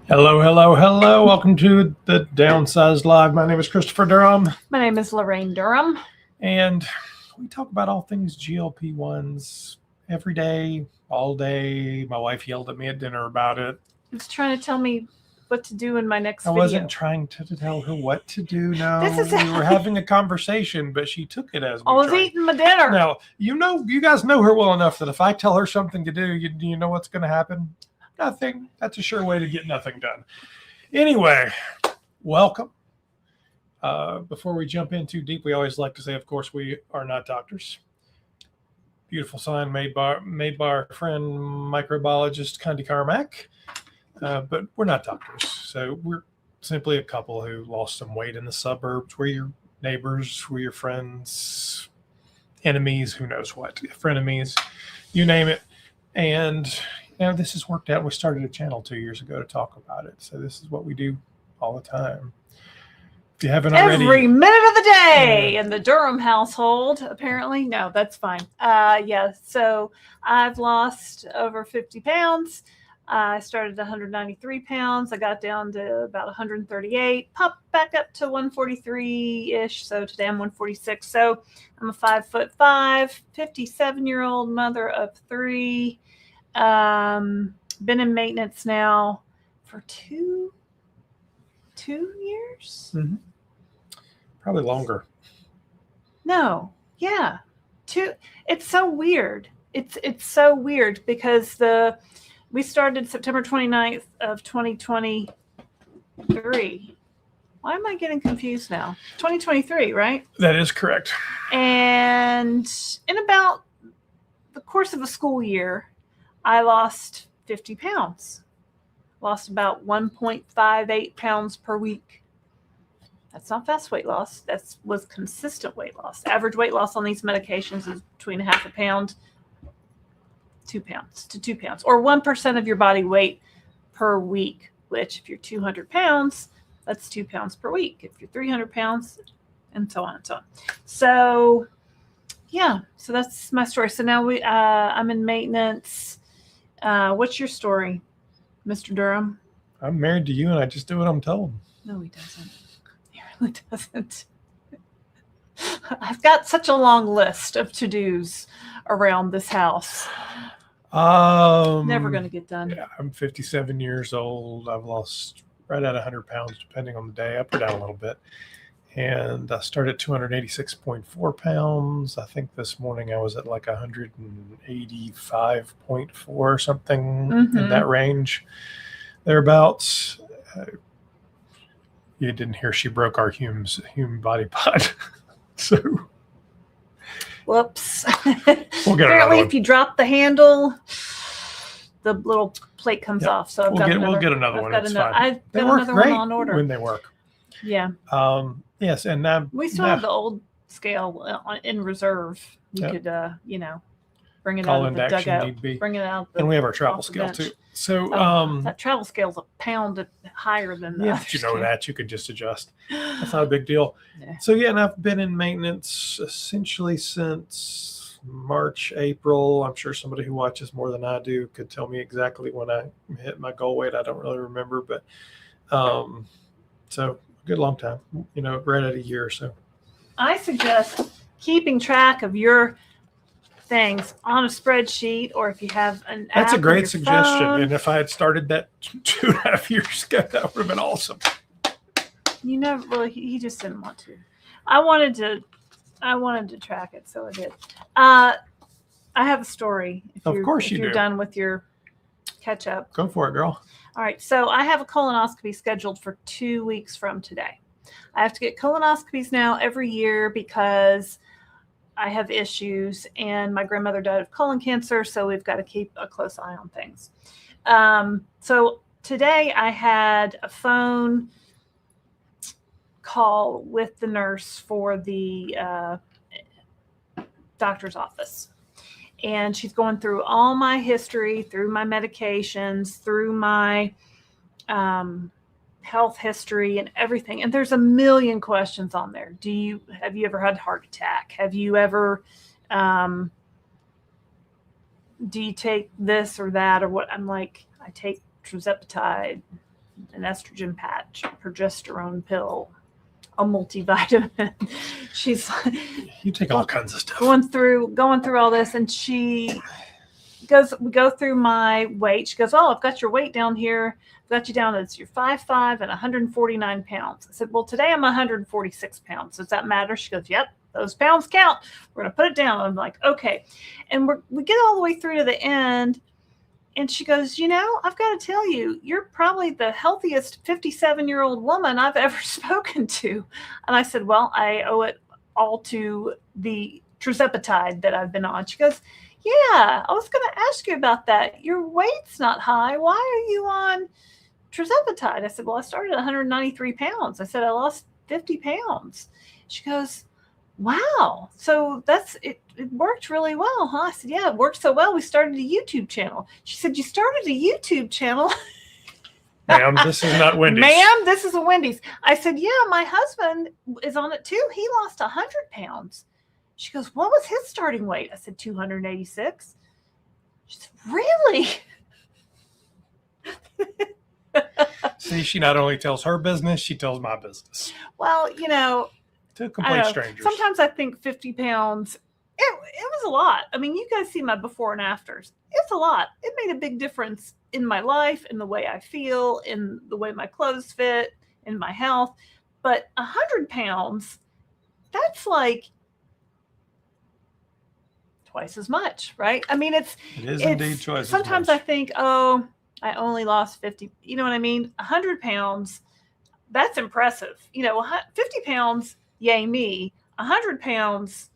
Hello, hello, hello. Welcome to the Downsized Live. My name is Christopher Durham. My name is Laraine Durham. And we talk about all things GLP-1s every day, all day. My wife yelled at me at dinner about it. She was trying to tell me what to do in my next video. I wasn't trying to tell her what to do. No, we were having a conversation, but she took it as I was eating my dinner. Now, you guys know her well enough that if I tell her something to do, you know what's going to happen? Nothing. That's a sure way to get nothing done. Anyway, welcome. Before we jump in too deep, we always like to say, of course, we are not doctors. Beautiful sign made by our friend microbiologist Candy Carmack. But we're not doctors. So we're simply a couple who lost some weight in the suburbs. We're your neighbors, we're your friends, enemies, who knows what, frenemies, you name it. And this has worked out. We started a channel 2 years ago to talk about it. So this is what we do all the time. If you haven't already. Every minute of the day in the Durham household, apparently. No, that's fine. So I've lost over 50 pounds. I started at 193 pounds. I got down to about 138, popped back up to 143-ish. So today I'm 146. So I'm a 5'5", 57-year-old mother of 3. Been in maintenance now for two years. Mm-hmm. Probably longer. No, yeah, 2. It's so weird. It's so weird because we started September 29th of 2023. Why am I getting confused now? 2023, right? That is correct. And in about the course of a school year, I lost 50 pounds. Lost about 1.58 pounds per week. That's not fast weight loss. That was consistent weight loss. Average weight loss on these medications is between half a pound, 2 pounds to 2 pounds, or 1% of your body weight per week, which if you're 200 pounds, that's 2 pounds per week. If you're 300 pounds, and so on and so on. So, yeah, so that's my story. So now I'm in maintenance. What's your story, Mr. Durham? I'm married to you, and I just do what I'm told. No, he doesn't. He really doesn't. I've got such a long list of to-dos around this house. Never going to get done. Yeah, I'm 57 years old. I've lost right at 100 pounds, depending on the day, up or down a little bit. And I started at 286.4 pounds. I think this morning I was at like 185.4 or something in that range, thereabouts. You didn't hear she broke our human body pod. So, whoops. We'll get apparently, if you drop the handle, the little plate comes off. So we'll get another one. It's fine. I've they got work another great one on order when they work. Yeah. Yes, and we still have the old scale in reserve. You could, bring it out of the dugout. Bring it out. And we have our travel scale too. So that travel scale is a pound higher than that. Yeah, but you know that you could just adjust. That's not a big deal. Yeah. So and I've been in maintenance essentially since March, April. I'm sure somebody who watches more than I do could tell me exactly when I hit my goal weight. I don't really remember, but so a good long time. Right at a year or so. I suggest keeping track of your things on a spreadsheet, or if you have an app. That's a great suggestion. Phone. And if I had started that 2.5 years ago, that would have been awesome. You never really. He just didn't want to. I wanted to track it, so I did. I have a story. Of course you do. You're done with your catch up. Go for it, girl. All right. So I have a colonoscopy scheduled for 2 weeks from today. I have to get colonoscopies now every year because I have issues, and my grandmother died of colon cancer, so we've got to keep a close eye on things. So today I had a phone call with the nurse for the doctor's office, and she's going through all my history, through my medications, through my health history and everything. And there's a million questions on there. Have you ever had a heart attack? Have you ever, do you take this or that or what? I'm like, I take tirzepatide an estrogen patch, a progesterone pill, a multivitamin. She's You take all kinds of stuff. going through all this, and we go through my weight. She goes, "Oh, I've got your weight down here. I've got you down as you're 5'5" and 149 pounds." I said, "Well, today I'm 146 pounds. Does that matter?" She goes, "Yep, those pounds count. We're going to put it down." I'm like, "Okay." And we get all the way through to the end, and she goes, "I've got to tell you, you're probably the healthiest 57-year-old woman I've ever spoken to." And I said, "Well, I owe it all to the tirzepatide that I've been on." She goes, "Yeah, I was going to ask you about that. Your weight's not high. Why are you on tirzepatide?" I said, "Well, I started at 193 pounds. I said, I lost 50 pounds. She goes, "Wow. So it worked really well, huh?" I said, "Yeah, it worked so well. We started a YouTube channel." She said, "You started a YouTube channel?" Ma'am, this is not Wendy's. "Ma'am, this is a Wendy's." I said, "Yeah, my husband is on it too. He lost 100 pounds. She goes, "What was his starting weight?" I said, 286. She said, "Really?" See, she not only tells her business, she tells my business. Well, To complete strangers. sometimes I think 50 pounds, it was a lot. I mean, you guys see my before and afters. It's a lot. It made a big difference in my life, in the way I feel, in the way my clothes fit, in my health. But 100 pounds, that's like twice as much, right? I mean, it is indeed twice sometimes as much. I think, oh, I only lost 50. You know what I mean? 100 pounds, that's impressive. 50 pounds, yay me. 100 pounds,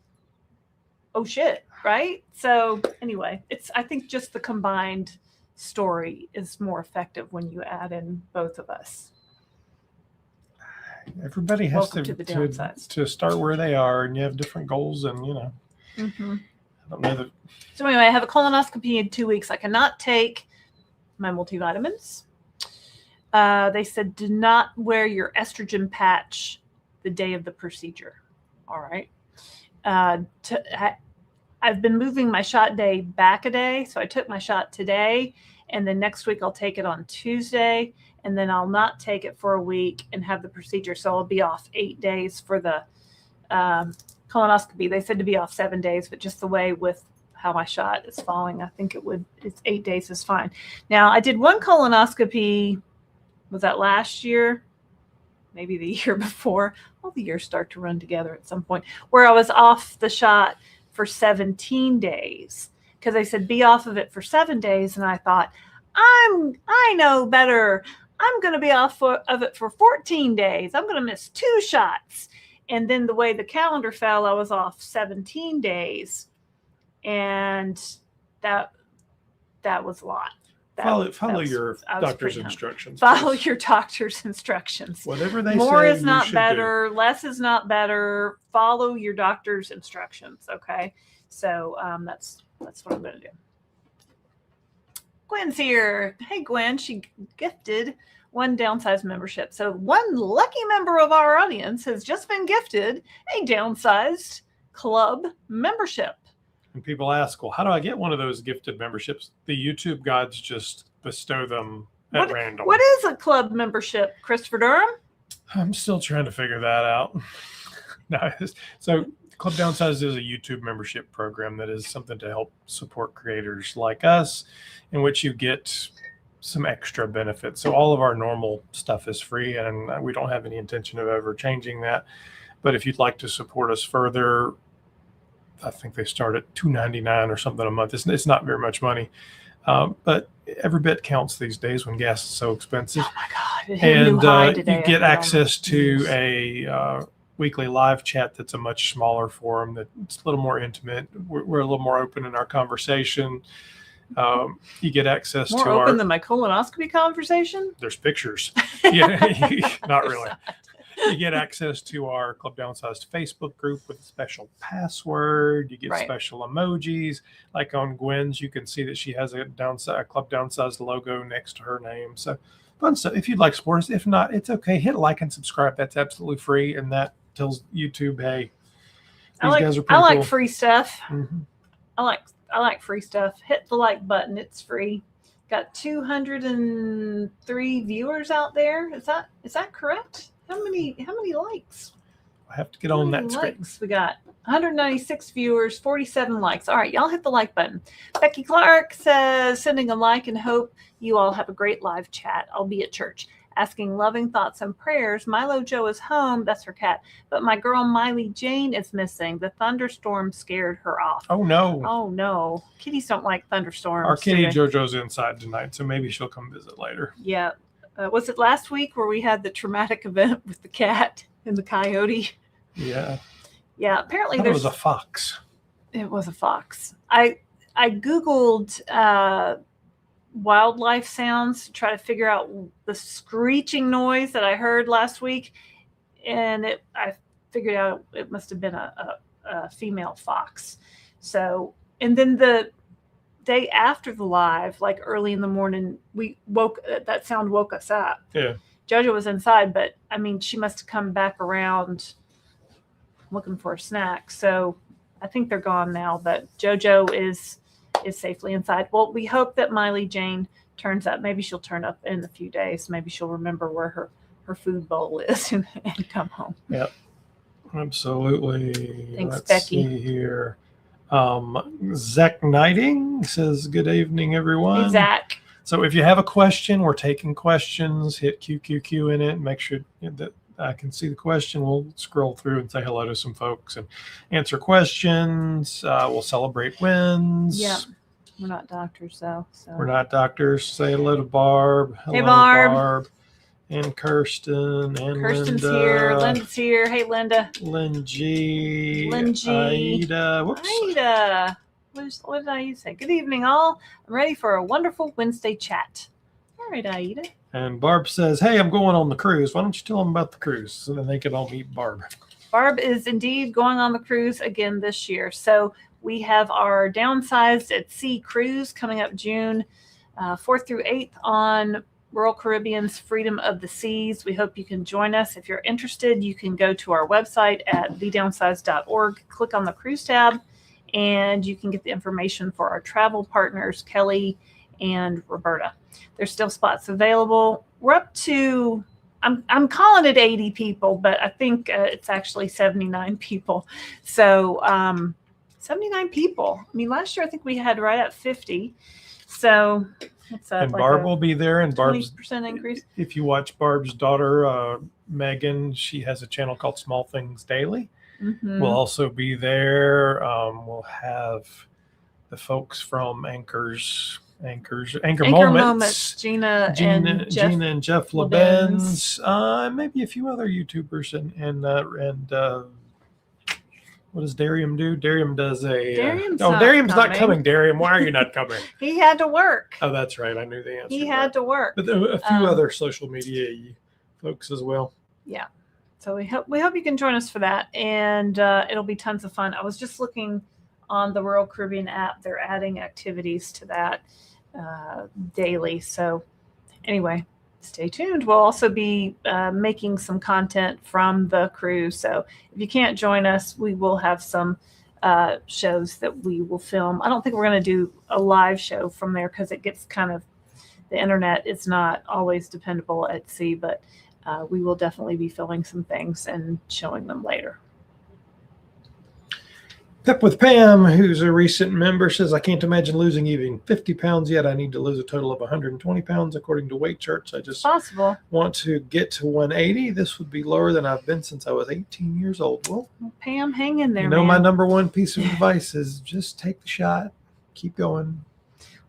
oh shit, right? So anyway, I think just the combined story is more effective when you add in both of us. Everybody has Welcome to the Downsized. to start where they are, and you have different goals, and Mm-hmm. I don't know that. So anyway, I have a colonoscopy in 2 weeks. I cannot take my multivitamins. They said, "Do not wear your estrogen patch the day of the procedure." All right. I've been moving my shot day back a day. So I took my shot today, and then next week I'll take it on Tuesday, and then I'll not take it for a week and have the procedure. So I'll be off 8 days for the colonoscopy. They said to be off 7 days, but just the way with how my shot is falling, I think it's 8 days is fine. Now, I did one colonoscopy, was that last year? Maybe the year before. All the years start to run together at some point, where I was off the shot for 17 days because they said be off of it for 7 days. And I thought, I know better. I'm going to be off of it for 14 days. I'm going to miss 2 shots. And then the way the calendar fell, I was off 17 days. And that was a lot. Follow your doctor's instructions. Follow your doctor's instructions. Whatever they say. More is not better. Less is not better. Follow your doctor's instructions. Okay. So that's what I'm going to do. Gwen's here. Hey, Gwen. She gifted one Downsized membership. So one lucky member of our audience has just been gifted a Downsized club membership. And people ask, well, how do I get one of those gifted memberships? The YouTube gods just bestow them at random. What is a club membership, Christopher Durham? I'm still trying to figure that out. So Club Downsized is a YouTube membership program that is something to help support creators like us, in which you get some extra benefits. So all of our normal stuff is free, and we don't have any intention of ever changing that. But if you'd like to support us further, I think they start at $2.99 or something a month. It's not very much money, but every bit counts these days when gas is so expensive. Oh my God! And you get access to a weekly live chat that's a much smaller forum that's a little more intimate. We're a little more open in our conversation. You get access more to open than my colonoscopy conversation. There's pictures. Yeah, not really. You get access to our Club Downsized Facebook group with a special password. You get special emojis. Like on Gwen's, you can see that she has a Club Downsized logo next to her name. So fun stuff. If you'd like to support us, if not, it's okay. Hit like and subscribe. That's absolutely free, and that tells YouTube, hey, these guys are pretty cool. I like free stuff. Mm-hmm. I like free stuff. Hit the like button. It's free. Got 203 viewers out there. Is that correct? How many likes? I have to get on that screen. Likes we got 196 viewers, 47 likes. All right, y'all hit the like button. Becky Clark says, sending a like and hope you all have a great live chat. I'll be at church. Asking loving thoughts and prayers. Milo Joe is home. That's her cat. But my girl Miley Jane is missing. The thunderstorm scared her off. Oh, no. Oh, no. Kitties don't like thunderstorms. Our kitty JoJo's inside tonight, so maybe she'll come visit later. Yeah. Was it last week where we had the traumatic event with the cat and the coyote? Yeah. Yeah. Apparently it was a fox. It was a fox. I Googled wildlife sounds to try to figure out the screeching noise that I heard last week, and I figured out it must have been a female fox. So, and then the day after the live, like early in the morning, that sound woke us up. Yeah. JoJo was inside, but I mean, she must have come back around looking for a snack. So I think they're gone now, but JoJo is safely inside. Well, we hope that Miley Jane turns up. Maybe she'll turn up in a few days. Maybe she'll remember where her food bowl is and come home. Yep. Absolutely. Thanks, Let's Becky. see here. Zach Knighting says, good evening, everyone. Hey, Zach. So if you have a question, we're taking questions. Hit QQQ in it. Make sure that I can see the question. We'll scroll through and say hello to some folks and answer questions. We'll celebrate wins. Yeah. We're not doctors, though. So. We're not doctors. Say hello to Barb. Hello, hey, Barb. And Kirsten. And Kirsten's Linda. here. Linda's here. Hey, Linda. Lynn G. Aida. Whoops. Aida. What did I say? Good evening, all. I'm ready for a wonderful Wednesday chat. All right, Aida. And Barb says, hey, I'm going on the cruise. Why don't you tell them about the cruise so then they can all meet Barb? Barb is indeed going on the cruise again this year. So we have our Downsized at Sea cruise coming up June 4th through 8th on Royal Caribbean's Freedom of the Seas. We hope you can join us. If you're interested, you can go to our website at thedownsized.org, click on the cruise tab, and you can get the information for our travel partners, Kelly and Roberta. There's still spots available. We're up to, I'm calling it 80 people, but I think it's actually 79 people. So 79 people. I mean, last year I think we had right at 50. So it's and like Barb will be there. And 20% increase. If you watch Barb's daughter, Megan, she has a channel called Small Things Daily. Mm-hmm. We'll also be there. We'll have the folks from Anchor Moments. Gina and Jeff Lebenz. Maybe a few other YouTubers and what does Darium do? Darium does Darium's not coming. Darium, why are you not coming? He had to work. Oh, that's right. I knew the answer. He had to work. But a few other social media folks as well. Yeah. So we hope you can join us for that, and it'll be tons of fun. I was just looking on the Royal Caribbean app; they're adding activities to that daily. So anyway, stay tuned. We'll also be making some content from the cruise. So if you can't join us, we will have some shows that we will film. I don't think we're going to do a live show from there because it gets the internet is not always dependable at sea, but we will definitely be filming some things and showing them later. Pep with Pam, who's a recent member, says, I can't imagine losing even 50 pounds yet. I need to lose a total of 120 pounds according to weight charts. I just want to get to 180. This would be lower than I've been since I was 18 years old. Well, Pam, hang in there, man. My number one piece of advice is just take the shot. Keep going.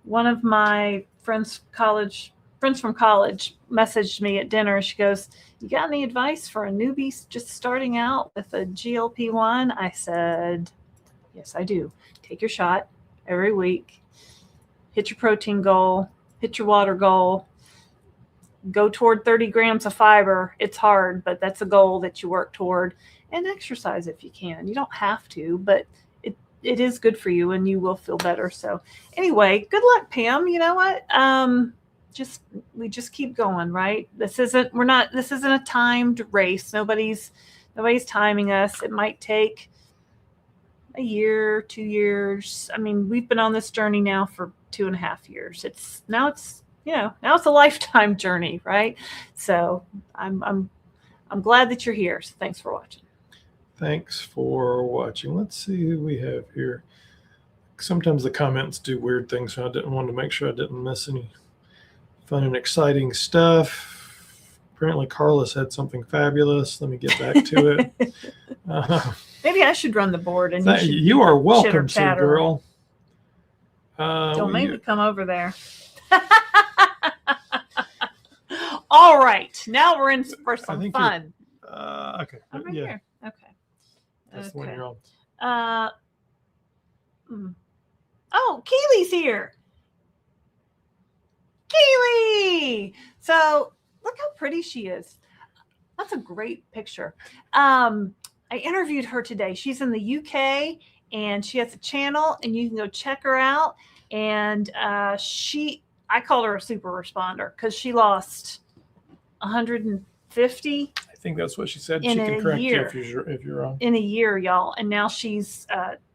One of my friends from college messaged me at dinner. She goes, you got any advice for a newbie just starting out with a GLP-1? I said, yes, I do. Take your shot every week. Hit your protein goal. Hit your water goal. Go toward 30 grams of fiber. It's hard, but that's a goal that you work toward. And exercise if you can. You don't have to, but it is good for you and you will feel better. So anyway, good luck, Pam. You know what? We just keep going, right? This isn't a timed race. Nobody's timing us. It might take a year, 2 years. I mean, we've been on this journey now for 2.5 years. It's now it's a lifetime journey, right? So I'm glad that you're here. So thanks for watching. Thanks for watching. Let's see who we have here. Sometimes the comments do weird things, so I didn't want to make sure I didn't miss any fun and exciting stuff. Apparently, Carlos had something fabulous. Let me get back to it. Maybe I should run the board, and you are welcome, Sue chitter-chatter. Girl. Don't make me come over there. All right, now we're in for some fun. Okay. I'm right here. Okay. That's the one you're on. Oh, Keely's here. Keely! So look how pretty she is. That's a great picture. I interviewed her today. She's in the UK and she has a channel, and you can go check her out. And I called her a super responder because she lost 150. I think that's what she said. She can correct you if you're wrong. In a year, y'all. And now she's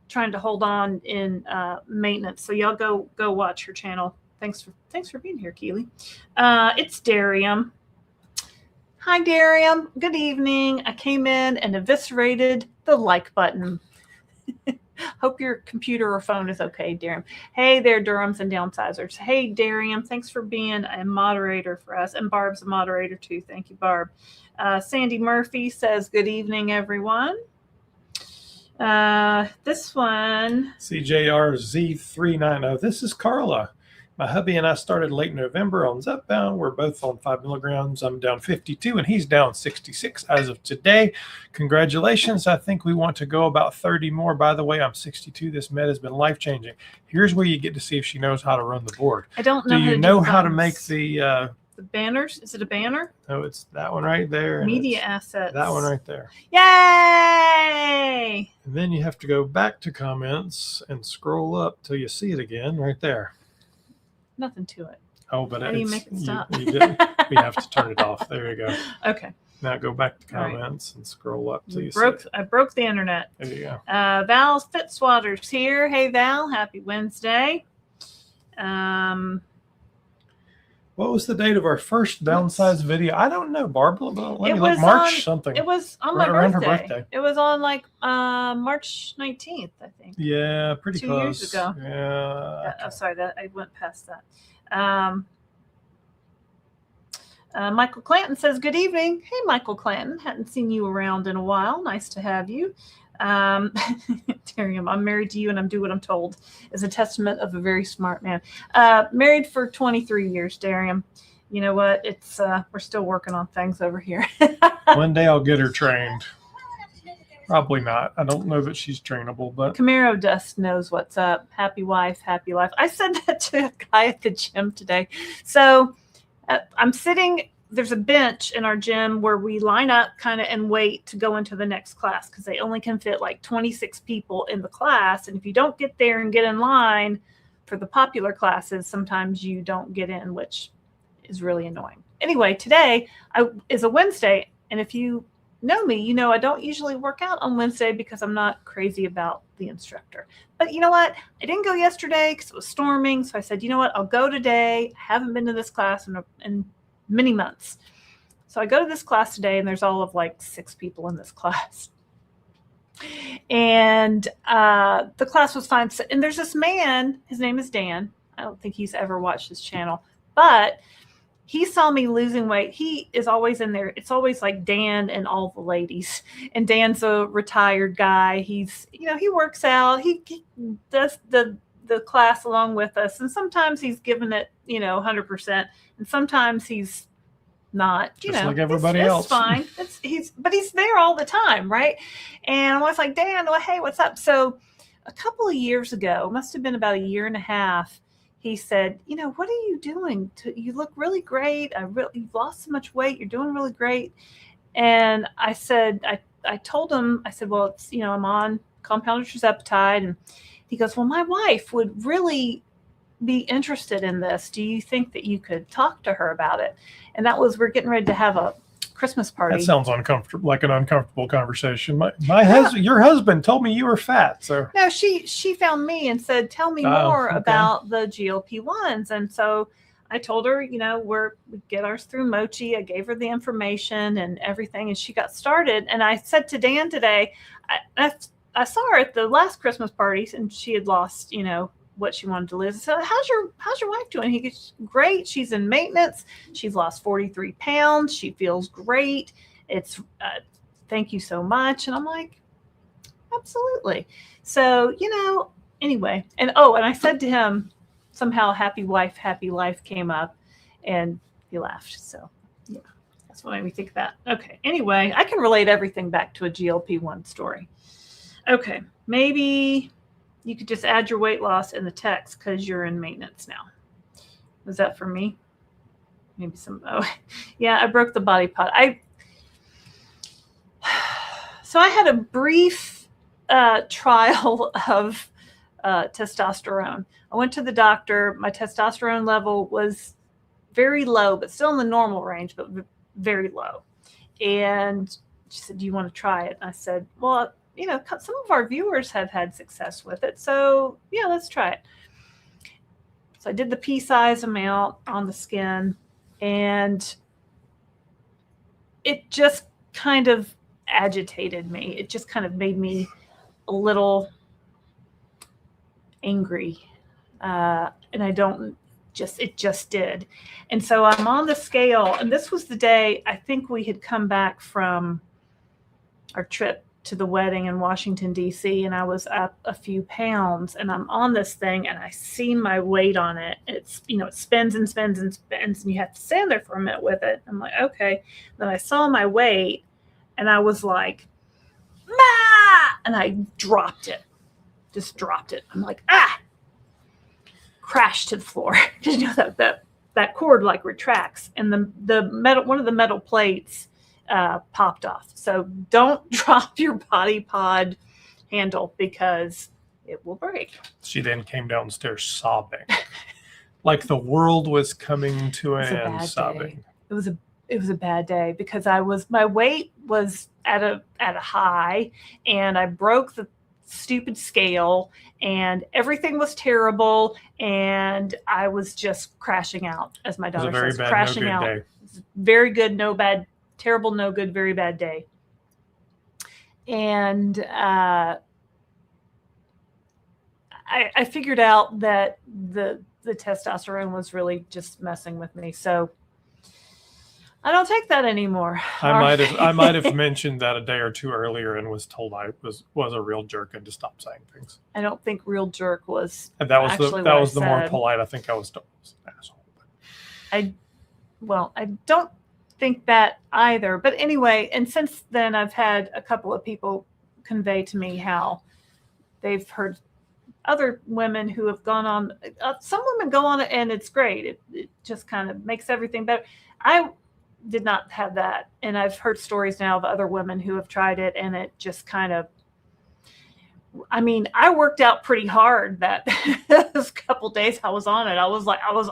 trying to hold on in maintenance. So y'all go watch her channel. Thanks for being here, Keely. It's Darium. Hi, Darium. Good evening. I came in and eviscerated the like button. Hope your computer or phone is okay, Darium. Hey there, Durhams and Downsizers. Hey, Darium. Thanks for being a moderator for us. And Barb's a moderator, too. Thank you, Barb. Sandy Murphy says, good evening, everyone. This one. CJRZ390. This is Carla. My hubby and I started late November on Zepbound. We're both on 5 milligrams. I'm down 52 and he's down 66 as of today. Congratulations. I think we want to go about 30 more. By the way, I'm 62. This med has been life-changing. Here's where you get to see if she knows how to run the board. I don't know. Do you know how to make the banners? Is it a banner? No, it's that one right there. Media assets. That one right there. Yay! And then you have to go back to comments and scroll up till you see it again right there. Nothing to it. Oh, but how do you make it stop? You didn't. We have to turn it off. There you go. Okay. Now go back to comments and scroll up till you see it. I broke the internet. There you go. Val Fitzwater's here. Hey, Val. Happy Wednesday. What was the date of our first downsized video? I don't know, Barbara. Let me look. Something. It was on my around birthday. Her birthday. It was on like March 19th, I think. Yeah, pretty 2 close. years ago. Yeah. I'm sorry that I went past that. Michael Clanton says, good evening. Hey, Michael Clanton. Hadn't seen you around in a while. Nice to have you. Darium, I'm married to you and I'm do what I'm told is a testament of a very smart man. Married for 23 years, Darium. You know what? It's we're still working on things over here. One day I'll get her trained. Probably not. I don't know that she's trainable, but Camaro Dust knows what's up. Happy wife, happy life. I said that to a guy at the gym today. So I'm sitting. There's a bench in our gym where we line up kind of and wait to go into the next class because they only can fit like 26 people in the class. And if you don't get there and get in line for the popular classes, sometimes you don't get in, which is really annoying. Anyway, today is a Wednesday. And if you know me, you know I don't usually work out on Wednesday because I'm not crazy about the instructor. But you know what? I didn't go yesterday because it was storming. So I said, you know what? I'll go today. I haven't been to this class in many months. So I go to this class today and there's all of like 6 people in this class. And the class was fine. And there's this man, his name is Dan. I don't think he's ever watched this channel, but he saw me losing weight. He is always in there. It's always like Dan and all the ladies. And Dan's a retired guy. He's, he works out. He does the class along with us. And sometimes he's giving it, 100%. And sometimes he's not, just like everybody else. It's fine. But he's there all the time. Right. And I was like, Dan, well, hey, what's up? So a couple of years ago, must have been about a year and a half, he said, what are you doing? You look really great. You've lost so much weight. You're doing really great. And I said, I told him, I said, well, it's, I'm on compounded tirzepatide. And he goes, well, my wife would really be interested in this. Do you think that you could talk to her about it? And we're getting ready to have a Christmas party. That sounds uncomfortable, like an uncomfortable conversation. My husband, your husband, told me you were fat. So no, she found me and said, "Tell me more about the GLP-1s." And so I told her, we get ours through Mochi. I gave her the information and everything, and she got started. And I said to Dan today, I saw her at the last Christmas party, and she had lost, what she wanted to lose. I said, how's your wife doing? He goes, great. She's in maintenance. She's lost 43 pounds. She feels great. It's thank you so much. And I'm like, absolutely. So, anyway. And I said to him, somehow happy wife, happy life came up, and he laughed. So yeah, that's what made me think of that. Okay. Anyway, I can relate everything back to a GLP-1 story. Okay. Maybe you could just add your weight loss in the text because you're in maintenance now. Was that for me? Maybe yeah, I broke the body pod. So I had a brief trial of testosterone. I went to the doctor. My testosterone level was very low, but still in the normal range, but very low. And she said, do you want to try it? And I said, well, some of our viewers have had success with it. So yeah, let's try it. So I did the pea-size amount on the skin, and it just kind of agitated me. It just kind of made me a little angry. And it just did. And so I'm on the scale, and this was the day I think we had come back from our trip to the wedding in Washington, D.C., and I was up a few pounds, and I'm on this thing, and I see my weight on it. It's, it spins and spins and spins, and you have to stand there for a minute with it. I'm like, okay. Then I saw my weight, and I was like, ah! And I dropped it. Just dropped it. I'm like, ah! Crashed to the floor. Because that cord like retracts, and the metal, one of the metal plates popped off. So don't drop your body pod handle because it will break. She then came downstairs sobbing, like the world was coming to an end. Sobbing. It was a bad day because my weight was at a high, and I broke the stupid scale, and everything was terrible, and I was just crashing out, as my daughter says, crashing out. Day. Very good, no bad. Terrible, no good, very bad day. And I figured out that the testosterone was really just messing with me. So I don't take that anymore. I might have mentioned that a day or two earlier and was told I was a real jerk and to stop saying things. I don't think real jerk was. And that was the more polite. I think I was an asshole. I don't think that either. But anyway, and since then I've had a couple of people convey to me how they've heard other women who have gone on, some women go on it and it's great. It just kind of makes everything better. I did not have that. And I've heard stories now of other women who have tried it, and it just kind of, I worked out pretty hard that those couple days I was on it. I was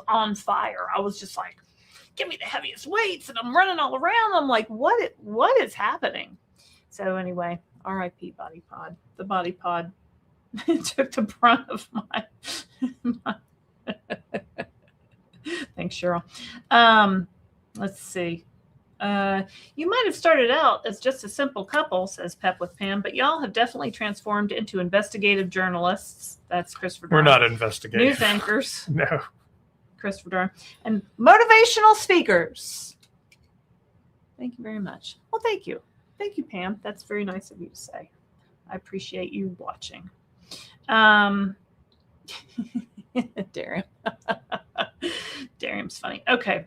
on fire. I was just like, give me the heaviest weights, and I'm running all around. I'm like, what is happening? So anyway, R.I.P. body pod. The body pod took the brunt of my thanks, Cheryl. Let's see. You might have started out as just a simple couple, says Pep with Pam, but y'all have definitely transformed into investigative journalists. That's Christopher Durham. We're not investigative. News anchors. No. Christopher Durham. And motivational speakers. Thank you very much. Well, thank you. Thank you, Pam. That's very nice of you to say. I appreciate you watching. Darren. Darren's funny. Okay.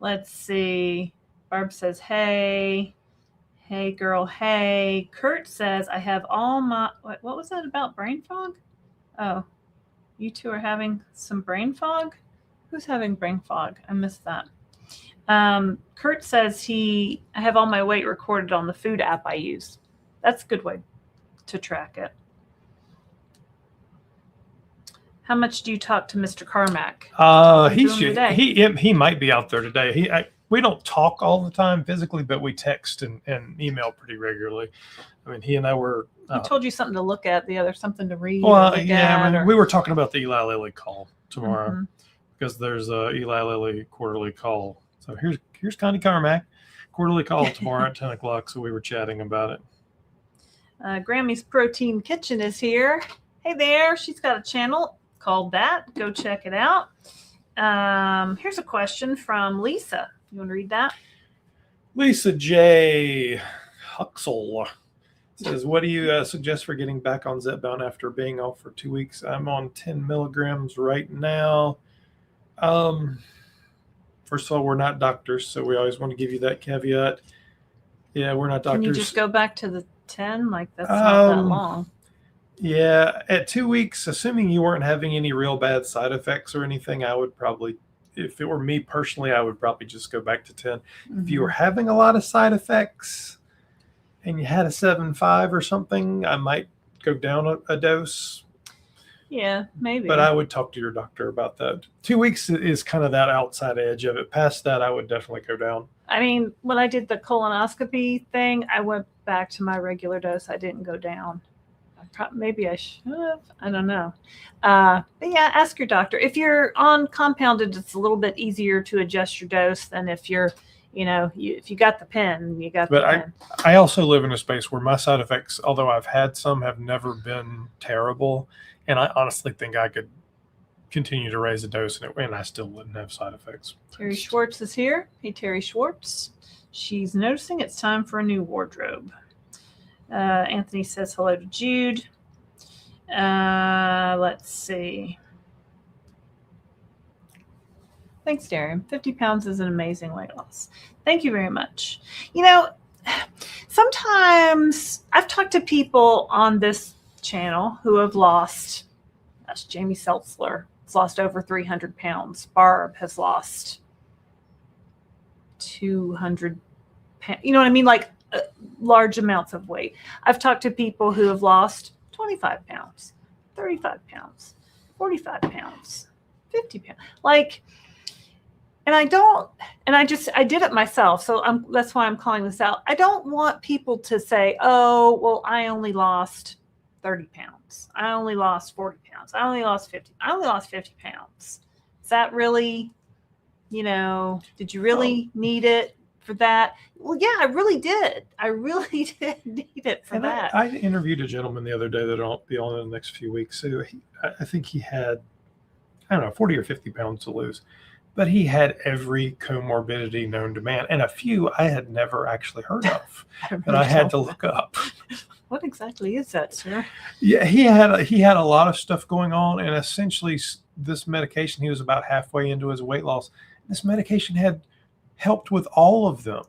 Let's see. Barb says, hey. Hey, girl, hey. Kurt says, I have all my... What was that about brain fog? Oh, you two are having some brain fog? Who's having brain fog? I missed that. Kurt says I have all my weight recorded on the food app I use. That's a good way to track it. How much do you talk to Mr. Carmack? He might be out there today. we don't talk all the time physically, but we text and email pretty regularly. I mean, he and I were. He told you something to look at, the other something to read. Well, yeah, I mean, we were talking about the Eli Lilly call tomorrow Mhm. because there's a Eli Lilly quarterly call. So here's Connie Carmack quarterly call tomorrow at 10 o'clock. So we were chatting about it. Grammy's Protein Kitchen is here. Hey there. She's got a channel called that. Go check it out. Here's a question from Lisa. You want to read that? Lisa J. Huxell says, what do you suggest for getting back on Zepbound after being off for 2 weeks? I'm on 10 milligrams right now. First of all, we're not doctors, so we always want to give you that caveat. Yeah, we're not doctors. Can you just go back to the 10? Like, that's not that long. Yeah, at 2 weeks, assuming you weren't having any real bad side effects or anything, I would probably, if it were me personally, I would probably just go back to 10. Mm-hmm. If you were having a lot of side effects and you had a 7.5 or something, I might go down a dose. Yeah, maybe. But I would talk to your doctor about that. 2 weeks is kind of that outside edge of it. Past that, I would definitely go down. I mean, when I did the colonoscopy thing, I went back to my regular dose. I didn't go down. Maybe I should have. I don't know. But yeah, ask your doctor. If you're on compounded, it's a little bit easier to adjust your dose than if you're, if you got the pen, you got the pen. But I also live in a space where my side effects, although I've had some, have never been terrible. And I honestly think I could continue to raise the dose and I still wouldn't have side effects. Terry Schwartz is here. Hey, Terry Schwartz. She's noticing it's time for a new wardrobe. Anthony says hello to Jude. Let's see. Thanks, Darren. 50 pounds is an amazing weight loss. Thank you very much. Sometimes I've talked to people on this channel who have lost, that's Jamie Seltzler, has lost over 300 pounds. Barb has lost 200 pounds. You know what I mean? Like large amounts of weight. I've talked to people who have lost 25 pounds, 35 pounds, 45 pounds, 50 pounds. Like, and I did it myself. So that's why I'm calling this out. I don't want people to say, oh, well, I only lost 30 pounds. I only lost 40 pounds. I only lost 50. I only lost 50 pounds. Is that really, did you really need it for that? Well, yeah, I really did. I really did need it for that. I interviewed a gentleman the other day that'll be on in the next few weeks. So I think he had, 40 or 50 pounds to lose. But he had every comorbidity known to man, and a few I had never actually heard of, and I had to look up. What exactly is that, sir? Yeah, he had a lot of stuff going on, and essentially this medication, he was about halfway into his weight loss. This medication had helped with all of them.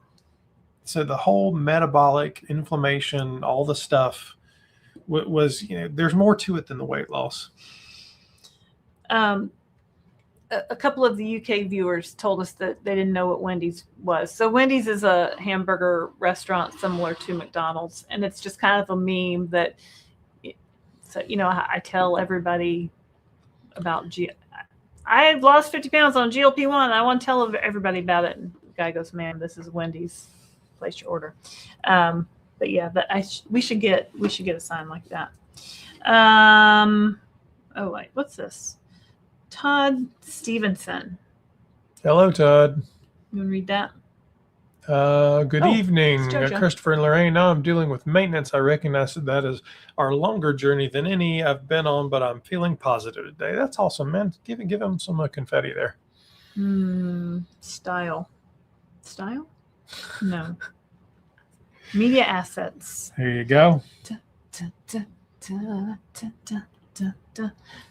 So the whole metabolic inflammation, all the stuff was, there's more to it than the weight loss. A couple of the UK viewers told us that they didn't know what Wendy's was. So Wendy's is a hamburger restaurant similar to McDonald's, and it's just kind of a meme that, I tell everybody about I've lost 50 pounds on GLP-1. I want to tell everybody about it. And the guy goes, man, this is Wendy's. Place your order. But yeah, we should get a sign like that. Oh wait, what's this? Todd Stevenson. Hello, Todd. You want to read that? Good evening, Christopher and Laraine. Now I'm dealing with maintenance. I recognize that is our longer journey than any I've been on, but I'm feeling positive today. That's awesome, man. Give him some confetti there. Style? No. Media assets. There you go.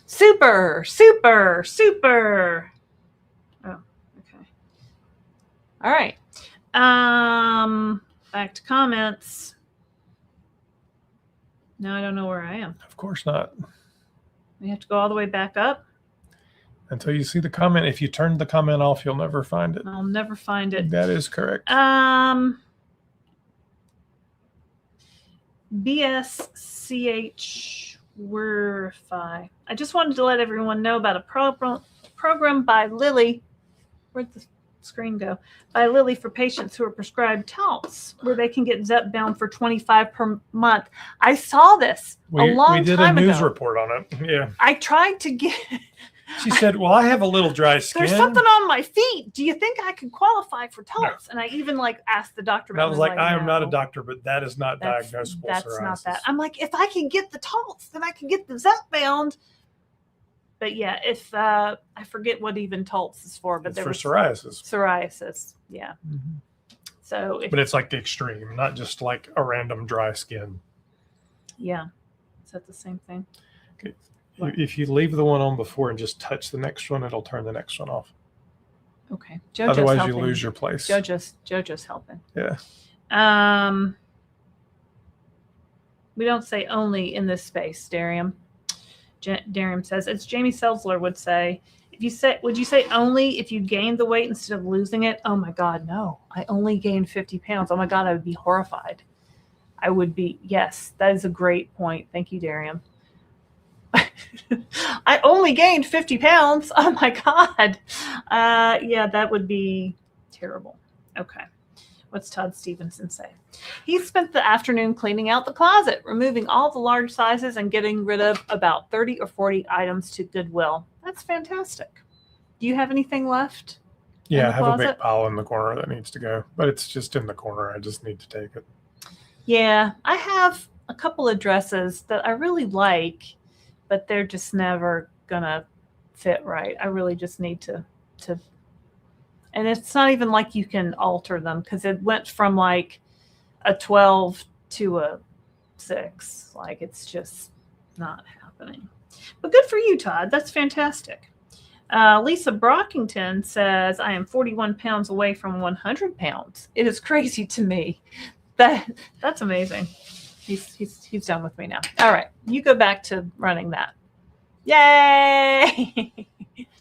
Super. Oh, okay. All right. Back to comments. Now I don't know where I am. Of course not. We have to go all the way back up. Until you see the comment. If you turn the comment off, you'll never find it. I'll never find it. That is correct. BSCH Werify. I just wanted to let everyone know about a program by Lilly. Where'd the screen go? By Lily for patients who are prescribed Taltz, where they can get Zepbound for $25 per month. I saw this a long time ago. We did a news report on it. Yeah. I tried to get. She said, well, I have a little dry skin. There's something on my feet. Do you think I could qualify for Taltz? No. And I even asked the doctor. And I was like, I am not a doctor, but that is not diagnosable That's psoriasis. Not that. I'm like, if I can get the Taltz, then I can get the Zepbound. But yeah, if I forget what even Taltz is for, but it's for psoriasis. Psoriasis, yeah. Mm-hmm. So, but it's like the extreme, not just like a random dry skin. Yeah, is that the same thing? Okay. What? If you leave the one on before and just touch the next one, it'll turn the next one off. Okay. Otherwise, helping. You lose your place. JoJo's helping. Yeah. We don't say only in this space, Darium. Darium says, as Jamie Selzler would say, would you say only if you gained the weight instead of losing it? Oh my God, no. I only gained 50 pounds. Oh my God, I would be horrified. I would be, yes, that is a great point. Thank you, Darium. I only gained 50 pounds. Oh my God. Yeah, that would be terrible. Okay. What's Todd Stevenson say? He spent the afternoon cleaning out the closet, removing all the large sizes and getting rid of about 30 or 40 items to Goodwill. That's fantastic. Do you have anything left? Yeah, I have a big pile in the corner that needs to go, but it's just in the corner. I just need to take it. Yeah, I have a couple of dresses that I really like, but they're just never gonna fit right. I really just need to and it's not even like you can alter them because it went from like a 12 to a 6. Like it's just not happening. But good for you, Todd. That's fantastic. Lisa Brockington says, I am 41 pounds away from 100 pounds. It is crazy to me. That's amazing. He's done with me now. All right. You go back to running that. Yay!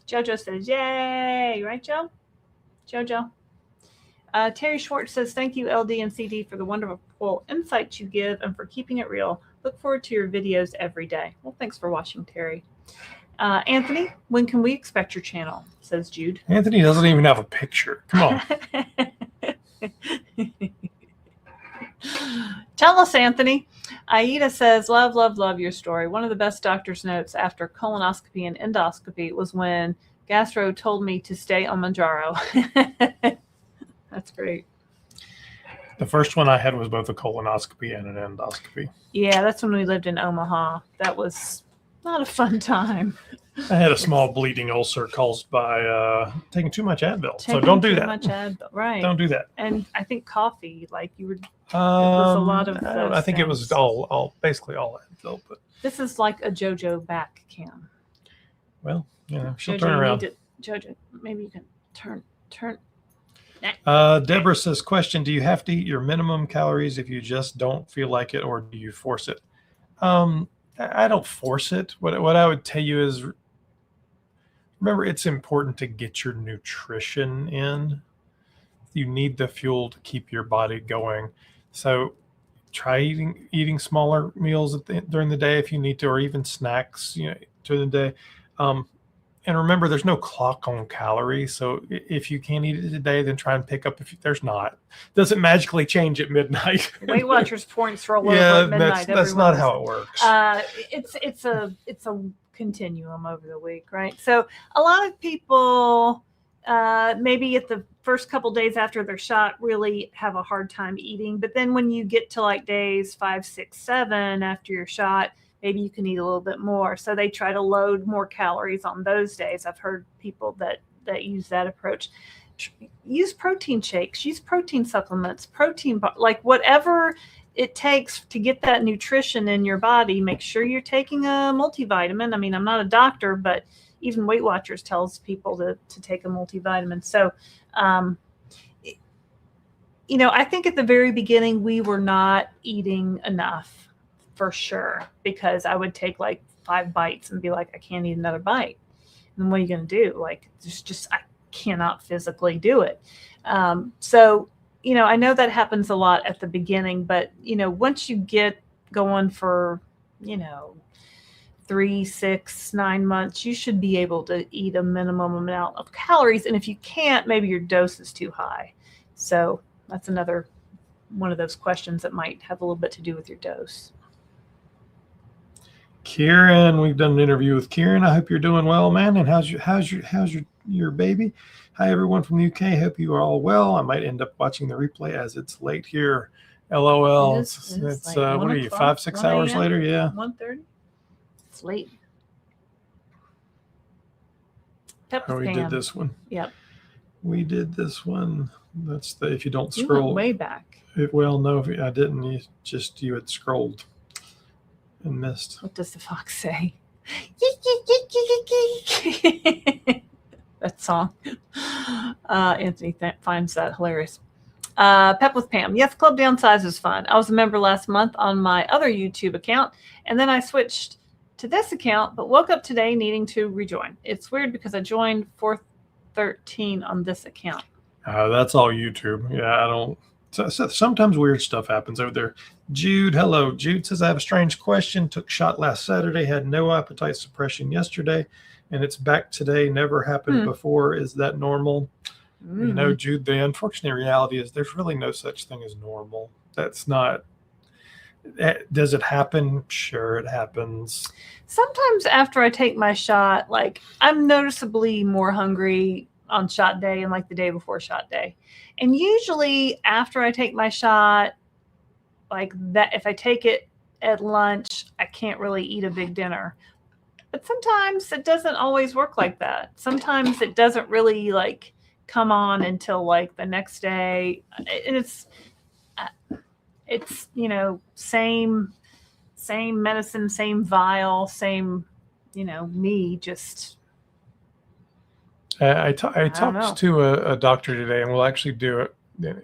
JoJo says, yay. Right, Joe? JoJo. Terry Schwartz says, thank you, LD and CD, for the wonderful insights you give and for keeping it real. Look forward to your videos every day. Well, thanks for watching, Terry. Anthony, when can we expect your channel? Says Jude. Anthony doesn't even have a picture. Come on. Tell us, Anthony. Aida says, love, love, love your story. One of the best doctor's notes after colonoscopy and endoscopy was when Gastro told me to stay on Mounjaro. That's great. The first one I had was both a colonoscopy and an endoscopy. Yeah, that's when we lived in Omaha. That was not a fun time. I had a small bleeding ulcer caused by taking too much Advil. So don't do that. Too much Advil, right? Don't do that. And I think coffee, like you were. It was a lot of. I think it was basically all Advil. But this is like a JoJo back cam. Well, yeah, she'll turn around. JoJo, maybe you can turn. Deborah says, question, do you have to eat your minimum calories if you just don't feel like it, or do you force it? I don't force it. What I would tell you is, remember, it's important to get your nutrition in. You need the fuel to keep your body going. So try eating smaller meals during the day if you need to, or even snacks, during the day. And remember, there's no clock on calories. So if you can't eat it today, then try and pick up there's not. Doesn't magically change at midnight. Weight Watchers points roll over at midnight. That's not how it works. It's a continuum over the week, right? So a lot of people maybe at the first couple days after their shot really have a hard time eating. But then when you get to like days 5, 6, 7 after your shot, maybe you can eat a little bit more. So they try to load more calories on those days. I've heard people that use that approach. Use protein shakes, use protein supplements, like whatever it takes to get that nutrition in your body. Make sure you're taking a multivitamin. I mean, I'm not a doctor, but even Weight Watchers tells people to take a multivitamin. So, I think at the very beginning, we were not eating enough. For sure, because I would take like 5 bites and be like, I can't eat another bite. And what are you going to do? Like, I cannot physically do it. So, I know that happens a lot at the beginning, but, once you get going for, 3 3, 6, 9 months, you should be able to eat a minimum amount of calories. And if you can't, maybe your dose is too high. So that's another one of those questions that might have a little bit to do with your dose. Kieran, we've done an interview with Kieran. I hope you're doing well, man. And how's your baby? Hi, everyone from the UK. Hope you are all well. I might end up watching the replay as it's late here. LOL. It's like what are you, 5, 6 hours later? Yeah. 1:30. It's late. Oh, we did this one. Yep. We did this one. That's the, if you don't You scroll. went way back. Well, no, I didn't. You had scrolled and missed. What does the fox say? That song. Anthony finds that hilarious. Pep with Pam. Yes, Club Downsized is fun. I was a member last month on my other YouTube account, and then I switched to this account, but woke up today needing to rejoin. It's weird because I joined 413 on this account. That's all YouTube. Yeah, I don't. So sometimes weird stuff happens over there. Jude, hello. Jude says, I have a strange question. Took shot last Saturday, had no appetite suppression yesterday, and it's back today. Never happened before. Is that normal? You know, Jude, the unfortunate reality is there's really no such thing as normal. That's not. Does it happen? Sure, it happens. Sometimes after I take my shot, like I'm noticeably more hungry on shot day and like the day before shot day. And usually after I take my shot, like that, if I take it at lunch, I can't really eat a big dinner. But sometimes it doesn't always work like that. Sometimes it doesn't really like come on until like the next day. And it's, you know, same medicine, same vial, same, you know, me just. I talked to a doctor today, and we'll actually do it.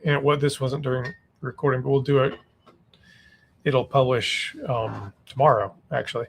And what this wasn't during recording, but we'll do it. It'll publish tomorrow, actually,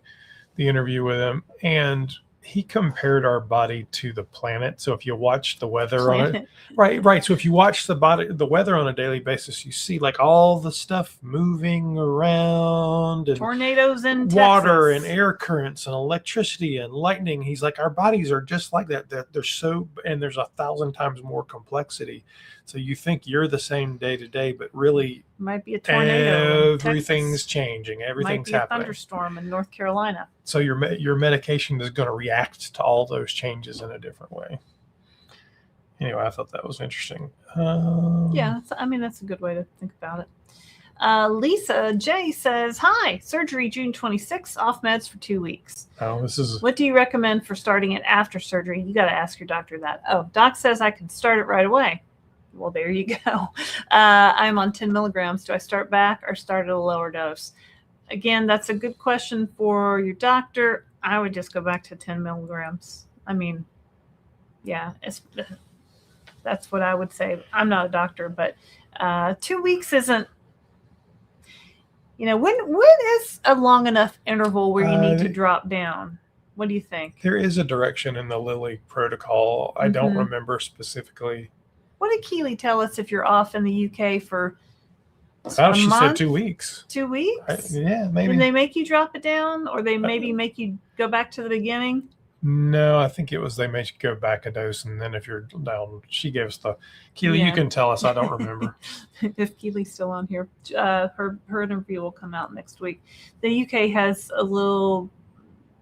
the interview with him. And he compared our body to the planet. So if you watch the weather on it, right. So if you watch the weather on a daily basis, you see like all the stuff moving around and tornadoes in water Texas. And air currents and electricity and lightning. He's like, our bodies are just like that. They're so, and there's 1,000 times more complexity. So you think you're the same day to day, but really might be a tornado. Everything's changing. Everything's might be happening. A thunderstorm in North Carolina. So your medication is going to react to all those changes in a different way. Anyway, I thought that was interesting. Yeah, I mean, that's a good way to think about it. Lisa J says, hi, surgery June 26th, off meds for 2 weeks. Oh, this is. What do you recommend for starting it after surgery? You got to ask your doctor that. Oh, doc says I can start it right away. Well, there you go. I'm on 10 milligrams. Do I start back or start at a lower dose? Again, that's a good question for your doctor. I would just go back to 10 milligrams. I mean, yeah, that's what I would say. I'm not a doctor, but 2 weeks isn't, you know, when is a long enough interval where you need to drop down? What do you think? There is a direction in the Lilly protocol. I don't remember specifically. What did Keely tell us if you're off in the UK for she said 2 weeks. 2 weeks? Yeah, maybe. Did they make you drop it down, or they maybe make you go back to the beginning? No, I think it was they made you go back a dose, and then if you're down, she gave us the Keely. Yeah. You can tell us. I don't remember. If Keely's still on here, her interview will come out next week. The UK has a little,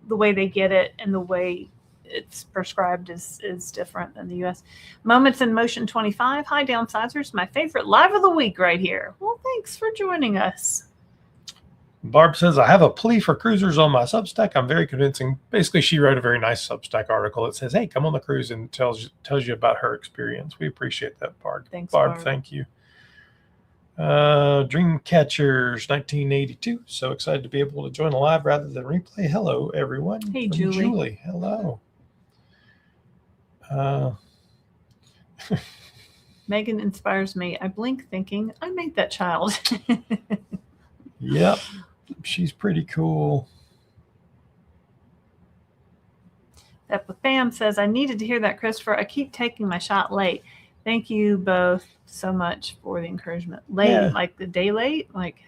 the way they get it and the way it's prescribed is different than the US. Moments in Motion 25. Hi, Downsizers. My favorite live of the week right here. Well, thanks for joining us. Barb says, I have a plea for cruisers on my Substack. I'm very convincing. Basically, she wrote a very nice Substack article. It says, hey, come on the cruise, and tells you about her experience. We appreciate that, Barb. Thanks, Barb. Thank you. Dreamcatchers 1982. So excited to be able to join live rather than replay. Hello, everyone. Hey, Julie. Hello. Megan inspires me. I blink thinking, I made that child. Yep. She's pretty cool. That with Bam says, I needed to hear that, Christopher. I keep taking my shot late. Thank you both so much for the encouragement. Late, like the day late? Like,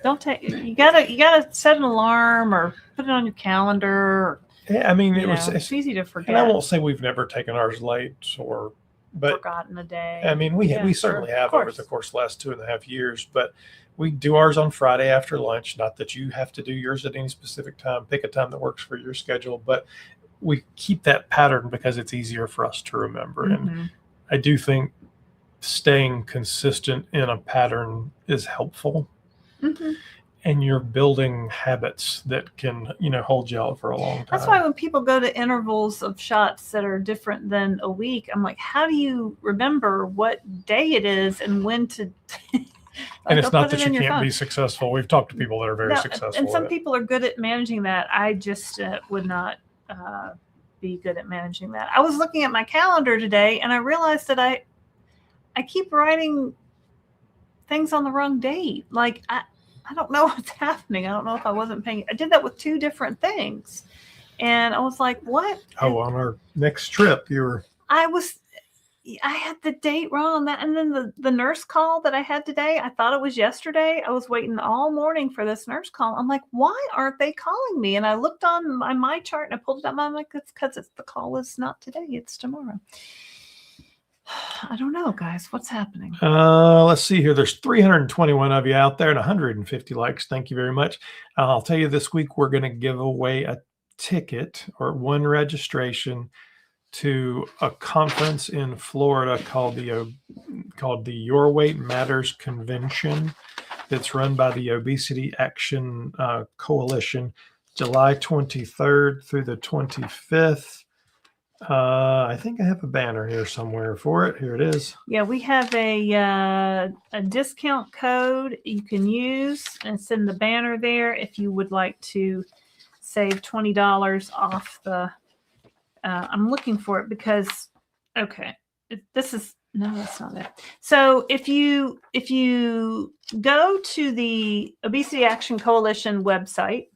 Don't take. You gotta set an alarm or put it on your calendar. Or, Yeah, I mean, it's easy to forget. And I won't say we've never taken ours late but forgotten a day. I mean, we certainly have over the course of the last 2.5 years, but we do ours on Friday after lunch. Not that you have to do yours at any specific time. Pick a time that works for your schedule, but we keep that pattern because it's easier for us to remember. And I do think staying consistent in a pattern is helpful. And you're building habits that can, hold you out for a long time. That's why when people go to intervals of shots that are different than a week, I'm like, how do you remember what day it is and when to? And it's not that you can't be successful. We've talked to people that are very successful. And some people are good at managing that. I just would not be good at managing that. I was looking at my calendar today and I realized that I keep writing things on the wrong date. Like I don't know what's happening. I don't know if I wasn't paying. I did that with 2 different things. And I was like, what? Oh, on our next trip, I had the date wrong on that. And then the nurse call that I had today, I thought it was yesterday. I was waiting all morning for this nurse call. I'm like, why aren't they calling me? And I looked on my chart and I pulled it up. I'm like, it's because the call is not today. It's tomorrow. I don't know, guys. What's happening? Let's see here. There's 321 of you out there and 150 likes. Thank you very much. I'll tell you this week, we're going to give away a ticket or 1 registration to a conference in Florida called the Your Weight Matters Convention. That's run by the Obesity Action Coalition, July 23rd through the 25th. I think I have a banner here somewhere for it. Here it is. Yeah, we have a discount code you can use, and it's in the banner there if you would like to save $20 off the. I'm looking for it because, okay, this is no, that's not it. So if you go to the Obesity Action Coalition website,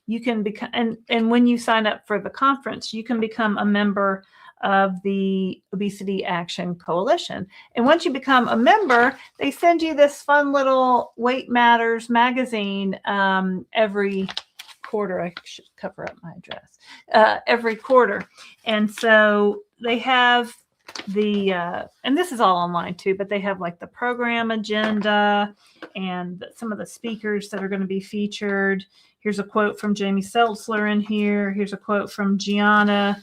you can become, and when you sign up for the conference, you can become a member of the Obesity Action Coalition. And once you become a member, they send you this fun little Weight Matters magazine every quarter. I should cover up my address. Every quarter. And so they have and this is all online too, but they have like the program agenda and some of the speakers that are going to be featured. Here's a quote from Jamie Seltzler in here. Here's a quote from Gianna,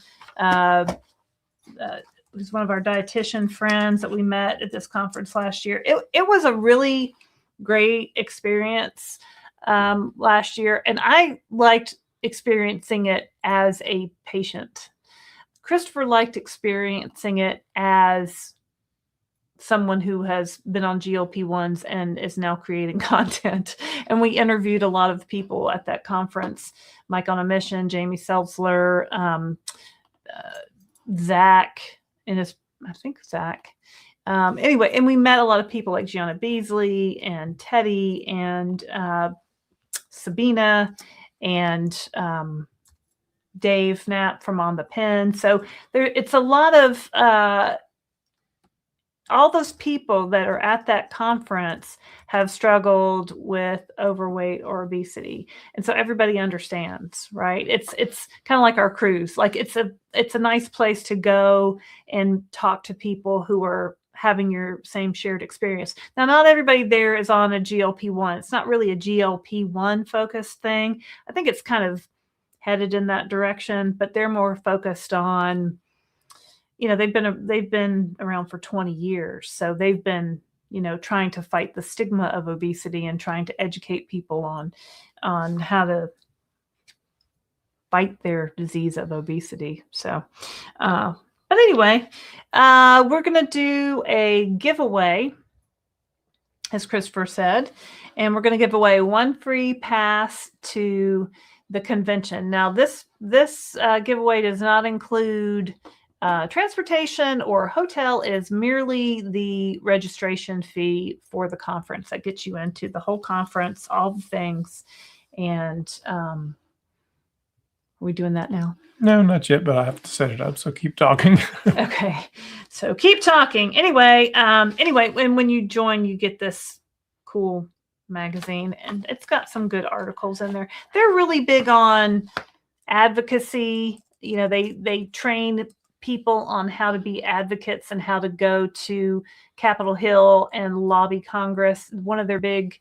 who's one of our dietitian friends that we met at this conference last year. It was a really great experience last year, and I liked experiencing it as a patient. Christopher liked experiencing it as someone who has been on GLP-1s and is now creating content. And we interviewed a lot of people at that conference, Mike on a Mission, Jamie Seltzler, Zach, Zach. Anyway, and we met a lot of people like Gianna Beasley and Teddy and Sabina and Dave Knapp from On the Pen. So it's a lot of all those people that are at that conference have struggled with overweight or obesity. And so everybody understands, right? It's kind of like our cruise. Like it's a nice place to go and talk to people who are having your same shared experience. Now, not everybody there is on a GLP-1. It's not really a GLP-1 focused thing. I think it's kind of headed in that direction, but they're more focused on, they've been around for 20 years. So they've been, trying to fight the stigma of obesity and trying to educate people on how to fight their disease of obesity. So, but anyway, we're going to do a giveaway, as Christopher said, and we're going to give away 1 free pass to the convention. Now, this giveaway does not include transportation or hotel. It is merely the registration fee for the conference that gets you into the whole conference, all the things. And are we doing that now? No, not yet, but I have to set it up. So keep talking. Okay. So keep talking. Anyway, and when you join, you get this cool magazine, and it's got some good articles in there. They're really big on advocacy. You know, they train people on how to be advocates and how to go to Capitol Hill and lobby Congress. One of their big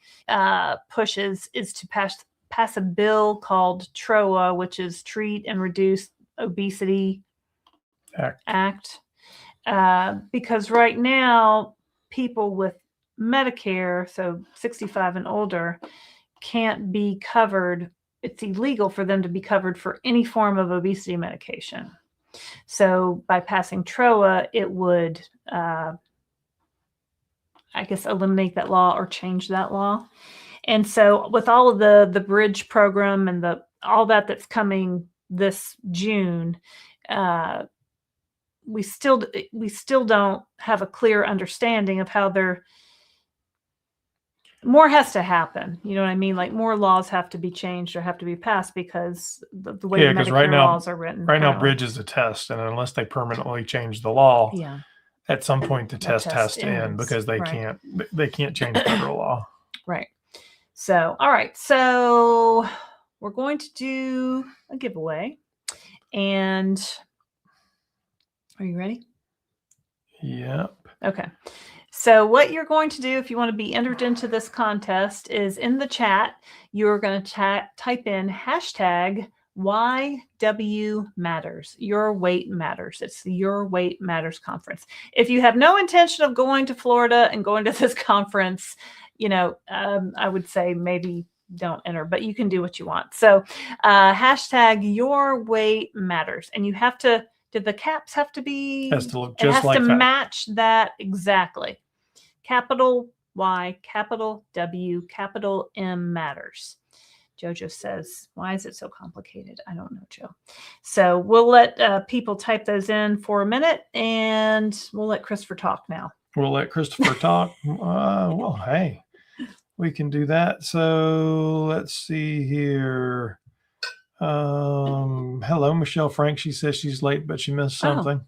pushes is to pass a bill called TROA, which is Treat and Reduce Obesity Act. Because right now, people with Medicare, so 65 and older, can't be covered. It's illegal for them to be covered for any form of obesity medication. So by passing TROA, it would, I guess, eliminate that law or change that law. And so with all of the bridge program and all that's coming this June, we still don't have a clear understanding of how more has to happen. You know what I mean? Like more laws have to be changed or have to be passed because the way Medicare laws are written. Right now, bridge is a test, and unless they permanently change the law, at some point the test has to end because they can't change federal law. Right. So, all right. So we're going to do a giveaway, and are you ready? Yep. Okay. So what you're going to do if you want to be entered into this contest is in the chat, you're going to type in hashtag YW Matters. Your Weight Matters. It's the Your Weight Matters conference. If you have no intention of going to Florida and going to this conference, you know, I would say maybe don't enter, but you can do what you want. So hashtag Your Weight Matters. And you have to, did the caps have to be? Has to look just like that. It has to match that exactly. Capital Y, capital W, capital M matters. Jojo says, why is it so complicated? I don't know, Joe. So we'll let people type those in for a minute, and we'll let Christopher talk now. We'll let Christopher talk. Well, hey, we can do that. So let's see here. Hello, Michelle Frank. She says she's late, but she missed something.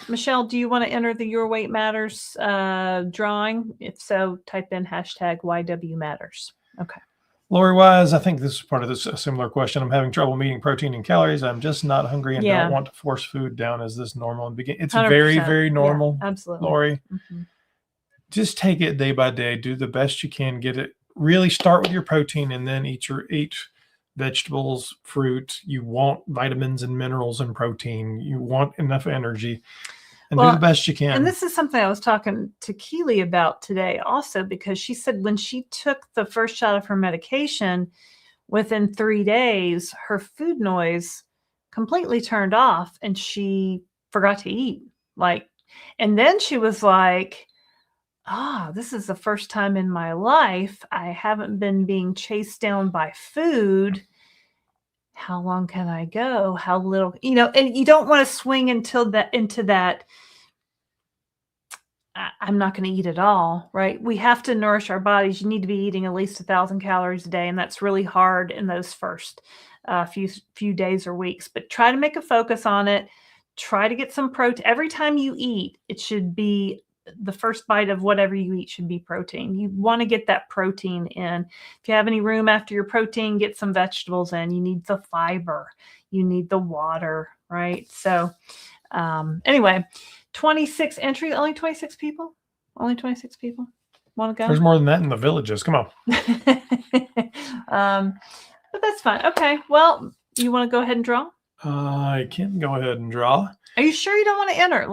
Michelle, do you want to enter the Your Weight Matters drawing? If so, type in hashtag YW Matters. Okay. Lori Wise, I think this is part of this similar question. I'm having trouble meeting protein and calories. I'm just not hungry and don't want to force food down. Is this normal? It's 100%. Very, very normal. Yeah, absolutely. Lori, just take it day by day. Do the best you can. Get it. Really start with your protein and then eat vegetables, fruit. You want vitamins and minerals and protein. You want enough energy. And do the best you can. And this is something I was talking to Keely about today also, because she said when she took the first shot of her medication, within 3 days, her food noise completely turned off and she forgot to eat. And then she was like, this is the first time in my life I haven't been being chased down by food. How long can I go? How little, and you don't want to swing into that. I'm not going to eat at all, right? We have to nourish our bodies. You need to be eating at least 1,000 calories a day. And that's really hard in those first few days or weeks, but try to make a focus on it. Try to get some protein. Every time you eat, it should be the first bite of whatever you eat should be protein. You want to get that protein in. If you have any room after your protein, get some vegetables in. You need the fiber. You need the water, right? So anyway, 26 entries, only 26 people? Only 26 people want to go? There's more than that in the villages. Come on. But that's fine. Okay. Well, you want to go ahead and draw? I can go ahead and draw. Are you sure you don't want to enter?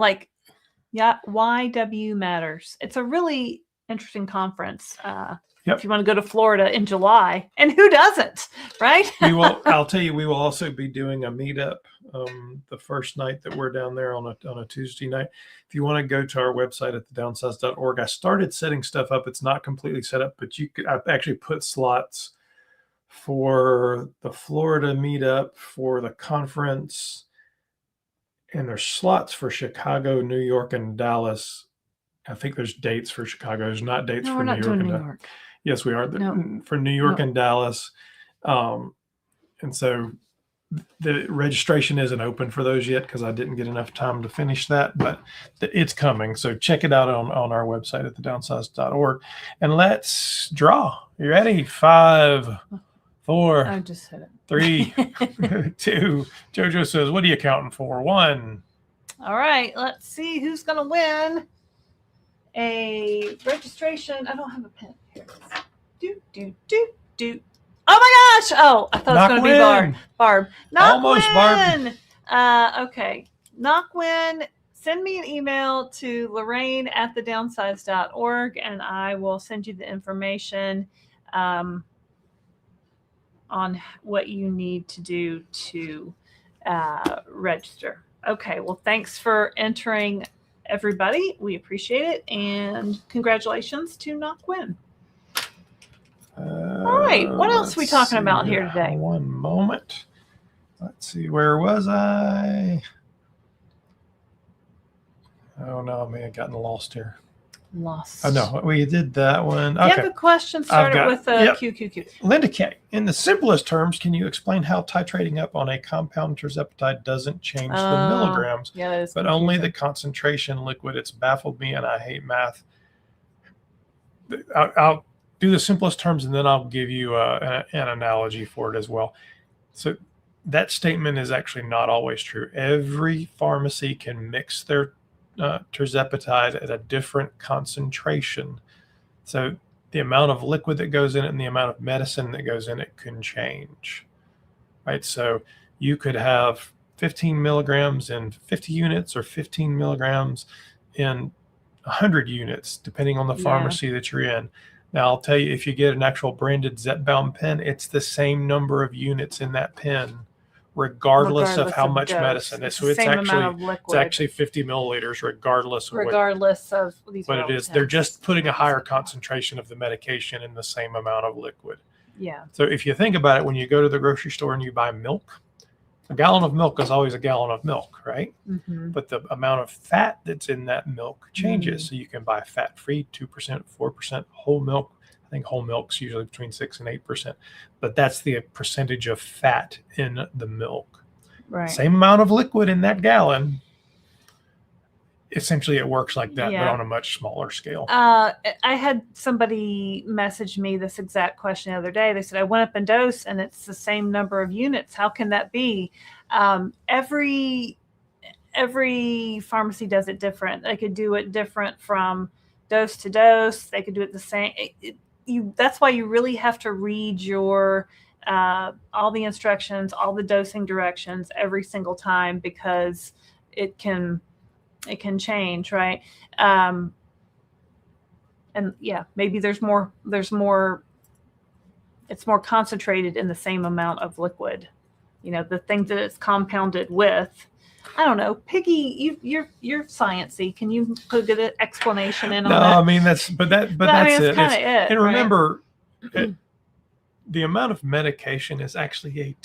YW Matters. It's a really interesting conference. If you want to go to Florida in July, and who doesn't, right? I'll tell you, we will also be doing a meetup the first night that we're down there on a Tuesday night. If you want to go to our website at thedownsized.org, I started setting stuff up. It's not completely set up, but I've actually put slots for the Florida meetup, for the conference, and there's slots for Chicago, New York, and Dallas. I think there's dates for Chicago. There's not dates for New York and Dallas. Yes, we are. No. For New York and Dallas. And so the registration isn't open for those yet because I didn't get enough time to finish that, but it's coming. So check it out on our website at thedownsized.org. And let's draw. You ready? 5, 4, I just said it. 3, 2. JoJo says, what are you counting for? 1. All right, let's see who's going to win a registration. I don't have a pen. Here it is. Do. Oh my gosh! Oh, I thought it was going to be Barb. Almost Barb. Okay. Knockwin. Send me an email to Laraine at thedownsized.org, and I will send you the information on what you need to do to register. Okay. Well, thanks for entering, everybody. We appreciate it, and congratulations to Knockwin. All right. What else are we talking about here today? One moment. Let's see. Where was I? Oh, no. I may have gotten lost here. Lost. Oh, no. We did that one. Okay. You have a question started with a QQQ. Linda K. In the simplest terms, can you explain how titrating up on a compound tirzepatide doesn't change the milligrams, but only the concentration liquid? It's baffled me, and I hate math. I'll do the simplest terms, and then I'll give you an analogy for it as well. So that statement is actually not always true. Every pharmacy can mix their tirzepatide at a different concentration. So the amount of liquid that goes in it and the amount of medicine that goes in it can change, right? So you could have 15 milligrams in 50 units or 15 milligrams in 100 units, depending on the pharmacy that you're in. Now, I'll tell you, if you get an actual branded Zepbound pen, it's the same number of units in that pen, regardless of how much medicine. So it's actually 50 milliliters, regardless of these. But it is. They're just putting a higher concentration of the medication in the same amount of liquid. Yeah. So if you think about it, when you go to the grocery store and you buy milk, a gallon of milk is always a gallon of milk, right? Mm-hmm. But the amount of fat that's in that milk changes. So you can buy fat-free, 2%, 4%, whole milk. I think whole milk's usually between 6 and 8%. But that's the percentage of fat in the milk. Right. Same amount of liquid in that gallon. Essentially, it works like that, but on a much smaller scale. I had somebody message me this exact question the other day. They said, I went up in dose and it's the same number of units. How can that be? Every pharmacy does it different. They could do it different from dose to dose. They could do it the same. That's why you really have to read your all the instructions, all the dosing directions every single time, because it can change, right? And maybe it's more concentrated in the same amount of liquid. The thing that it's compounded with. I don't know, Piggy. You're sciencey. Can you put a good explanation in on that? No, I mean that's it. And remember, right? The amount of medication is actually a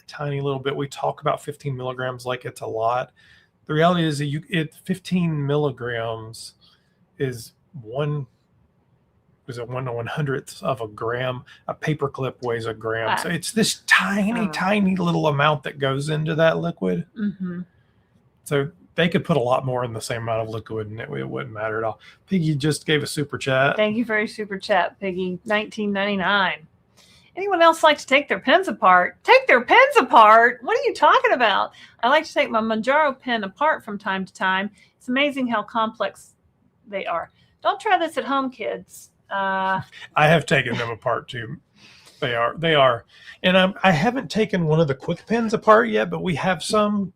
tiny little bit. We talk about 15 milligrams like it's a lot. The reality is that 15 milligrams is 1/100th of a gram. A paperclip weighs a gram. So it's this tiny little amount that goes into that liquid. Mm-hmm. So they could put a lot more in the same amount of liquid and it wouldn't matter at all. Piggy just gave a super chat. Thank you for your super chat, Piggy. $19.99. Anyone else like to take their pens apart? Take their pens apart? What are you talking about? I like to take my Mounjaro pen apart from time to time. It's amazing how complex they are. Don't try this at home, kids. I have taken them apart too. They are. And I haven't taken one of the quick pens apart yet, but we have some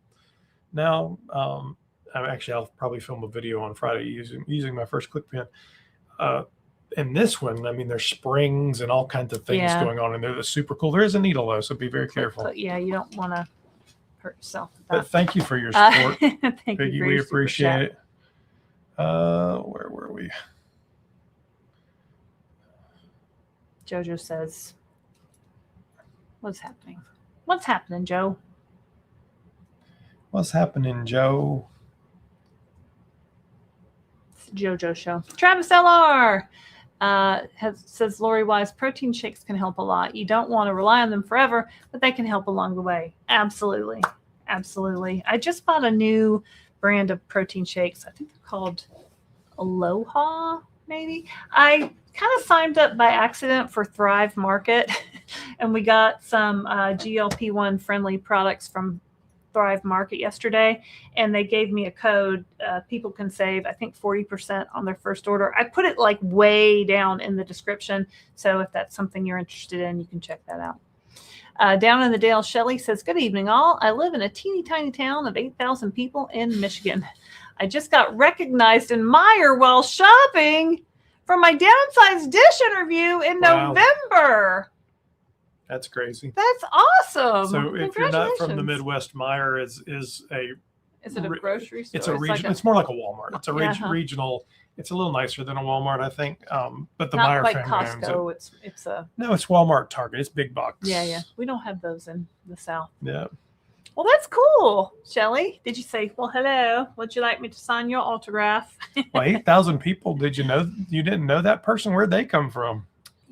now. I'll probably film a video on Friday using my first quick pen. And this one, I mean, there's springs and all kinds of things going on in there that's super cool. There is a needle though, so be very careful. Yeah, you don't want to hurt yourself. But thank you for your support, thank Piggy. You for we appreciate it. Where were we? Jojo says, "What's happening? What's happening, Joe? What's happening, Joe?" It's the JoJo show. Travis LR. Says Lori Wise, protein shakes can help a lot. You don't want to rely on them forever, but they can help along the way. Absolutely. Absolutely. I just bought a new brand of protein shakes. I think they're called Aloha, maybe. I kind of signed up by accident for Thrive Market, and we got some GLP-1 friendly products from Thrive Market yesterday, and they gave me a code. People can save, I think, 40% on their first order. I put it like way down in the description, so if that's something you're interested in, you can check that out. Down in the Dale, Shelley says, good evening, all. I live in a teeny tiny town of 8,000 people in Michigan. I just got recognized in Meijer while shopping for my Downsized dish interview in November. That's crazy. That's awesome. So if you're not from the Midwest, Meijer is a... Is it a grocery store? It's a region. It's more like a Walmart. It's a regional. It's a little nicer than a Walmart, I think. But the Meijer family Costco. It's Walmart, Target. It's big box. Yeah. We don't have those in the South. Yeah. Well, that's cool, Shelley. Did you say, well, hello? Would you like me to sign your autograph? Well, 8,000 people. Did you know you didn't know that person? Where'd they come from?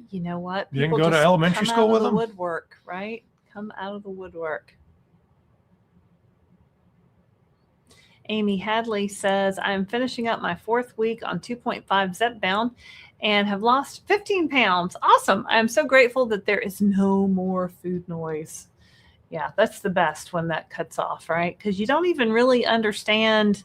You know what? You didn't go to elementary school with them? Woodwork, right? Come out of the woodwork. Amy Hadley says, I'm finishing up my 4th week on 2.5 Zepbound and have lost 15 pounds. Awesome. I'm so grateful that there is no more food noise. Yeah, that's the best when that cuts off, right? Because you don't even really understand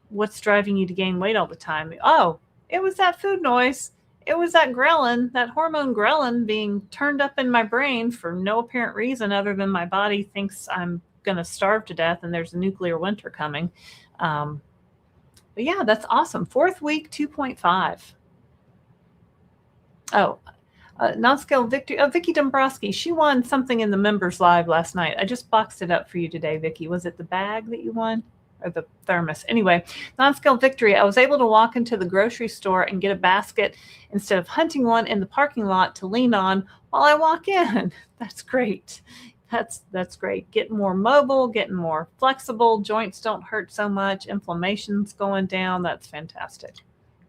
what's driving you to gain weight all the time. Oh, it was that food noise. It was that ghrelin, that hormone ghrelin being turned up in my brain for no apparent reason other than my body thinks I'm going to starve to death and there's a nuclear winter coming. But yeah, that's awesome. 4th week, 2.5. Oh, non-scale victory. Oh, Vicky Dombrowski. She won something in the members live last night. I just boxed it up for you today, Vicky. Was it the bag that you won or the thermos? Anyway, non-scale victory. I was able to walk into the grocery store and get a basket instead of hunting one in the parking lot to lean on while I walk in. That's great. That's great. Getting more mobile, getting more flexible. Joints don't hurt so much. Inflammation's going down. That's fantastic.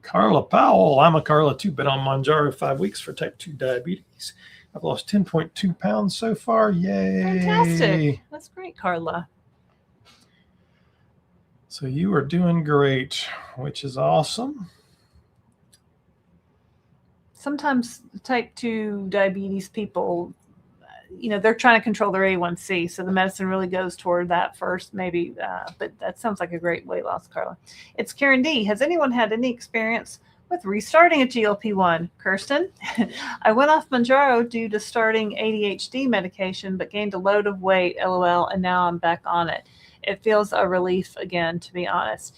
Carla Powell. I'm a Carla too. Been on Mounjaro 5 weeks for type 2 diabetes. I've lost 10.2 pounds so far. Yay. Fantastic. That's great, Carla. So you are doing great, which is awesome. Sometimes type 2 diabetes people, they're trying to control their A1C. So the medicine really goes toward that first, maybe. But that sounds like a great weight loss, Carla. It's Karen D. Has anyone had any experience with restarting a GLP-1? Kirsten, I went off Mounjaro due to starting ADHD medication, but gained a load of weight, LOL, and now I'm back on it. It feels a relief again, to be honest.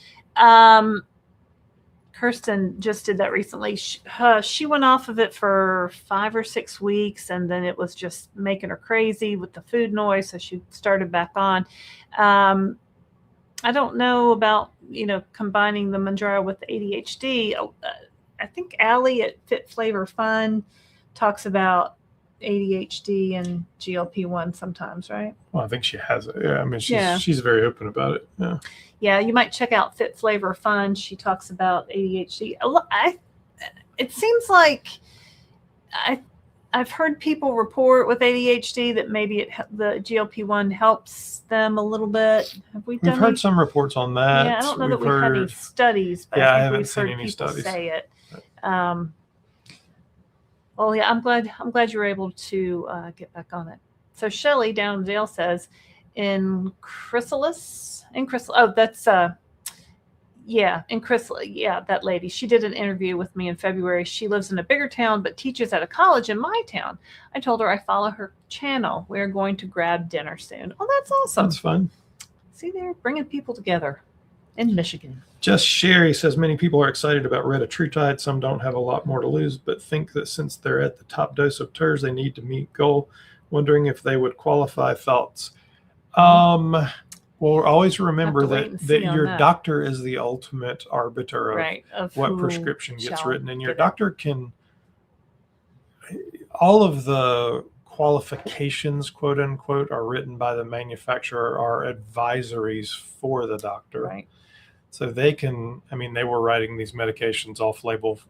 Kirsten just did that recently. She went off of it for 5 or 6 weeks, and then it was just making her crazy with the food noise, so she started back on. I don't know about, combining the Mounjaro with the ADHD. I think Allie at Fit Flavor Fun talks about ADHD and GLP-1 sometimes, right? Well, I think she has it. Yeah, I mean, she's very open about it. Yeah. Yeah, you might check out Fit Flavor Fun. She talks about ADHD. It seems like I've heard people report with ADHD that maybe the GLP-1 helps them a little bit. We've heard some reports on that. Yeah, I don't know that we've had any studies, but I think haven't we've seen heard any people studies. say it. Well, yeah, I'm glad you were able to get back on it. So Shelley down in Dale says, in Chrysalis. Oh, that's in Chrysalis. Yeah, that lady. She did an interview with me in February. She lives in a bigger town, but teaches at a college in my town. I told her I follow her channel. We're going to grab dinner soon. Oh, that's awesome. That's fun. See, they're bringing people together in Michigan. Just Sherry says many people are excited about retatrutide. Some don't have a lot more to lose, but think that since they're at the top dose of TERS, they need to meet goal. Wondering if they would qualify. Thoughts? Well, always remember that your doctor is the ultimate arbiter of what prescription gets written. And your doctor can, all of the qualifications, quote unquote, are written by the manufacturer, are advisories for the doctor. Right. So they can, they were writing these medications off label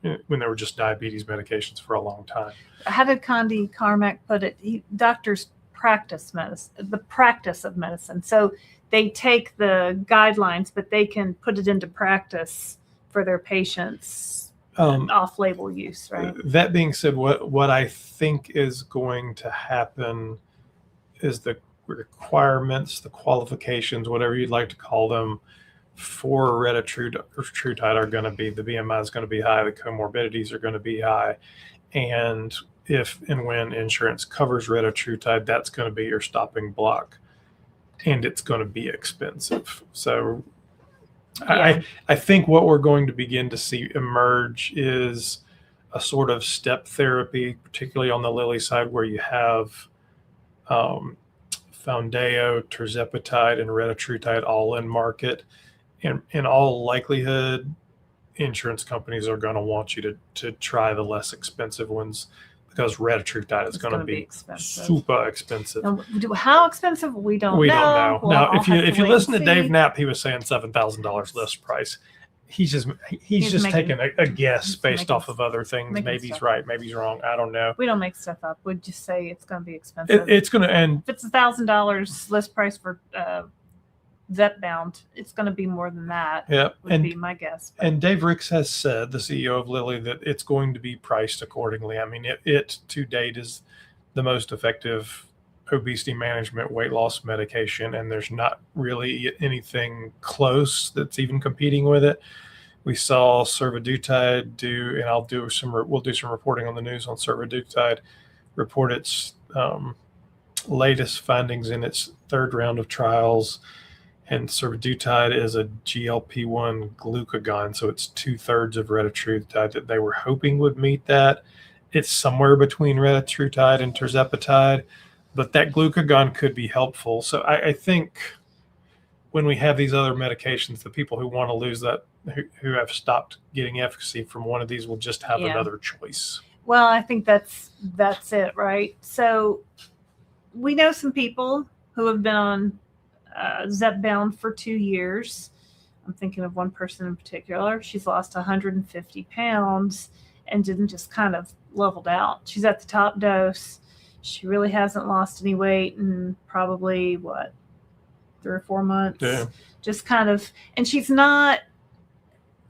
when they were just diabetes medications for a long time. How did Condi Carmack put it? Doctors practice medicine, the practice of medicine. So they take the guidelines, but they can put it into practice for their patients, off-label use, right? That being said, what I think is going to happen is the requirements, the qualifications, whatever you'd like to call them, for retatrutide are going to be, the BMI is going to be high, the comorbidities are going to be high, and if and when insurance covers retatrutide, that's going to be your stopping block, and it's going to be expensive. So I think what we're going to begin to see emerge is a sort of step therapy, particularly on the Lilly side, where you have Foundayo, tirzepatide, and retatrutide all in market. In all likelihood, insurance companies are going to want you to try the less expensive ones, because retatrutide is going to be expensive. Super expensive. How expensive? We don't know. We don't know. Well, now, if you listen to Dave see. Knapp, he was saying $7,000 list price. He's just taking a guess based off of other things. Maybe he's right, maybe he's wrong. I don't know. We don't make stuff up. We just say it's going to be expensive. It's going to end. If it's $1,000 list price for Zepbound, it's going to be more than that. Yeah, would be my guess. But. And Dave Ricks has said, the CEO of Lilly, that it's going to be priced accordingly. I mean, it to date is the most effective obesity management weight loss medication, and there's not really anything close that's even competing with it. We saw survodutide we'll do some reporting on the news on survodutide, report its latest findings in its third round of trials. And survodutide is a GLP-1 glucagon, so it's 2/3 of retatrutide that they were hoping would meet that. It's somewhere between retatrutide and tirzepatide, but that glucagon could be helpful. So I think when we have these other medications, the people who want to lose that, who have stopped getting efficacy from one of these, will just have another choice. Well, I think that's it, right? So we know some people who have been on Zepbound for 2 years. I'm thinking of one person in particular. She's lost 150 pounds and didn't just kind of leveled out. She's at the top dose. She really hasn't lost any weight in probably 3 or 4 months. Yeah. Just kind of, and she's not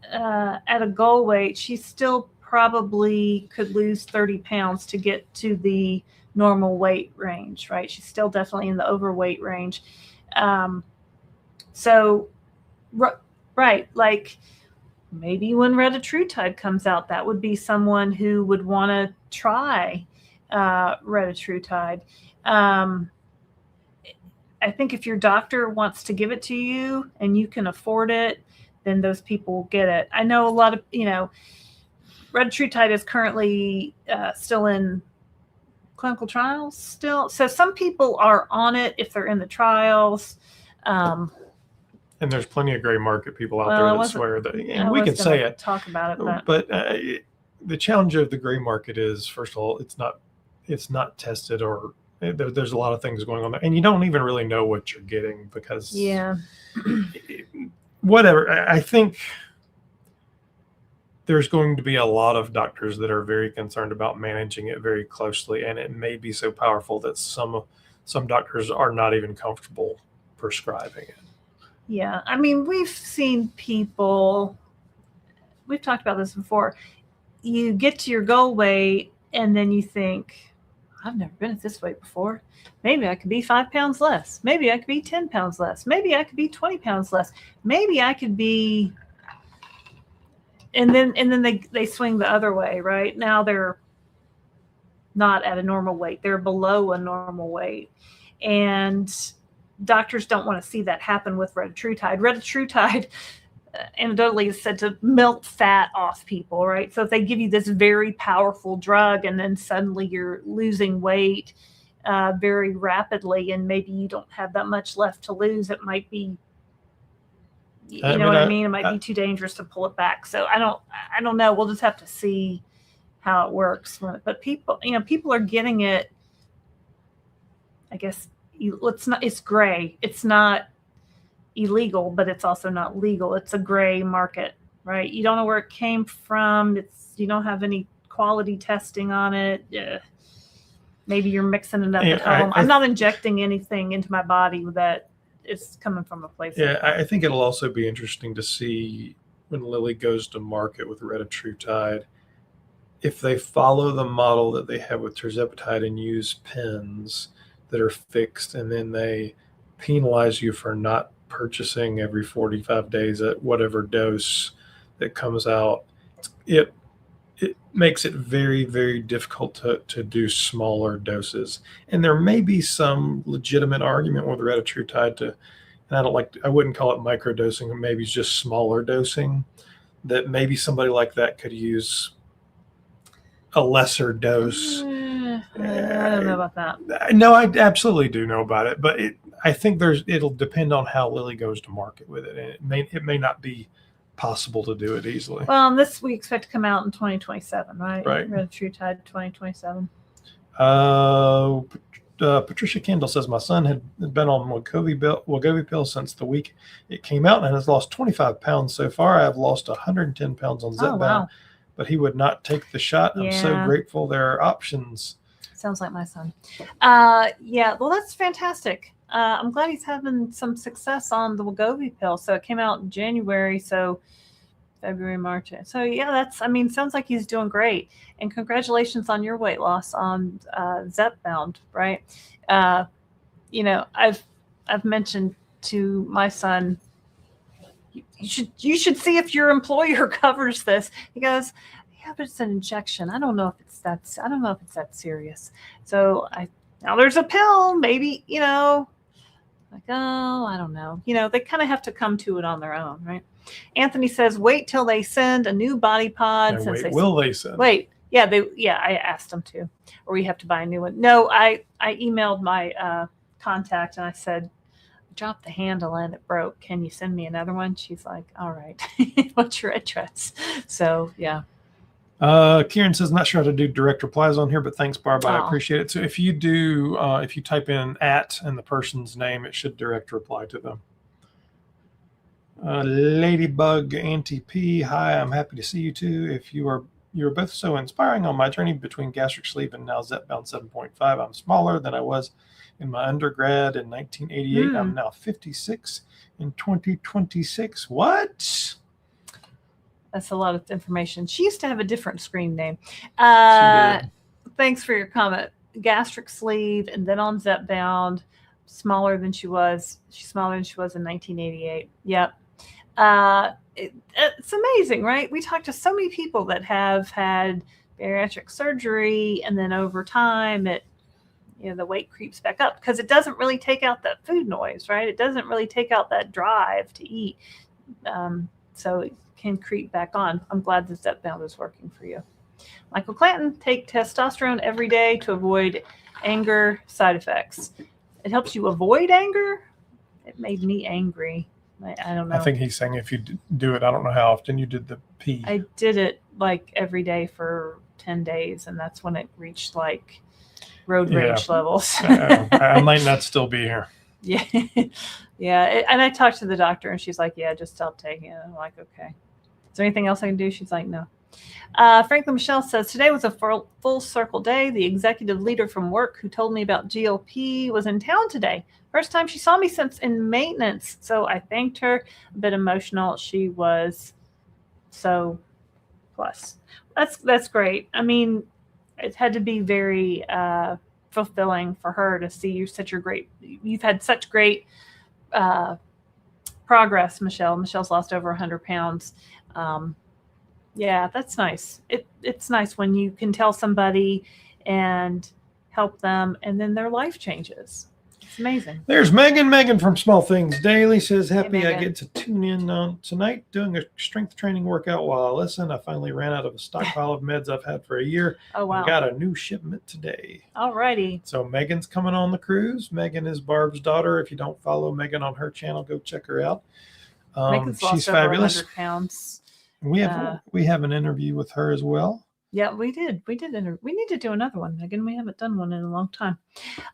at a goal weight. She still probably could lose 30 pounds to get to the normal weight range, right? She's still definitely in the overweight range. Right, like maybe when retatrutide comes out, that would be someone who would want to try retatrutide. I think if your doctor wants to give it to you and you can afford it, then those people will get it. I know a lot of, retatrutide is currently still in clinical trials still. So some people are on it if they're in the trials. And there's plenty of gray market people out there that swear that, and we can say it. Talk about it, but the challenge of the gray market is, first of all, it's not tested, or there's a lot of things going on there, and you don't even really know what you're getting because whatever. I think there's going to be a lot of doctors that are very concerned about managing it very closely, and it may be so powerful that some doctors are not even comfortable prescribing it. Yeah, I mean, we've seen people, we've talked about this before. You get to your goal weight and then you think, I've never been at this weight before. Maybe I could be 5 pounds less. Maybe I could be 10 pounds less. Maybe I could be 20 pounds less. Maybe I could be, and then they swing the other way, right? Now they're not at a normal weight. They're below a normal weight. And doctors don't want to see that happen with retatrutide. Retatrutide, anecdotally, is said to melt fat off people, right? So if they give you this very powerful drug and then suddenly you're losing weight very rapidly and maybe you don't have that much left to lose, it might be, what I mean? It might be too dangerous to pull it back. So I don't know. We'll just have to see how it works. But people are getting it, I guess. It's gray. It's not illegal, but it's also not legal. It's a gray market right? You don't know where it came from. You don't have any quality testing on it. Maybe you're mixing it up at home. I'm not injecting anything into my body that is coming from a place. Yeah, I think it'll also be interesting to see when Lilly goes to market with retatrutide, if they follow the model that they have with tirzepatide and use pens that are fixed, and then they penalize you for not purchasing every 45 days at whatever dose that comes out, it makes it very, very difficult to do smaller doses. And there may be some legitimate argument with retatrutide and I wouldn't call it microdosing, maybe it's just smaller dosing, that maybe somebody like that could use a lesser dose. I don't know about that. No, I absolutely do know about it, but I think it'll depend on how Lilly goes to market with it, and it may not be possible to do it easily. Well, this we expect to come out in 2027, right? Right. Retatrutide 2027. Patricia Kendall says, my son had been on Wegovy pill since the week it came out and has lost 25 pounds so far. I have lost 110 pounds on Zepbound, wow. but he would not take the shot. I'm so grateful there are options. Sounds like my son. Yeah, well, that's fantastic. I'm glad he's having some success on the Wegovy pill. So it came out in January, so February, March. So yeah, sounds like he's doing great. And congratulations on your weight loss on Zepbound, right? I've mentioned to my son, you should see if your employer covers this. He goes, yeah, but it's an injection. I don't know if it's that serious. So now there's a pill, maybe, like, oh, I don't know. They kind of have to come to it on their own, right? Anthony says, wait till they send a new body pod. Will they send? Wait. Yeah, I asked them to, or we have to buy a new one. No, I emailed my contact and I said, dropped the handle and it broke. Can you send me another one? She's like, all right. What's your address? So yeah. Kieran says, not sure how to do direct replies on here, but thanks, Barb. I appreciate it. So if you do, if you type in @ and the person's name, it should direct reply to them. Ladybug Auntie P, hi, I'm happy to see you too. If you are both so inspiring on my journey between gastric sleeve and now Zepbound 7.5. I'm smaller than I was in my undergrad in 1988. I'm now 56 in 2026. What? That's a lot of information. She used to have a different screen name. Thanks for your comment. Gastric sleeve, and then on Zepbound, smaller than she was. She's smaller than she was in 1988. Yep. It's amazing, right? We talked to so many people that have had bariatric surgery, and then over time, the weight creeps back up because it doesn't really take out that food noise, right? It doesn't really take out that drive to eat. So it can creep back on. I'm glad that Zepbound is working for you. Michael Clanton, take testosterone every day to avoid anger side effects. It helps you avoid anger? It made me angry. I don't know. I think he's saying if you do it, I don't know how often you did the P. I did it like every day for 10 days, and that's when it reached like road rage levels. I might not still be here. Yeah. Yeah. And I talked to the doctor, and she's like, yeah, just stop taking it. I'm like, okay. Is there anything else I can do? She's like, no. Franklin Michelle says, today was a full circle day. The executive leader from work who told me about GLP was in town today. First time she saw me since in maintenance. So I thanked her. A bit emotional. She was so plus. That's great. I mean, it had to be very fulfilling for her to see you've had such great progress, Michelle. Michelle's lost over 100 pounds. Yeah, that's nice. It's nice when you can tell somebody and help them, and then their life changes. It's amazing. There's Megan. Megan from Small Things Daily says, happy Hey, I get to tune in tonight doing a strength training workout while I listen. I finally ran out of a stockpile of meds I've had for a year. Oh, wow. Got a new shipment today. All righty. So Megan's coming on the cruise. Megan is Barb's daughter. If you don't follow Megan on her channel, go check her out. Megan's lost she's over fabulous. 100 pounds. We have an interview with her as well. Yeah, we did. We need to do another one, Megan. We haven't done one in a long time.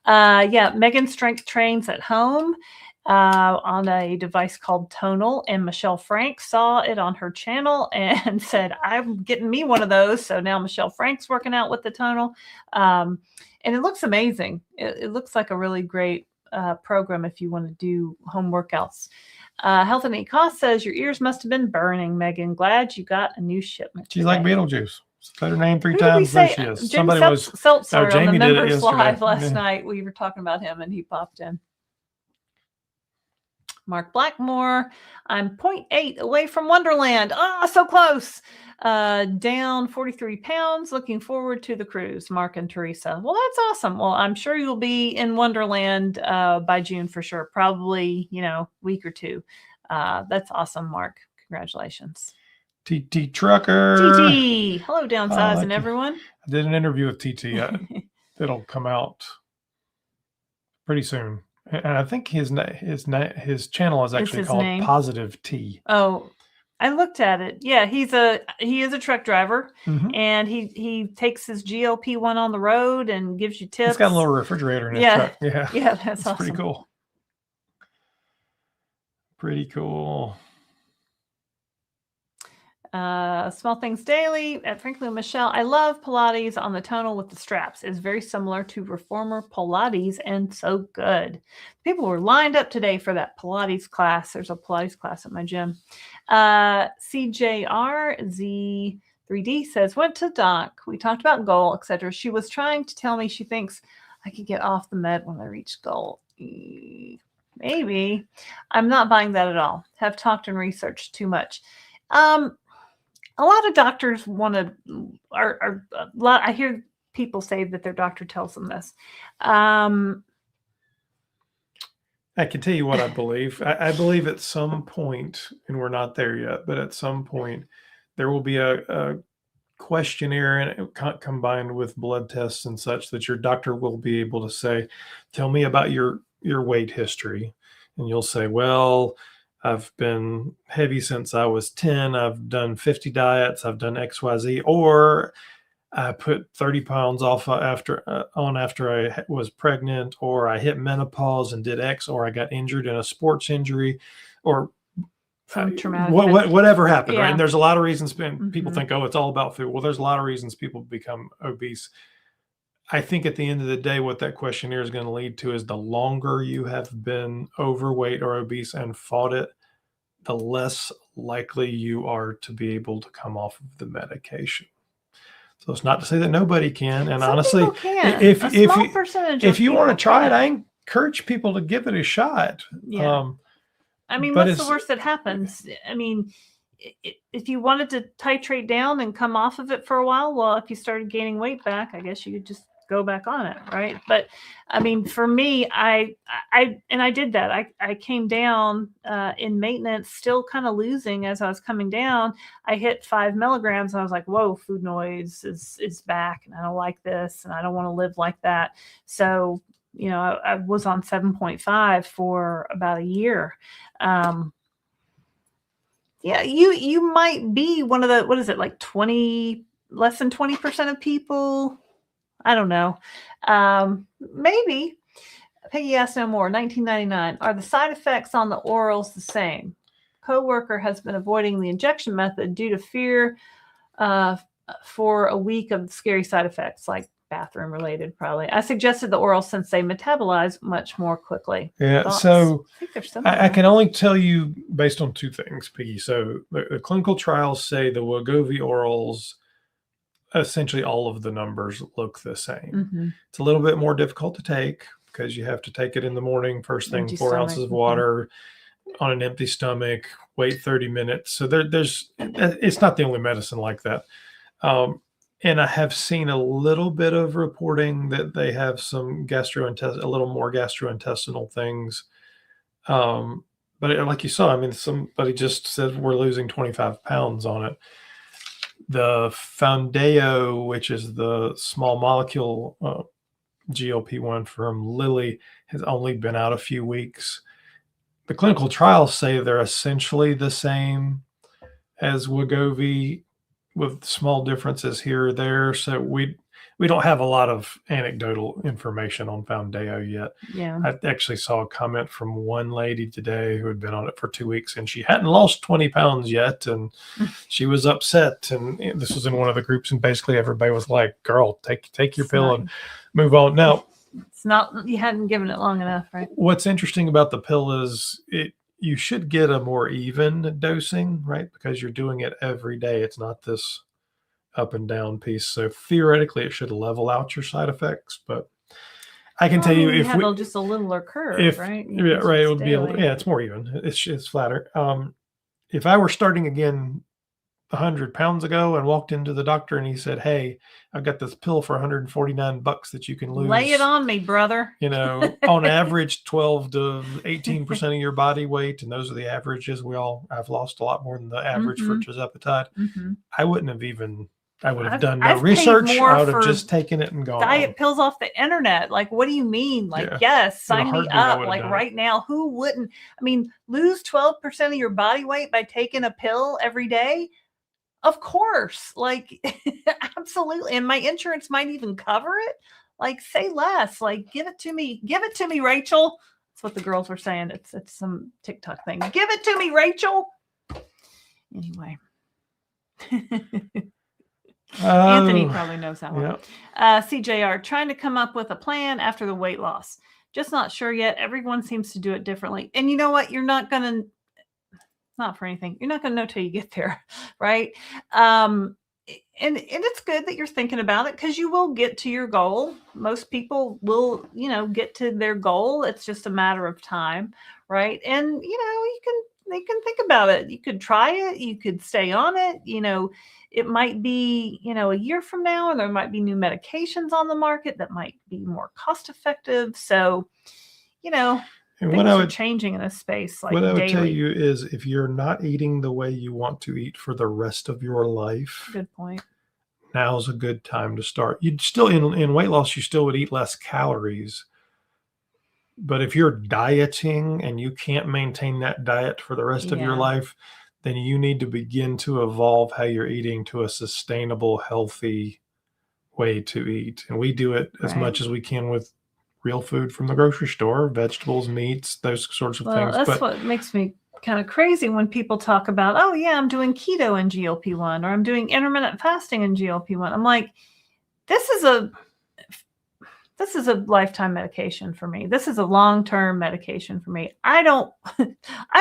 Yeah, Megan strength trains at home. on a device called Tonal, and Michelle Frank saw it on her channel and said, I'm getting me one of those. So now Michelle Frank's working out with the Tonal. And it looks amazing. It looks like a really great program if you want to do home workouts. Health and Eat Cost says, your ears must have been burning, Megan. Glad you got a new shipment. She's like Beetlejuice. Said her name 3 Who did we times. say? There she is. Jim Somebody was. Seltzer on the Jamie did it members yesterday. live last Yeah. night. We were talking about him and he popped in. Mark Blackmore, I'm 0.8 away from Wonderland. So close. Down 43 pounds. Looking forward to the cruise. Mark and Teresa. Well, that's awesome. Well, I'm sure you'll be in Wonderland by June for sure. Probably, week or two. That's awesome, Mark. Congratulations. TT Trucker. TT. Hello, Downsized and everyone. I did an interview with TT. It'll come out pretty soon. And I think his channel is actually called Positive T. Oh, I looked at it. Yeah, he is a truck driver, and he takes his GLP-1 on the road and gives you tips. He's got a little refrigerator in his truck. Yeah, that's awesome. Pretty cool. Pretty cool. Small Things Daily at Frankly Michelle. I love Pilates on the Tonal with the straps. It's very similar to Reformer Pilates and so good. People were lined up today for that Pilates class. There's a Pilates class at my gym. CJRZ3D says, went to doc. We talked about goal, etc. She was trying to tell me she thinks I could get off the med when I reach goal. Maybe. I'm not buying that at all. Have talked and researched too much. A lot of doctors I hear people say that their doctor tells them this. I can tell you what I believe. I believe at some point, and we're not there yet, but at some point there will be a questionnaire and combined with blood tests and such that your doctor will be able to say, tell me about your weight history. And you'll say, well, I've been heavy since I was 10. I've done 50 diets. I've done XYZ, or I put 30 pounds off after I was pregnant, or I hit menopause and did X, or I got injured in a sports injury, or whatever happened. Right. And there's a lot of reasons people think, oh, it's all about food. Well, there's a lot of reasons people become obese. I think at the end of the day, what that questionnaire is going to lead to is the longer you have been overweight or obese and fought it, the less likely you are to be able to come off of the medication. So it's not to say that nobody can. And honestly, if you want to try it, I encourage people to give it a shot. Yeah. What's the worst that happens? If you wanted to titrate down and come off of it for a while, well, if you started gaining weight back, I guess you could just go back on it, right? But for me, I did that. I came down in maintenance, still kind of losing as I was coming down. I hit 5 milligrams and I was like, whoa, food noise is back, and I don't like this, and I don't want to live like that. So, I was on 7.5 for about a year. Yeah, you might be one of the, what is it, like less than 20% of people? I don't know. Maybe. Peggy asked no more. 1999. Are the side effects on the orals the same? Coworker has been avoiding the injection method due to fear for a week of scary side effects, like bathroom related, probably. I suggested the oral since they metabolize much more quickly. Yeah. Thoughts? So I think there's I can only tell you based on 2 things, Peggy. So the clinical trials say the Wegovy orals, essentially all of the numbers look the same. It's a little bit more difficult to take because you have to take it in the morning, first thing, 4 ounces of water on an empty stomach, wait 30 minutes. So it's not the only medicine like that. And I have seen a little bit of reporting that they have some a little more gastrointestinal things. But like you saw, somebody just said we're losing 25 pounds on it. The Foundayo, which is the small molecule GLP-1 from Lilly, has only been out a few weeks. The clinical trials say they're essentially the same as Wegovy, with small differences here or there. So we don't have a lot of anecdotal information on Foundayo yet. Yeah. I actually saw a comment from one lady today who had been on it for 2 weeks and she hadn't lost 20 pounds yet. And she was upset. And this was in one of the groups. And basically everybody was like, girl, take your pill and move on. Now, it's not, you hadn't given it long enough, right? What's interesting about the pill is you should get a more even dosing, right? Because you're doing it every day. It's not this up and down piece. So theoretically, it should level out your side effects. But I can tell you, if we have just a littler curve, right? Yeah, right. It would be it's more even. It's flatter. If I were starting again 100 pounds ago and walked into the doctor and he said, "Hey, I've got this pill for $149 that you can lose. Lay it on me, brother." On average, 12 to 18% of your body weight, and those are the averages. I've lost a lot more than the average for tirzepatide. I wouldn't have even. I would have done no research. I would have just taken it and gone. Diet pills off the internet. Like, what do you mean? Like, yes, sign me up. Like right now, who wouldn't? I mean, lose 12% of your body weight by taking a pill every day. Of course, like absolutely. And my insurance might even cover it. Like, say less, like give it to me, Rachel. That's what the girls were saying. It's some TikTok thing. Give it to me, Rachel. Anyway. Anthony probably knows that one. CJR, trying to come up with a plan after the weight loss. Just not sure yet. Everyone seems to do it differently. And you know what? You're not going to, not for anything. You're not going to know till you get there, right? And it's good that you're thinking about it because you will get to your goal. Most people will, get to their goal. It's just a matter of time, right? And they can think about it. You could try it. You could stay on it. It might be, a year from now, and there might be new medications on the market that might be more cost effective. So, and things are changing in this space. Like what I would daily. tell you is, if you're not eating the way you want to eat for the rest of your life, good point. Now's a good time to start. You'd still in weight loss, you still would eat less calories. But if you're dieting and you can't maintain that diet for the rest of your life, then you need to begin to evolve how you're eating to a sustainable, healthy way to eat. And we do it as much as we can with real food from the grocery store, vegetables, meats, those sorts of things. That's what makes me kind of crazy when people talk about, oh yeah, I'm doing keto and GLP-1, or I'm doing intermittent fasting and GLP-1. I'm like, this is a lifetime medication for me. This is a long-term medication for me. I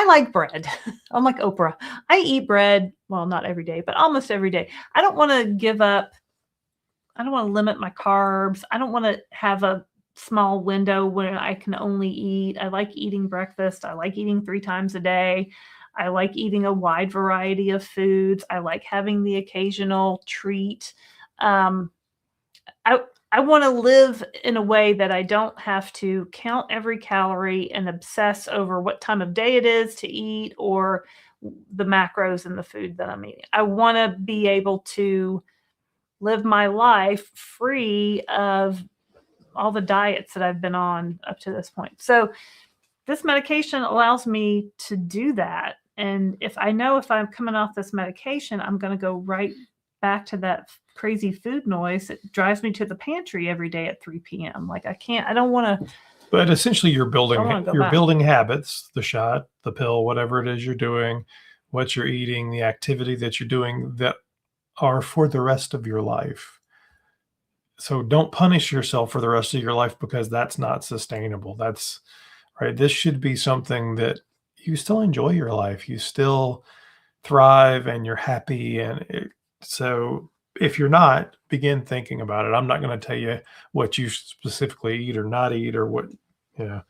like bread. I'm like Oprah. I eat bread. Well, not every day, but almost every day. I don't want to give up. I don't want to limit my carbs. I don't want to have a small window where I can only eat. I like eating breakfast. I like eating 3 times a day. I like eating a wide variety of foods. I like having the occasional treat. I want to live in a way that I don't have to count every calorie and obsess over what time of day it is to eat or the macros in the food that I'm eating. I want to be able to live my life free of all the diets that I've been on up to this point. So this medication allows me to do that. And if I'm coming off this medication, I'm going to go right back to that crazy food noise. It drives me to the pantry every day at 3 p.m. Like I don't want to. But essentially you're building habits, the shot, the pill, whatever it is you're doing, what you're eating, the activity that you're doing that are for the rest of your life. So don't punish yourself for the rest of your life because that's not sustainable. That's right. This should be something that you still enjoy your life. You still thrive and you're happy. So if you're not, begin thinking about it. I'm not going to tell you what you specifically eat or not eat or what, if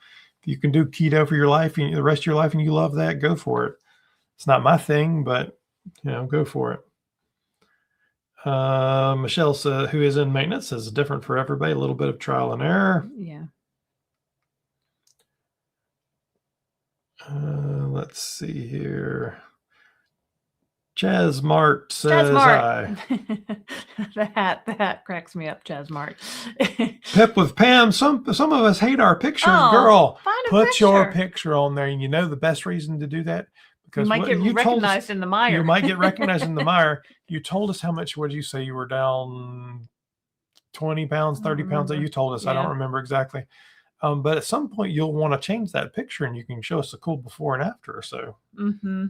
you can do keto for your life and the rest of your life and you love that, go for it. It's not my thing, but go for it. Michelle, who is in maintenance, says it's different for everybody. A little bit of trial and error. Yeah. Let's see here. Chaz Mart says hi. The hat cracks me up, Chaz Mart. Pep with Pam. Some of us hate our pictures. Girl, put your picture on there. And the best reason to do that, because you might get recognized in the mire. You might get recognized in the mire. You told us how much. What did you say? You were down 20 pounds, 30 pounds that you told us. I don't remember exactly. But at some point you'll want to change that picture, and you can show us a cool before and after or so. Mm-hmm.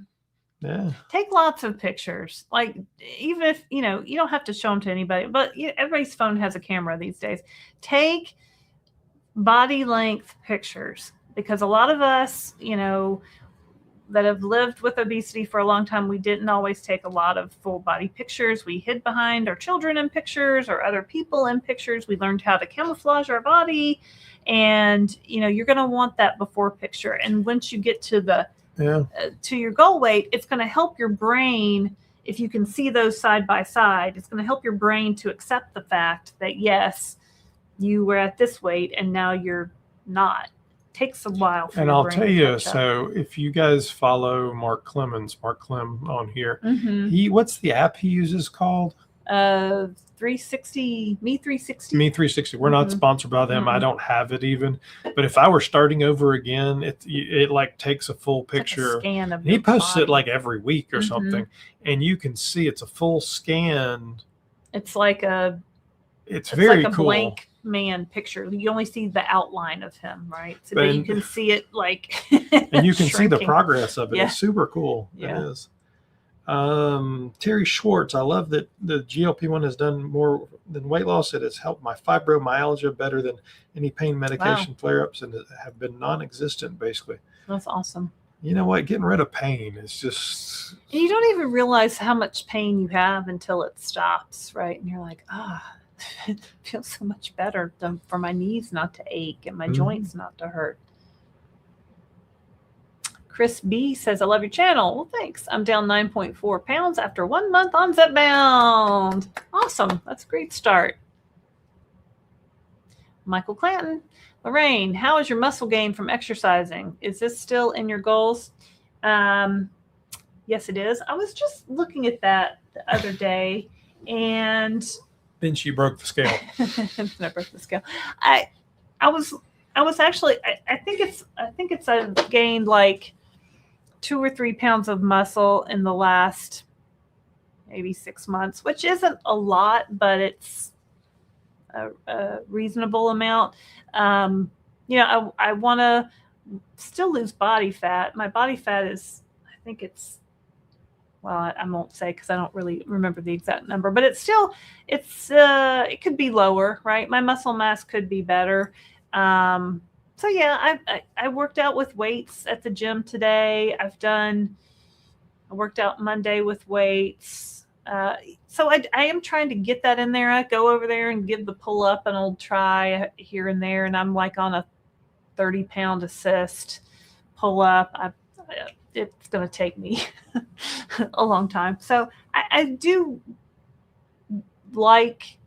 Yeah. Take lots of pictures. Like, even if, you don't have to show them to anybody, but everybody's phone has a camera these days. Take body length pictures, because a lot of us, that have lived with obesity for a long time, we didn't always take a lot of full body pictures. We hid behind our children in pictures or other people in pictures. We learned how to camouflage our body, and you're going to want that before picture. And once you get to the to your goal weight, it's going to help your brain, if you can see those side by side, it's going to help your brain to accept the fact that yes, you were at this weight and now you're not. Takes a while for and your I'll brain tell to you, catch up. so if you guys follow Mark Clem on here, Mm-hmm. what's the app he uses called? 360 Me 360. Me 360. We're not sponsored by them. I don't have it even, but if I were starting over again, it like takes a full picture. Like a scan of he posts body. it like every week or something, and you can see it's a full scan. It's like it's very like a cool. blank man picture. You only see the outline of him, right? So but you can see it like and you can see the shrinking. progress of it. Yeah. It's super cool. Yeah. It is. Terry Schwartz, I love that the GLP-1 has done more than weight loss. It has helped my fibromyalgia better than any pain medication flare-ups, and have been non-existent basically. That's awesome. You know what? Getting rid of pain is just... And you don't even realize how much pain you have until it stops, right? And you're like, it feels so much better for my knees not to ache and my joints not to hurt. Chris B says, I love your channel. Well, thanks. I'm down 9.4 pounds after 1 month on Zepbound. Awesome. That's a great start. Michael Clanton. Laraine, how is your muscle gain from exercising? Is this still in your goals? Yes, it is. I was just looking at that the other day, and then she broke the scale. I broke the scale. I was actually, I think it's I've gained like 2 or 3 pounds of muscle in the last maybe 6 months, which isn't a lot, but it's a reasonable amount. I want to still lose body fat. My body fat is, I think it's, well, I won't say because I don't really remember the exact number, but it could be lower, right? My muscle mass could be better. So yeah, I worked out with weights at the gym today. I worked out Monday with weights. So I am trying to get that in there. I go over there and give the pull up and I'll try here and there. And I'm like on a 30-pound assist pull up. It's going to take me a long time. So I do like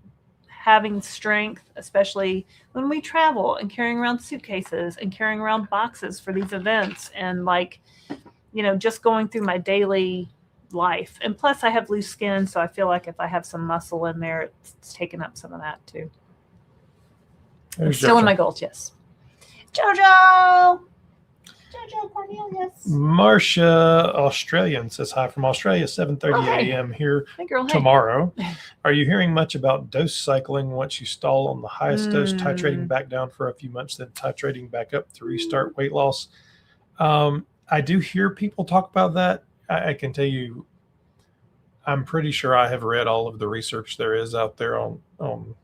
having strength, especially when we travel and carrying around suitcases and carrying around boxes for these events and just going through my daily life. And plus I have loose skin, so I feel like if I have some muscle in there, it's taking up some of that too. It's still in my goals, yes. Jojo Cornelius. Marcia Australian says hi from Australia, 7:30 a.m. here tomorrow. Are you hearing much about dose cycling once you stall on the highest dose, titrating back down for a few months, then titrating back up to restart weight loss? I do hear people talk about that. I can tell you, I'm pretty sure I have read all of the research there is out there on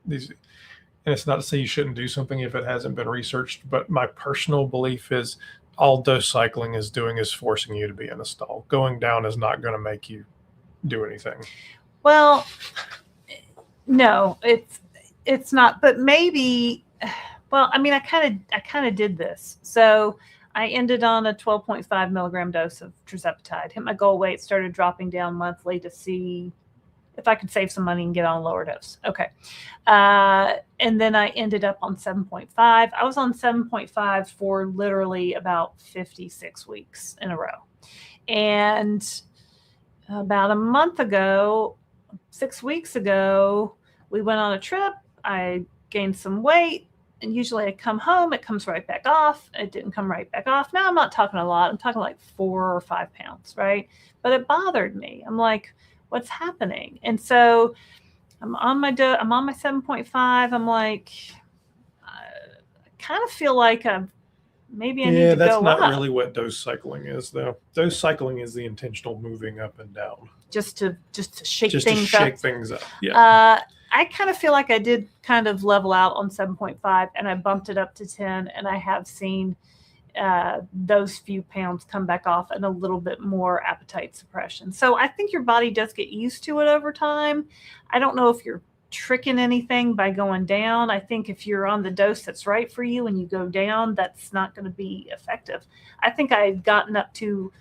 these. And it's not to say you shouldn't do something if it hasn't been researched, but my personal belief is all dose cycling is doing is forcing you to be in a stall. Going down is not going to make you do anything. Well, no, it's not. But maybe, well, I mean, I kind of did this. So I ended on a 12.5 milligram dose of tirzepatide. Hit my goal weight, started dropping down monthly to see if I could save some money and get on a lower dose. Okay. And then I ended up on 7.5. I was on 7.5 for literally about 56 weeks in a row. And about a month ago, 6 weeks ago, we went on a trip. I gained some weight. And usually I come home, it comes right back off. It didn't come right back off. Now I'm not talking a lot. I'm talking like 4 or 5 pounds, right? But it bothered me. I'm like, what's happening? And so I'm on my 7.5. I'm like, I kind of feel like maybe I need to that's go not up. really what dose cycling is, though. Dose cycling is the intentional moving up and down. Just to shake Just things to shake up. things up. Yeah. I kind of feel like I did kind of level out on 7.5, and I bumped it up to 10, and I have seen those few pounds come back off and a little bit more appetite suppression. So I think your body does get used to it over time. I don't know if you're tricking anything by going down. I think if you're on the dose that's right for you and you go down, that's not going to be effective. I think I've gotten up to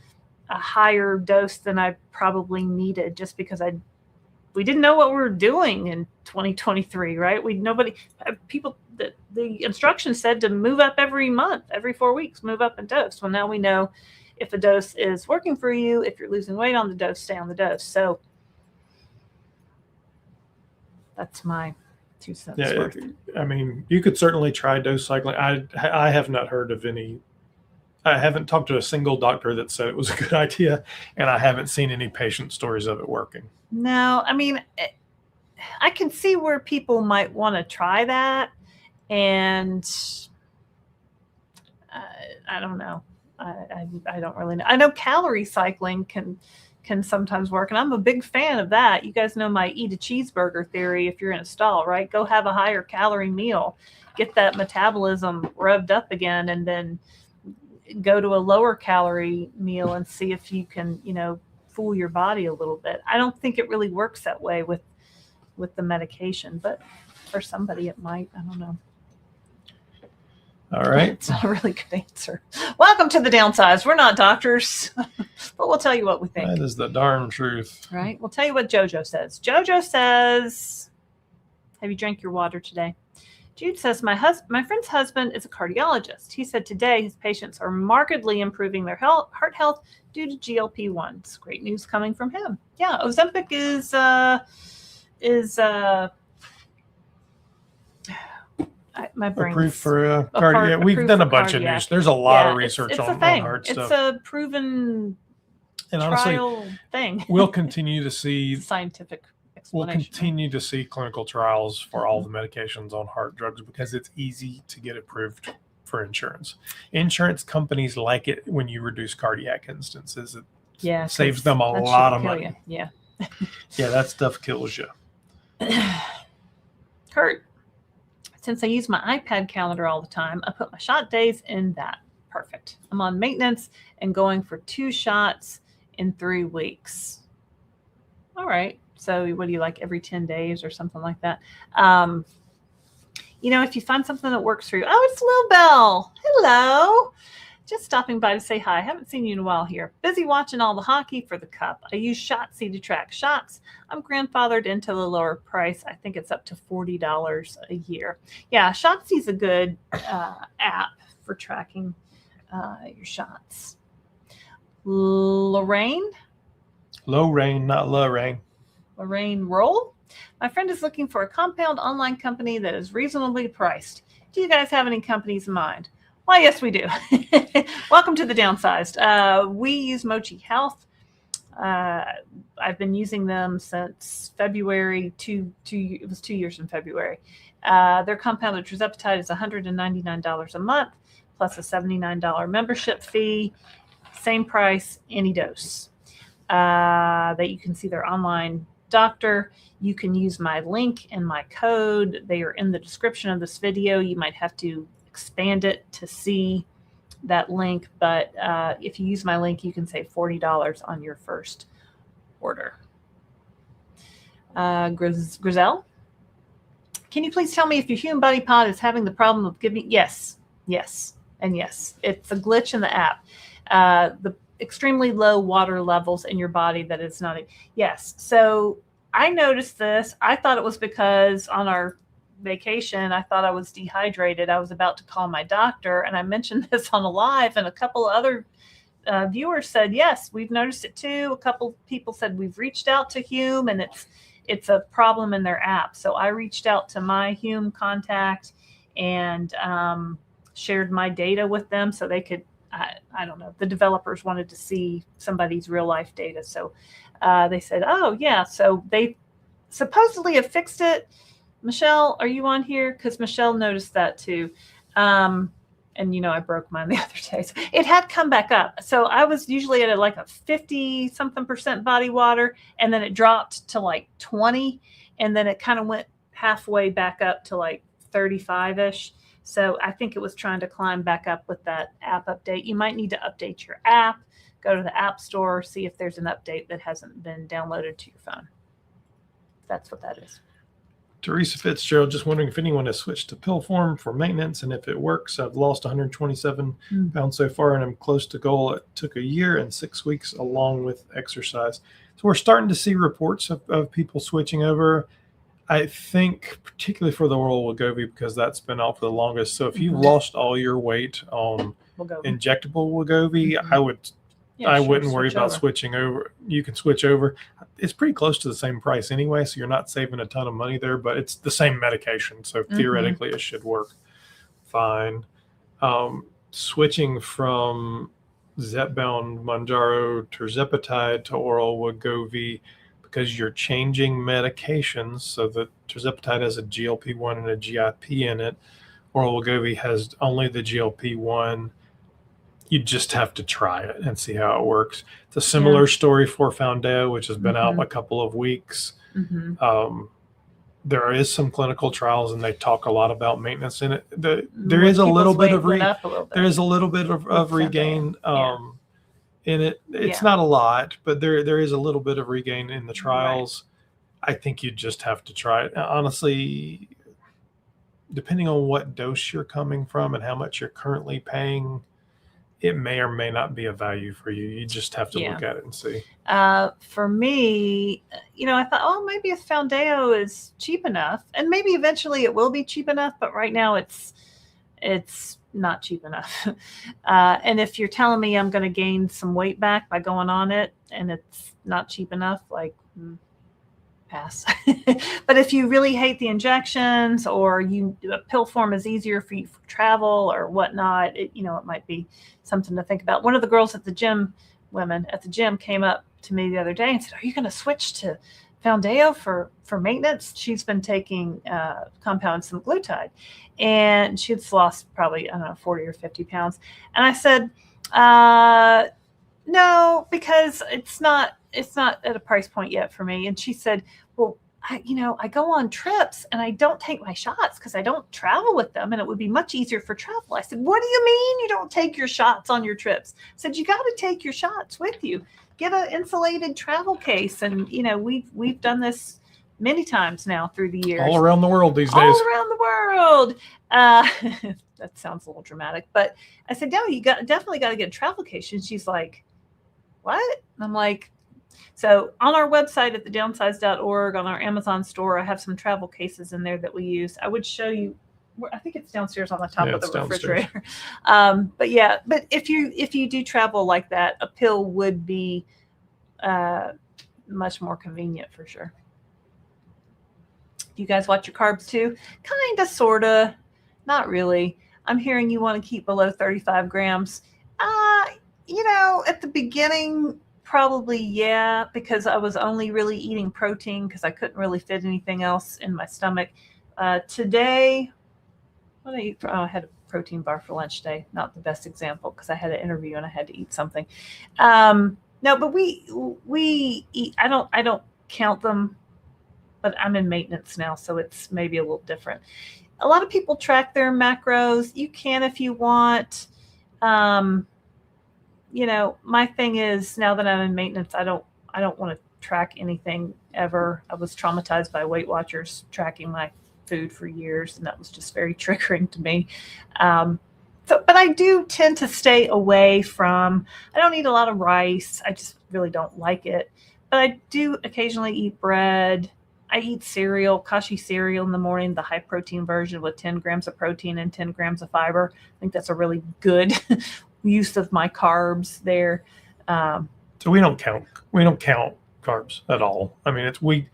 a higher dose than I probably needed just because we didn't know what we were doing in 2023, right? The instructions said to move up every month, every 4 weeks, move up and dose. Well, now we know if a dose is working for you, if you're losing weight on the dose, stay on the dose. So that's my 2 cents worth. I mean, you could certainly try dose cycling. I have not heard of any. I haven't talked to a single doctor that said it was a good idea, and I haven't seen any patient stories of it working. No, I mean, I can see where people might want to try that, and I don't know. I don't really know. I know calorie cycling can sometimes work, and I'm a big fan of that. You guys know my eat a cheeseburger theory. If you're in a stall, right, go have a higher calorie meal, get that metabolism revved up again, and then go to a lower calorie meal and see if you can, fool your body a little bit. I don't think it really works that way with the medication, but for somebody it might. I don't know. All right. It's not a really good answer. Welcome to the Downsized. We're not doctors, but we'll tell you what we think. That is the darn truth. Right? We'll tell you what JoJo says. JoJo says, have you drank your water today? Jude says, my friend's husband is a cardiologist. He said today his patients are markedly improving their heart health due to GLP-1. It's great news coming from him. Yeah, Ozempic is my brain approved for cardiac. We've done a bunch of news. There's a lot of research on heart stuff. It's a proven and honestly, trial thing. We'll continue to see scientific. We'll continue to see clinical trials for all the medications on heart drugs because it's easy to get approved for insurance. Insurance companies like it when you reduce cardiac instances. It saves them a lot of money. Yeah. Yeah, that stuff kills you. Kurt, since I use my iPad calendar all the time, I put my shot days in that. Perfect. I'm on maintenance and going for 2 shots in 3 weeks. All right. So what do you like, every 10 days or something like that? If you find something that works for you. Oh, it's Lil Bell. Hello. Just stopping by to say hi. Haven't seen you in a while here. Busy watching all the hockey for the cup. I use Shotzi to track shots. I'm grandfathered into the lower price. I think it's up to $40 a year. Yeah, Shotzi's a good app for tracking your shots. Laraine, not Laraine. Laraine Roll. My friend is looking for a compound online company that is reasonably priced. Do you guys have any companies in mind? Why, yes, we do. Welcome to the Downsized. We use Mochi Health. I've been using them since February. It was 2 years in February. Their compounded tirzepatide is $199 a month, plus a $79 membership fee. Same price, any dose. That you can see their online doctor. You can use my link and my code. They are in the description of this video. You might have to expand it to see that link, but if you use my link, you can save $40 on your first order. Grizel, can you please tell me if your human body pod is having the problem of giving? Yes, and yes. It's a glitch in the app. The extremely low water levels in your body that it's not. Yes. So I noticed this. I thought it was because on our vacation, I thought I was dehydrated. I was about to call my doctor, and I mentioned this on a live, and a couple of other viewers said, yes, we've noticed it too. A couple people said we've reached out to Hume, and it's a problem in their app. So I reached out to my Hume contact and shared my data with them so they could, I don't know, the developers wanted to see somebody's real life data. So they said, oh yeah. So they supposedly have fixed it. Michelle, are you on here? Because Michelle noticed that too. And I broke mine the other day. So it had come back up. So I was usually at like a 50 something % body water, and then it dropped to like 20, and then it kind of went halfway back up to like 35-ish. So I think it was trying to climb back up with that app update. You might need to update your app. Go to the App Store, see if there's an update that hasn't been downloaded to your phone. That's what that is. Teresa Fitzgerald, just wondering if anyone has switched to pill form for maintenance and if it works. I've lost 127 pounds so far, and I'm close to goal. It took a year and 6 weeks along with exercise. So we're starting to see reports of people switching over. I think particularly for the oral Wegovy, because that's been out for the longest. So if you've lost all your weight on injectable Wegovy, I wouldn't worry about switching over. You can switch over. It's pretty close to the same price anyway, so you're not saving a ton of money there, but it's the same medication, so theoretically it should work fine. Switching from Zepbound, Mounjaro, tirzepatide to oral Wegovy, because you're changing medications, so that tirzepatide has a GLP-1 and a GIP in it. Oral Wegovy has only the GLP-1. You just have to try it and see how it works. It's a similar story for Foundayo, which has been out a couple of weeks. There is some clinical trials, and they talk a lot about maintenance in it. There is a little bit of regain in it. It's not a lot, but there is a little bit of regain in the trials. Right. I think you just have to try it. Honestly, depending on what dose you're coming from and how much you're currently paying, it may or may not be a value for you. You just have to look at it and see. For me, I thought, maybe if Foundayo is cheap enough, and maybe eventually it will be cheap enough, but right now it's not cheap enough. And if you're telling me I'm going to gain some weight back by going on it, and it's not cheap enough, pass. But if you really hate the injections, or a pill form is easier for you for travel or whatnot, it might be something to think about. One of the girls at the gym, women at the gym, came up to me the other day and said, "Are you going to switch to Foundayo for maintenance?" She's been taking compound semaglutide, and she's lost probably 40 or 50 pounds. And I said, no, because it's not at a price point yet for me. And she said, well, I go on trips and I don't take my shots because I don't travel with them, and it would be much easier for travel. I said, what do you mean you don't take your shots on your trips? I said, you got to take your shots with you. Get an insulated travel case. And, we've done this many times now through the years. All around the world these days. All around the world. That sounds a little dramatic, but I said, no, you definitely got to get a travel case. And she's like, what? And I'm like, so on our website at thedownsized.org, on our Amazon store, I have some travel cases in there that we use. I would show you. I think it's downstairs on the top of the refrigerator. But if you do travel like that, a pill would be much more convenient for sure. Do you guys watch your carbs too? Kind of, sort of, not really. I'm hearing you want to keep below 35 grams. At the beginning, probably, because I was only really eating protein because I couldn't really fit anything else in my stomach. Today, what did I eat? I had a protein bar for lunch today. Not the best example because I had an interview and I had to eat something. No, but we eat. I don't count them, but I'm in maintenance now, so it's maybe a little different. A lot of people track their macros. You can if you want. My thing is, now that I'm in maintenance, I don't want to track anything ever. I was traumatized by Weight Watchers tracking my food for years, and that was just very triggering to me. But I do tend to stay away from, I don't eat a lot of rice. I just really don't like it. But I do occasionally eat bread. I eat cereal, Kashi cereal in the morning, the high protein version with 10 grams of protein and 10 grams of fiber. I think that's a really good use of my carbs there. So we don't count carbs at all. I mean, we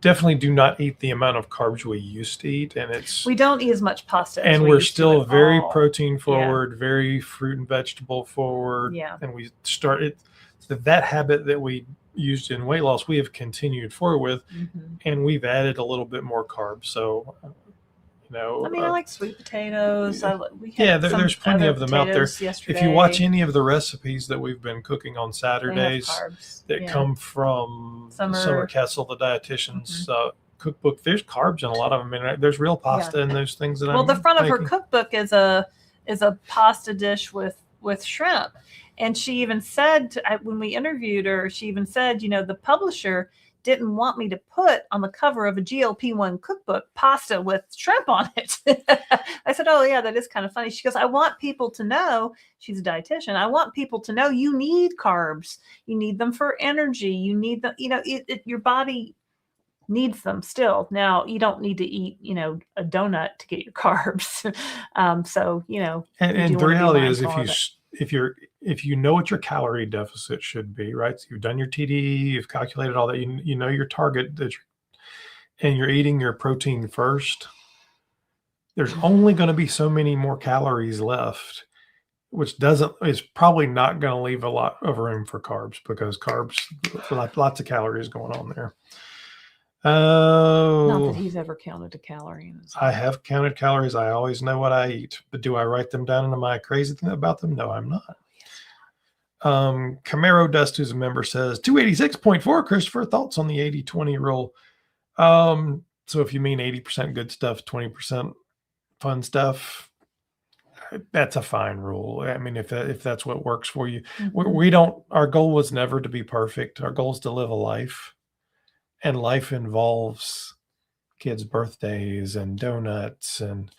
definitely do not eat the amount of carbs we used to eat, and we don't eat as much pasta. And we're still very protein forward, very fruit and vegetable forward. Yeah. And we started that habit that we used in weight loss, we have continued forward with, and we've added a little bit more carbs. So, I mean, I like sweet potatoes. There's plenty of them out there. Yesterday. If you watch any of the recipes that we've been cooking on Saturdays that come from Summer Kessel, the dietitian's cookbook, there's carbs in a lot of them. I mean, there's real pasta in those things. The front of her cookbook is a pasta dish with shrimp. And she even said, when we interviewed her, she even said, the publisher didn't want me to put on the cover of a GLP-1 cookbook pasta with shrimp on it. I said, oh yeah, that is kind of funny. She goes, I want people to know, she's a dietitian, I want people to know you need carbs. You need them for energy. You need them, your body needs them still. Now you don't need to eat, a donut to get your carbs. And the reality is if you know what your calorie deficit should be, right? So you've done your TDE, you've calculated all that, you know your target and you're eating your protein first, there's only going to be so many more calories left, which is probably not going to leave a lot of room for carbs, because carbs, lots of calories going on there. Not that he's ever counted a calorie in his life. I have counted calories. I always know what I eat, but do I write them down? And am I crazy about them? No, I'm not. Camaro Dust, who's a member, says 286.4. Christopher, thoughts on the 80-20 rule? So if you mean 80% good stuff, 20% fun stuff, that's a fine rule. I mean, if that's what works for you, our goal was never to be perfect. Our goal is to live a life. And life involves kids' birthdays and donuts. And,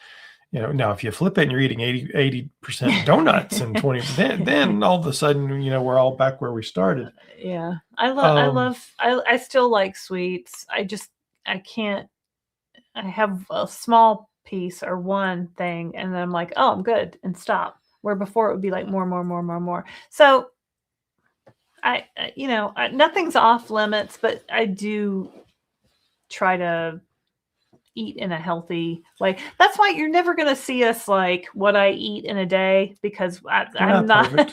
now if you flip it and you're eating 80% donuts and 20%, then all of a sudden, we're all back where we started. Yeah. I still like sweets. I can't, I have a small piece or one thing and then I'm like, oh, I'm good, and stop. Where before it would be like more. So nothing's off limits, but I do try to eat in a healthy way. That's why you're never going to see us like what I eat in a day, because I'm not a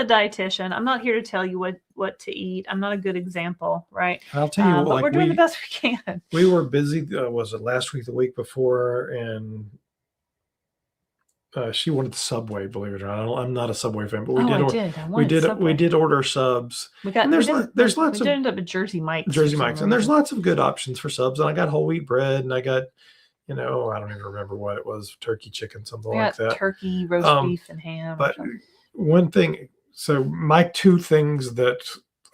dietitian. I'm not here to tell you what to eat. I'm not a good example, right? I'll tell you, but we're doing the best we can. We were busy. Was it last week, the week before, and she wanted the Subway, believe it or not. I'm not a Subway fan, but we did order subs. We ended up at Jersey Mike's. And there's lots of good options for subs. And I got whole wheat bread, and I got, I don't even remember what it was, turkey, chicken, something like that. Turkey, roast beef, and ham. But one thing, so my two things that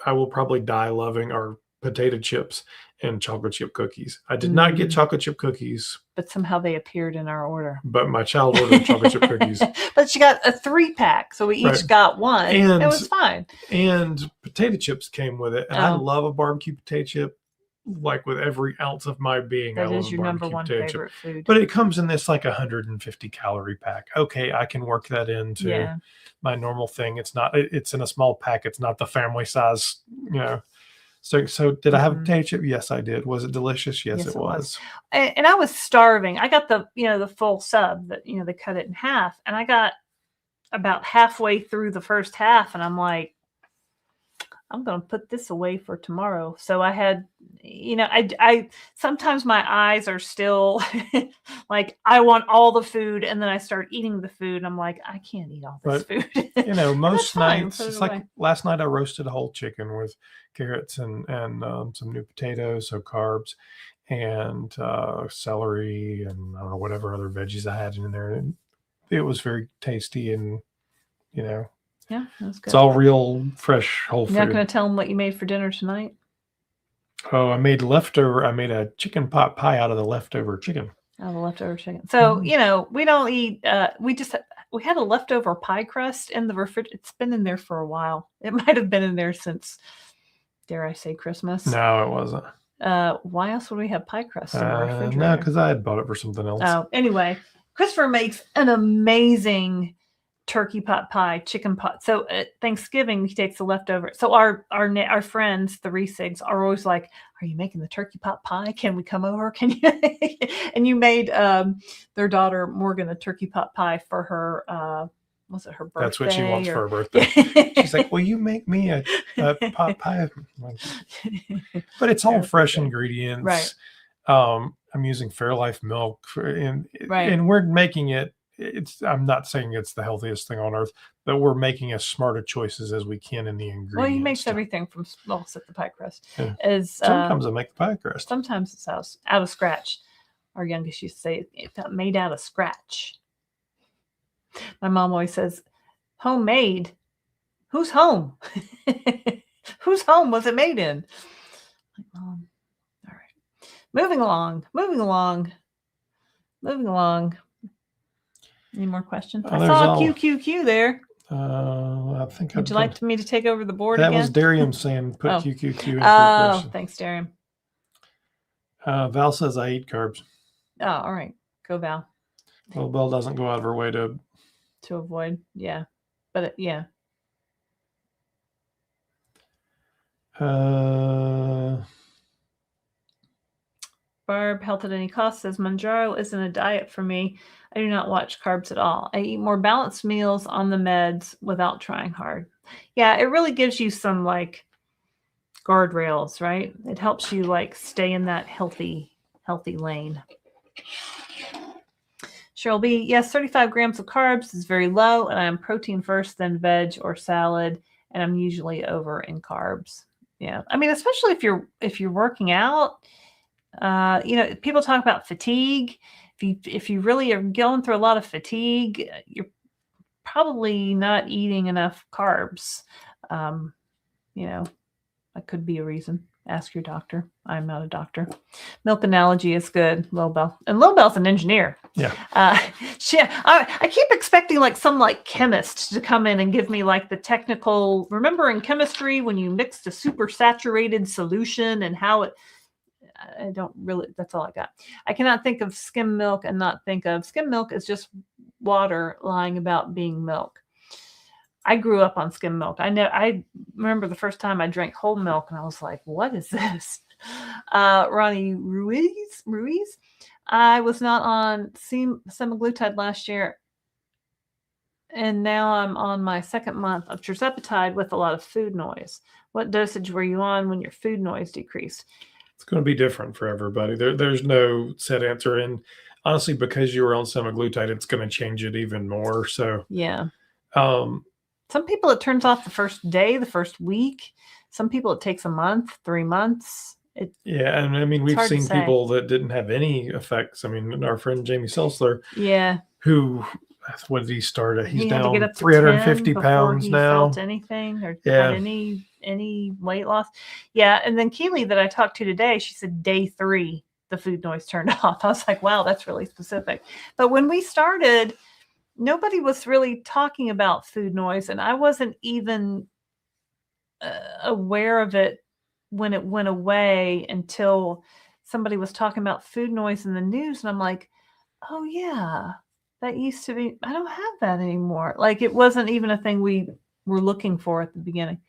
I will probably die loving are potato chips and chocolate chip cookies. I did not get chocolate chip cookies, but somehow they appeared in our order. But my child ordered chocolate chip cookies. But she got a 3-pack, so we each got one. And it was fine. And potato chips came with it, and I love a barbecue potato chip, like with every ounce of my being. That is your number one favorite food. But it comes in this like 150 calorie pack. Okay, I can work that into my normal thing. It's in a small pack. It's not the family size, So did I have a potato chip? Yes, I did. Was it delicious? Yes, it was. And I was starving. I got the full sub that, they cut it in half. And I got about halfway through the first half, and I'm like, I'm going to put this away for tomorrow. So I had, I sometimes my eyes are still like, I want all the food. And then I start eating the food and I'm like, I can't eat all this food. Most nights, it's like last night I roasted a whole chicken with carrots and some new potatoes, so carbs, and celery, and I don't know, whatever other veggies I had in there. And it was very tasty, and, yeah, that's good. It's all real, fresh, whole food. You're not going to tell them what you made for dinner tonight? Oh, I made a chicken pot pie out of the leftover chicken. The leftover chicken. So, we don't eat, we had a leftover pie crust in the refrigerator. It's been in there for a while. It might have been in there since, dare I say, Christmas. No, it wasn't. Why else would we have pie crust in the refrigerator? No, because I had bought it for something else. Oh, anyway, Christopher makes an amazing turkey pot pie, chicken pot. So at Thanksgiving, he takes the leftover. So our friends, the Resigs, are always like, "Are you making the turkey pot pie? Can we come over? Can you?" And you made their daughter Morgan a turkey pot pie for her was it her birthday? That's what she wants for her birthday. She's like, will you make me a pot pie? But it's all fresh ingredients. Right. I'm using Fairlife milk and we're making it. I'm not saying it's the healthiest thing on earth, but we're making as smart of choices as we can in the ingredients. Well, he makes everything from set the pie crust. Yeah. Sometimes I make the pie crust. Sometimes it's out of scratch. Our youngest used to say it's made out of scratch. My mom always says, homemade. Whose home? Whose home was it made in? Like, Mom. All right. Moving along. Any more questions? I saw a QQQ there. I think. Would you like me to take over the board that again? That was Darium saying put QQQ in. Oh, thanks, Darium. Val says I eat carbs. Oh, all right. Go, Val. Well, Belle doesn't go out of her way to avoid. Yeah. But yeah. Barb, health at any cost, says Mounjaro isn't a diet for me. I do not watch carbs at all. I eat more balanced meals on the meds without trying hard. Yeah, it really gives you some like guardrails, right? It helps you like stay in that healthy lane. Cheryl B, yes, 35 grams of carbs is very low, and I'm protein first, then veg or salad, and I'm usually over in carbs. Yeah, I mean, especially if you're working out. People talk about fatigue. If you really are going through a lot of fatigue, you're probably not eating enough carbs. That could be a reason. Ask your doctor. I'm not a doctor. Milk analogy is good, Lobel. And Lobel's an engineer. Yeah. I keep expecting like some like chemist to come in and give me like the technical. Remember in chemistry when you mixed a supersaturated solution and how it. I don't really. That's all I got. I cannot think of skim milk and not think of skim milk as just water lying about being milk. I grew up on skim milk. I remember the first time I drank whole milk and I was like, what is this? Ronnie Ruiz. I was not on semaglutide last year. And now I'm on my second month of tirzepatide with a lot of food noise. What dosage were you on when your food noise decreased? It's going to be different for everybody. There's no set answer. And honestly, because you were on semaglutide, it's going to change it even more. So yeah. Some people it turns off the first day, the first week. Some people it takes a month, 3 months. Yeah, and I mean we've seen people that didn't have any effects. I mean, our friend Jamie Selsler, who what did he start at? He's down 350 pounds now. Felt anything or had any weight loss? Yeah, and then Keely that I talked to today, she said day 3 the food noise turned off. I was like, wow, that's really specific. But when we started, nobody was really talking about food noise, and I wasn't even aware of it when it went away until somebody was talking about food noise in the news, and I'm like, oh yeah, that used to be, I don't have that anymore. Like it wasn't even a thing we were looking for at the beginning.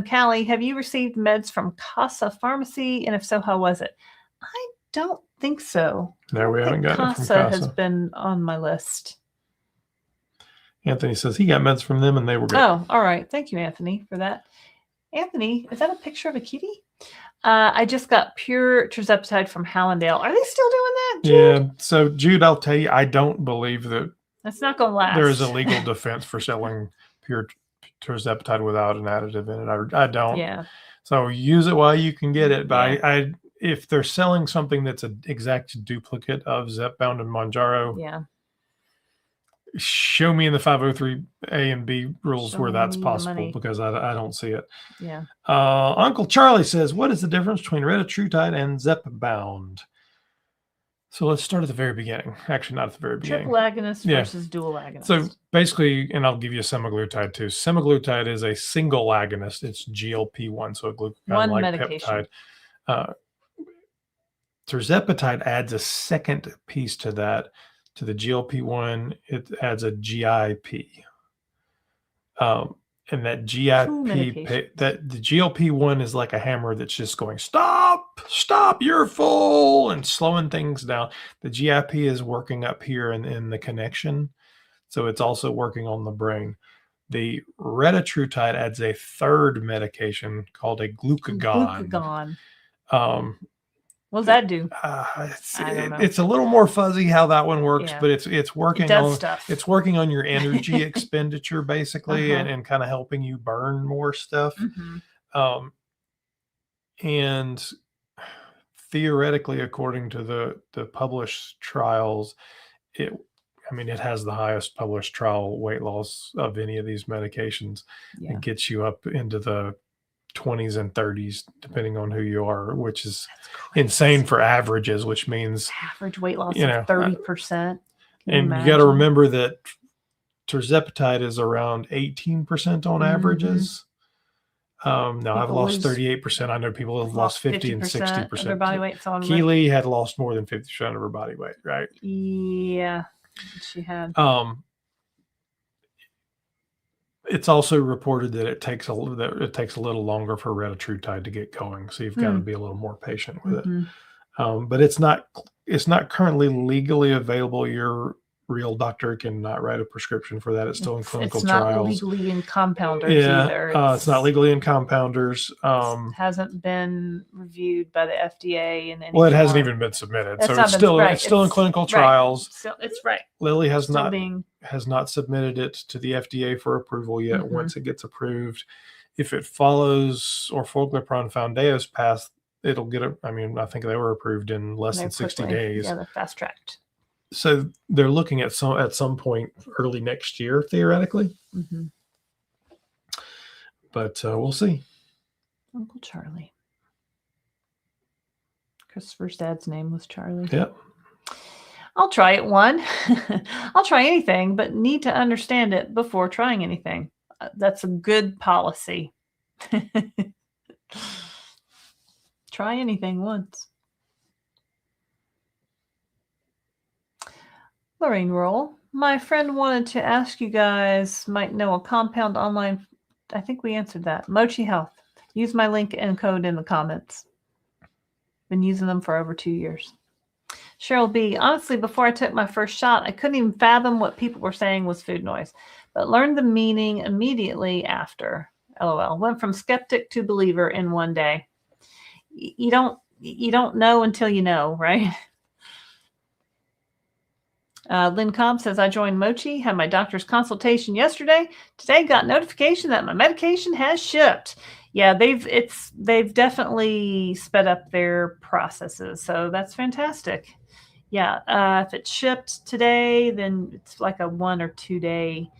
Callie, have you received meds from Casa Pharmacy? And if so, how was it? I don't think so. No, we haven't gotten it from Casa has been on my list. Anthony says he got meds from them and they were good. Oh, all right. Thank you, Anthony, for that. Anthony, is that a picture of a kitty? I just got pure tirzepatide from Hallandale. Are they still doing that, Jude? Yeah. So, Jude, I'll tell you, I don't believe that that's not going to last. There is a legal defense for selling pure tirzepatide without an additive in it. I don't. Yeah. So use it while you can get it. But I if they're selling something that's an exact duplicate of Zepbound and Mounjaro, show me in the 503A and B rules where that's possible, because I don't see it. Yeah. Uncle Charlie says, what is the difference between retatrutide and Zepbound? So let's start at the very beginning. Actually, not at the very beginning. Triple agonist versus dual agonist. So basically, and I'll give you semaglutide too. Semaglutide is a single agonist. It's GLP-1, so a glucagon-like peptide. Tirzepatide adds a second piece to that. To the GLP-1, it adds a GIP. And that GIP, the GLP-1 is like a hammer that's just going, stop, you're full, and slowing things down. The GIP is working up here in the connection. So it's also working on the brain. The retatrutide adds a third medication called a glucagon. Glucagon. Um, What does that do? I don't know. It's It's a little more fuzzy how that one works, Yeah. but it's working It does on stuff. it's working on your energy expenditure basically, and kind of helping you burn more stuff. Mhm. And theoretically, according to the published trials, it has the highest published trial weight loss of any of these medications. Yeah. It gets you up into the 20s and 30s, depending on who you are, which is insane for averages, which means Average weight loss of 30%. And you got to remember that tirzepatide is around 18% on averages. Now I've lost 38%. I know people have lost 50 and 60% of their body weight. So Keely had lost more than 50% of her body weight, right? Yeah, she had. It's also reported that it takes a little longer for retatrutide to get going, so you've got to be a little more patient with it. But it's not currently legally available. Your real doctor cannot write a prescription for that. It's still in clinical trials. It's not legally in compounders either. It's not legally in compounders. Hasn't been reviewed by the FDA and it hasn't even been submitted, so it's still in clinical trials. So it's right. Lilly has not submitted it to the FDA for approval yet. Once it gets approved, if it follows orforglipron Foundayo's path, it'll get I think they were approved in less than 60 days. Yeah, they're fast tracked. So they're looking at some point early next year, theoretically. But we'll see. Uncle Charlie. Christopher's dad's name was Charlie. Yep. I'll try it one. I'll try anything, but need to understand it before trying anything. That's a good policy. Try anything once. Laraine Roll, my friend wanted to ask you guys, might know a compound online. I think we answered that. Mochi Health. Use my link and code in the comments. Been using them for over 2 years. Cheryl B. Honestly, before I took my first shot, I couldn't even fathom what people were saying was food noise, but learned the meaning immediately after. LOL. Went from skeptic to believer in one day. You don't know until you know, right? Lynn Cobb says, I joined Mochi, had my doctor's consultation yesterday. Today got notification that my medication has shipped. Yeah, they've definitely sped up their processes. So that's fantastic. Yeah, if it's shipped today, then it's like a 1 or 2 day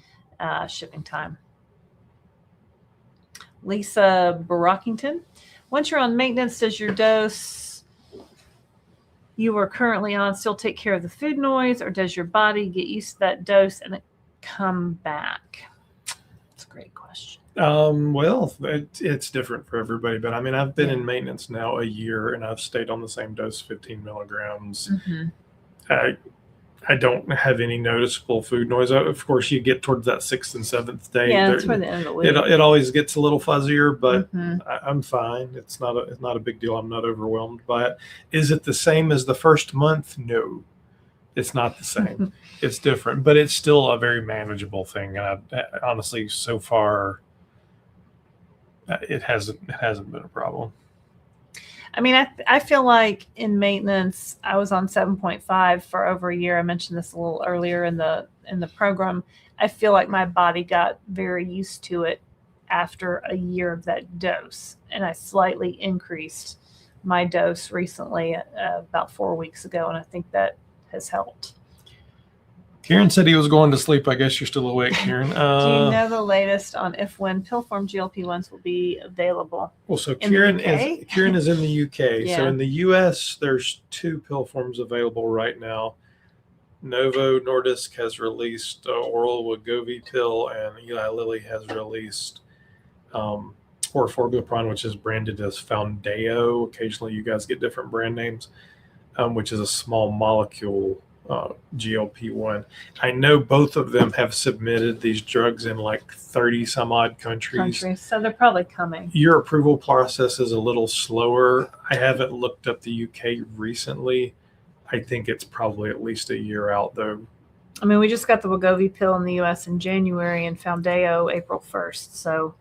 shipping time. Lisa Barockington, once you're on maintenance, does your dose you are currently on still take care of the food noise, or does your body get used to that dose and it come back? That's a great question. Well, it's different for everybody, but I've been in maintenance now a year and I've stayed on the same dose, 15 milligrams. I don't have any noticeable food noise. Of course, you get towards that 6th and 7th day. Yeah, that's for the end of the week. It always gets a little fuzzier, but I'm fine. It's not a big deal. I'm not overwhelmed by it. Is it the same as the first month? No, it's not the same. It's different, but it's still a very manageable thing. And honestly, so far, it hasn't been a problem. I feel like in maintenance, I was on 7.5 for over a year. I mentioned this a little earlier in the program. I feel like my body got very used to it after a year of that dose, and I slightly increased my dose recently, about 4 weeks ago, and I think that has helped. Kieran said he was going to sleep. I guess you're still awake, Kieran. Do you know the latest on when pill form GLP-1s will be available? Well, so Kieran is in the UK. Yeah. So in the US, there's 2 pill forms available right now. Novo Nordisk has released oral Wegovy pill, and Eli Lilly has released orforglipron, which is branded as Foundayo. Occasionally, you guys get different brand names, which is a small molecule GLP-1. I know both of them have submitted these drugs in like 30 some odd countries. So they're probably coming. Your approval process is a little slower. I haven't looked up the UK recently. I think it's probably at least a year out though. I mean, we just got the Wegovy pill in the U.S. in January and Foundayo April 1st. So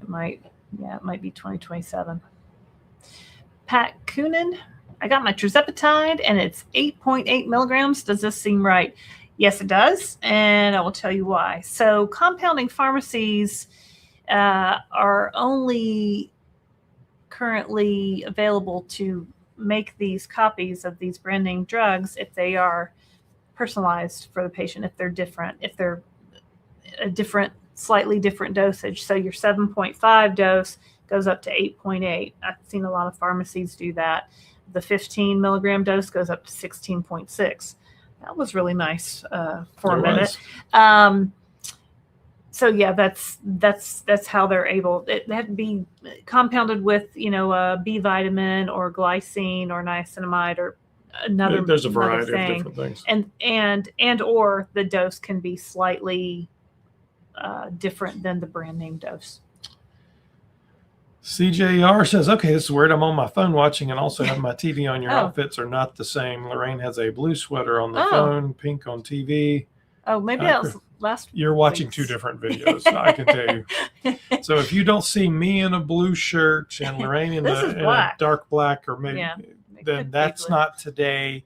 it might be 2027. Pat Coonan, I got my tirzepatide and it's 8.8 milligrams. Does this seem right? Yes, it does. And I will tell you why. So compounding pharmacies are only currently available to make these copies of these brand name drugs if they are personalized for the patient, if they're different, if they're a different, slightly different dosage. So your 7.5 dose goes up to 8.8. I've seen a lot of pharmacies do that. The 15 milligram dose goes up to 16.6. That was really nice for a minute. So yeah, that's how they're able. It had to be compounded with, a B vitamin or glycine or niacinamide or another. There's a variety of different things, and or the dose can be slightly different than the brand name dose. CJR says, okay, this is weird. I'm on my phone watching and also have my TV on. Your outfits are not the same. Laraine has a blue sweater on the phone, pink on TV. Oh, maybe that was last. You're watching two different videos, I can tell you. So if you don't see me in a blue shirt and Laraine in a dark black, or maybe, then that's not today.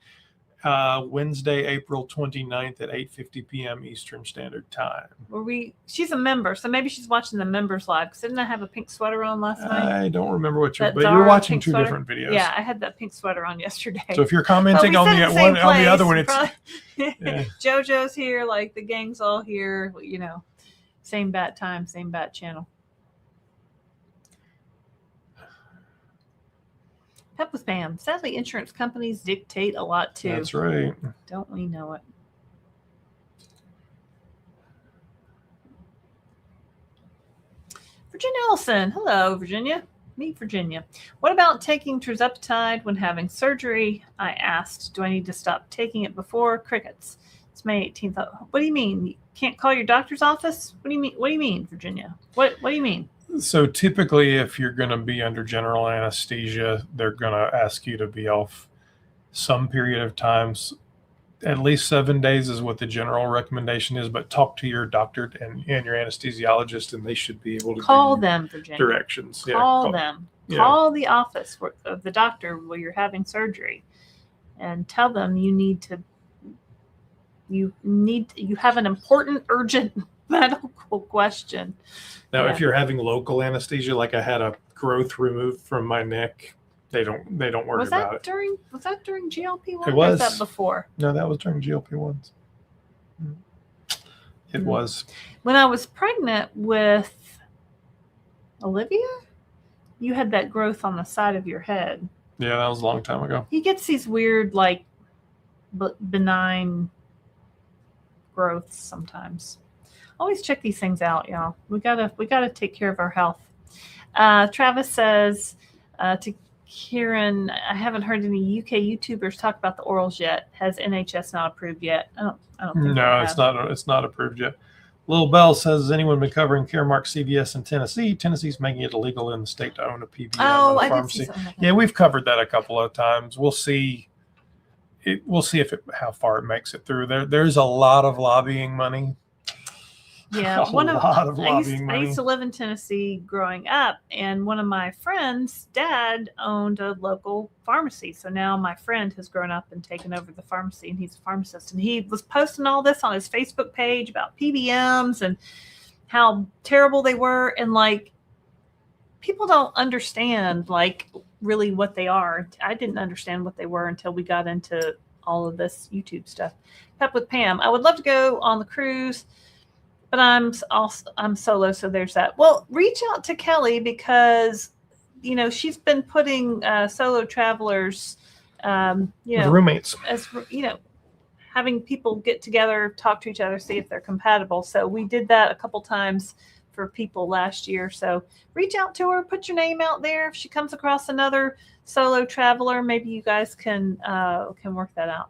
Wednesday, April 29th at 8:50 p.m. Eastern Standard Time. She's a member, so maybe she's watching the members live. Because didn't I have a pink sweater on last night? I don't remember what but you're watching two different videos. Yeah, I had that pink sweater on yesterday. So if you're commenting on the other one, it's JoJo's here, like the gang's all here. Same bat time, same bat channel. Pep with Pam. Sadly, insurance companies dictate a lot too. That's right. Don't we know it? Virginia Ellison. Hello, Virginia. Meet Virginia. What about taking tirzepatide when having surgery? I asked. Do I need to stop taking it before? Crickets. It's May 18th. What do you mean? You can't call your doctor's office? What do you mean? What do you mean, Virginia? What do you mean? So typically, if you're going to be under general anesthesia, they're going to ask you to be off some period of times. At least 7 days is what the general recommendation is, but talk to your doctor and your anesthesiologist, and they should be able to call them, Virginia. Directions. Call them. Yeah. Call the office of the doctor while you're having surgery and tell them you have an important, urgent medical question. Now, if you're having local anesthesia, like I had a growth removed from my neck, they don't worry about it. Was that during GLP-1? It was. Or was that before? No, that was during GLP-1s. It was. When I was pregnant with Olivia, you had that growth on the side of your head. Yeah, that was a long time ago. He gets these weird, like, benign growths sometimes. Always check these things out, y'all. We gotta take care of our health. Travis says to Kieran, I haven't heard any UK YouTubers talk about the orals yet. Has NHS not approved yet? I don't think no, it's not approved yet. Lil Bell says, has anyone been covering Caremark CVS in Tennessee? Tennessee's making it illegal in the state to own a PBM and a pharmacy. Yeah, we've covered that a couple of times. We'll see. How far it makes it through. There's a lot of lobbying money. Yeah, I used to live in Tennessee growing up, and one of my friends' dad owned a local pharmacy. So now my friend has grown up and taken over the pharmacy, and he's a pharmacist. And he was posting all this on his Facebook page about PBMs and how terrible they were. And like, people don't understand like really what they are. I didn't understand what they were until we got into all of this YouTube stuff. Pep with Pam. I would love to go on the cruise, but I'm solo, so there's that. Well, reach out to Kelly because, she's been putting solo travelers, roommates, as having people get together, talk to each other, see if they're compatible. So we did that a couple times for people last year. So reach out to her, put your name out there. If she comes across another solo traveler, maybe you guys can work that out.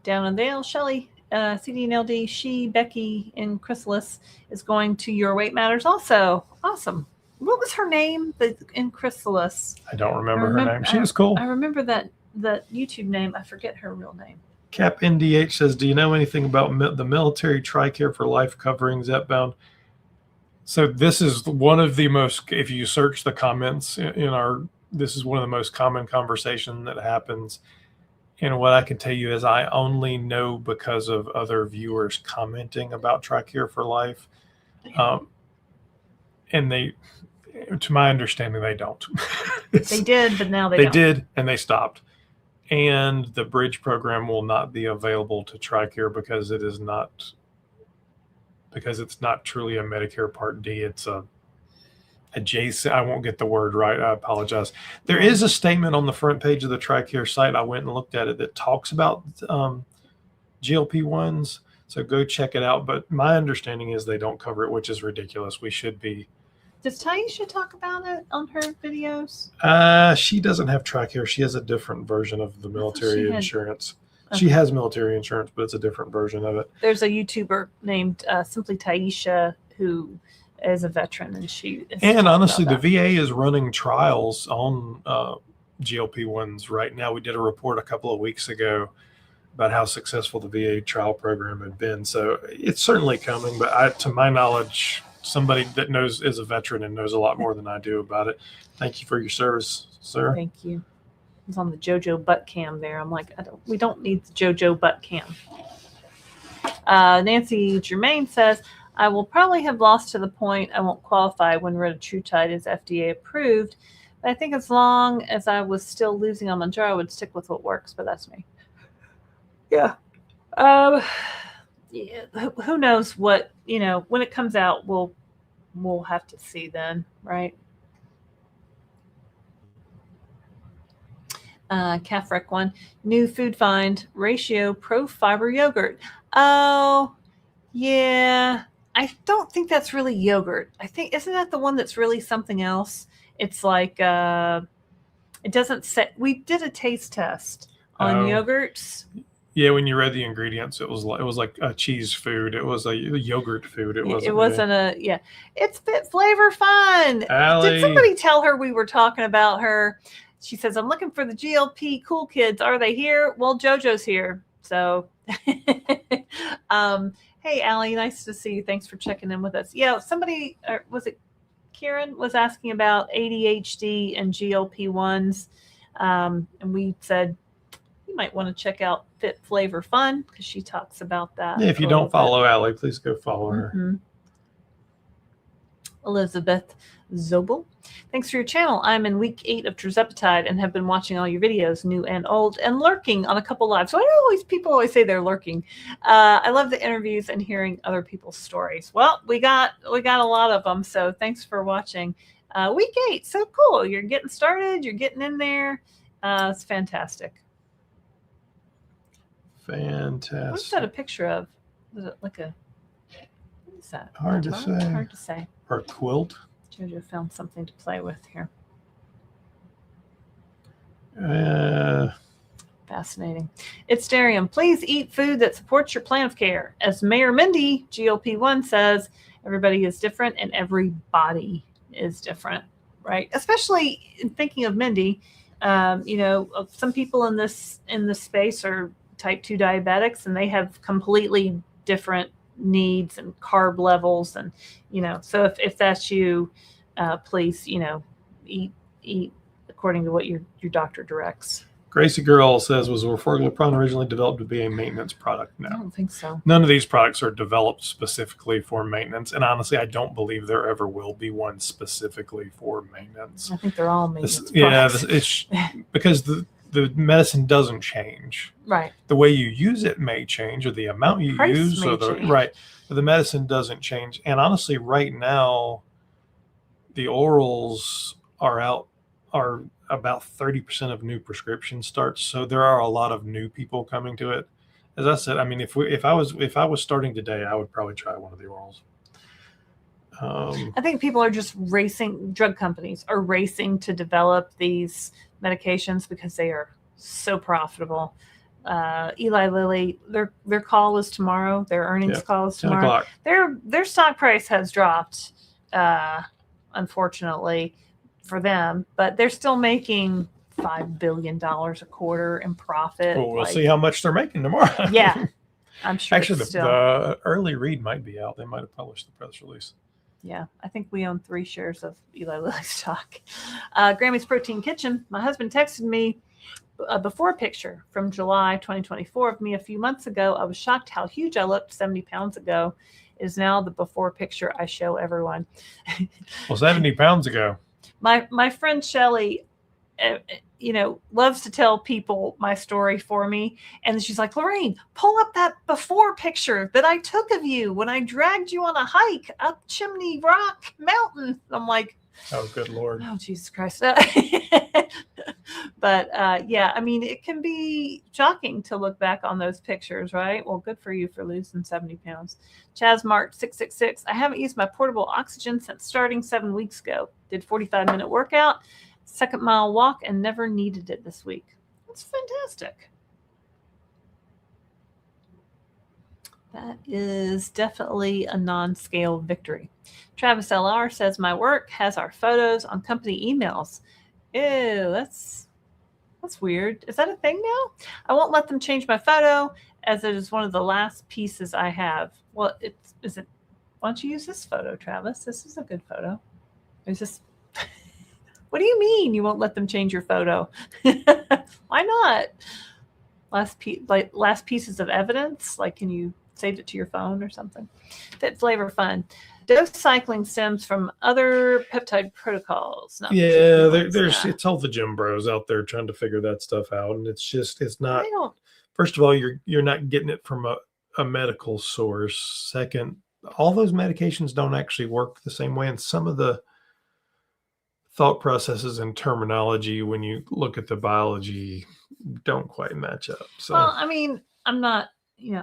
Down in Dale, Shelly, CD and LD, she, Becky, and Chrysalis is going to Your Weight Matters also. Awesome. What was her name in Chrysalis? I don't remember her name. She was cool. I remember that the YouTube name. I forget her real name. Cap NDH says, do you know anything about the military TRICARE for life covering Zepbound? So this is one of the most, if you search the comments in our, this is one of the most common conversation that happens. And what I can tell you is I only know because of other viewers commenting about TRICARE for life. And they, to my understanding, they don't. They did, but now they don't. did, and they stopped. And the bridge program will not be available to TRICARE because it is not, because it's not truly a Medicare Part D. It's a adjacent. I won't get the word right. I apologize. There is a statement on the front page of the TRICARE site. I went and looked at it that talks about GLP-1s. So go check it out. But my understanding is they don't cover it, which is ridiculous. We should be. Does Taisha talk about it on her videos? She doesn't have TRICARE. She has a different version of the military insurance. Okay. She has military insurance, but it's a different version of it. There's a YouTuber named Simply Taisha who is a veteran, and she is. And honestly, the VA is running trials on GLP-1s right now. We did a report a couple of weeks ago about how successful the VA trial program had been. So it's certainly coming, but to my knowledge, somebody that knows is a veteran and knows a lot more than I do about it. Thank you for your service, sir. Thank you. It's on the JoJo butt cam there. I'm like, we don't need the JoJo butt cam. Nancy Germain says, I will probably have lost to the point I won't qualify when retatrutide is FDA approved. But I think as long as I was still losing on Mounjaro, I would stick with what works, but that's me. Yeah. Yeah. Who knows what, when it comes out, we'll have to see then, right? Calf Rec 1, new food find ratio pro fiber yogurt. Oh, yeah. I don't think that's really yogurt. I think, isn't that the one that's really something else? It's like, it doesn't say, we did a taste test on yogurts. Yeah, when you read the ingredients, it was like a cheese food. It was a yogurt food. It wasn't It's Fit Flavor Fun. Allie. Did somebody tell her we were talking about her? She says, I'm looking for the GLP cool kids. Are they here? Well, JoJo's here. So, hey, Allie, nice to see you. Thanks for checking in with us. Yeah, somebody, was it Kieran, was asking about ADHD and GLP-1s. And we said, you might want to check out Fit Flavor Fun because she talks about that. Yeah, if you don't follow Allie, please go follow her. Mm-hmm. Elizabeth Zobel, thanks for your channel. I'm in week 8 of tirzepatide and have been watching all your videos, new and old, and lurking on a couple lives. So people always say they're lurking. I love the interviews and hearing other people's stories. Well, we got a lot of them, so thanks for watching. Week 8, so cool. You're getting started. You're getting in there. It's fantastic. Fantastic. What's that a picture of? Is it like a, what is that? Hard to say. Hard to say. Or a quilt. JoJo found something to play with here. Fascinating. It's Darium. Please eat food that supports your plan of care. As Mayor Mindy, GLP-1 says, everybody is different and every body is different, right? Especially in thinking of Mindy, some people in this space are type 2 diabetics and they have completely different needs and carb levels. And, so if that's you, please, eat according to what your doctor directs. Gracie Girl says, was orforglipron originally developed to be a maintenance product? No. I don't think so. None of these products are developed specifically for maintenance. And honestly, I don't believe there ever will be one specifically for maintenance. I think they're all maintenance products. It's because the medicine doesn't change. Right. The way you use it may change, or the amount you use, right. But the medicine doesn't change. And honestly, right now, the orals are about 30% of new prescription starts. So there are a lot of new people coming to it. As I said, I mean, if I was starting today, I would probably try one of the orals. I think people are just racing. Drug companies are racing to develop these medications because they are so profitable. Eli Lilly, their call is tomorrow. Their earnings call is tomorrow. Their stock price has dropped, unfortunately for them, but they're still making $5 billion a quarter in profit. Well, we'll see how much they're making tomorrow. Yeah, I'm sure. Actually, it's still, the early read might be out. They might have published the press release. yeah, I think we own 3 shares of Eli Lilly stock. Grammy's Protein Kitchen. My husband texted me a before picture from July 2024 of me a few months ago. I was shocked how huge I looked 70 pounds ago. Is now the before picture I show everyone. Well, 70 pounds ago. My friend Shelly, loves to tell people my story for me. And she's like, Laraine, pull up that before picture that I took of you when I dragged you on a hike up Chimney Rock Mountain. I'm like, oh, good Lord. Oh, Jesus Christ. But yeah, I mean, it can be shocking to look back on those pictures, right? Well, good for you for losing 70 pounds. Chaz Mark 666. I haven't used my portable oxygen since starting 7 weeks ago. Did 45-minute workout, 2nd-mile walk, and never needed it this week. That's fantastic. That is definitely a non-scale victory. Travis LR says, my work has our photos on company emails. Ew, that's weird. Is that a thing now? I won't let them change my photo as it is one of the last pieces I have. Well, is it? Why don't you use this photo, Travis? This is a good photo. Is this? What do you mean you won't let them change your photo? Why not? Last pieces of evidence. Like, can you save it to your phone or something? Fit Flavor Fun. Dose cycling stems from other peptide protocols. Yeah, it's all the gym bros out there trying to figure that stuff out, and it's not. First of all, you're not getting it from a medical source. Second, all those medications don't actually work the same way, and some of the thought processes and terminology when you look at the biology don't quite match up. So, well, I mean, I'm not.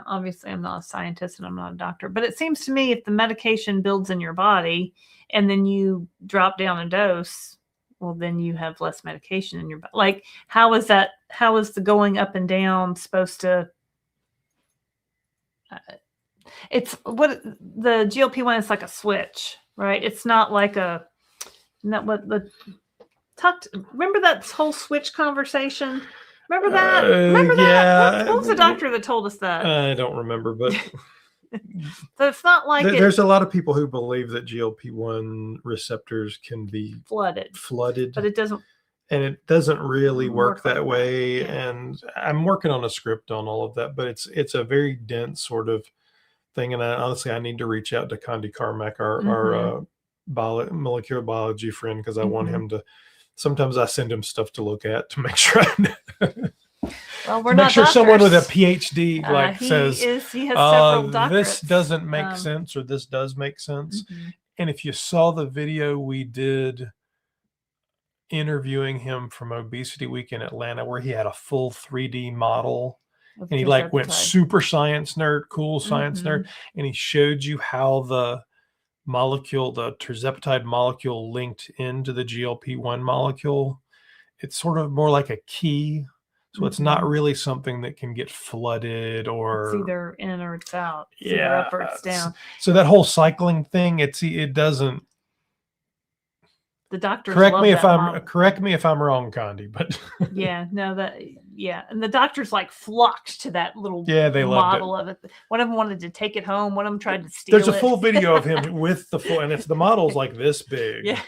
Obviously I'm not a scientist and I'm not a doctor, but it seems to me if the medication builds in your body and then you drop down a dose, well, then you have less medication in your body. Like, how is the going up and down supposed to, it's what the GLP-1 is like a switch, right? It's not like remember that whole switch conversation? Remember that? Yeah. What was the doctor that told us that? I don't remember, but so it's not like there's a lot of people who believe that GLP-1 receptors can be flooded, but it doesn't. And it doesn't really work that way. Yeah. And I'm working on a script on all of that, but it's a very dense sort of thing. And honestly, I need to reach out to Condi Carmack, our molecular biology friend, because I want him to. Sometimes I send him stuff to look at to make sure well, we're not doctors. Someone with a PhD says he has several doctorates. This doesn't make sense, or this does make sense. And if you saw the video we did interviewing him from Obesity Week in Atlanta, where he had a full 3D model, and he went super science nerd, cool science nerd, and he showed you how the tirzepatide molecule linked into the GLP-1 molecule. It's sort of more like a key. So it's not really something that can get flooded or it's either in or it's out. It's either up or it's down. So that whole cycling thing, it doesn't. The doctors correct me if I'm wrong, Condi, but and the doctors flocked to that little model of it. One of them wanted to take it home. One of them tried to steal it. There's a full video of him with and the model's like this big. Yeah.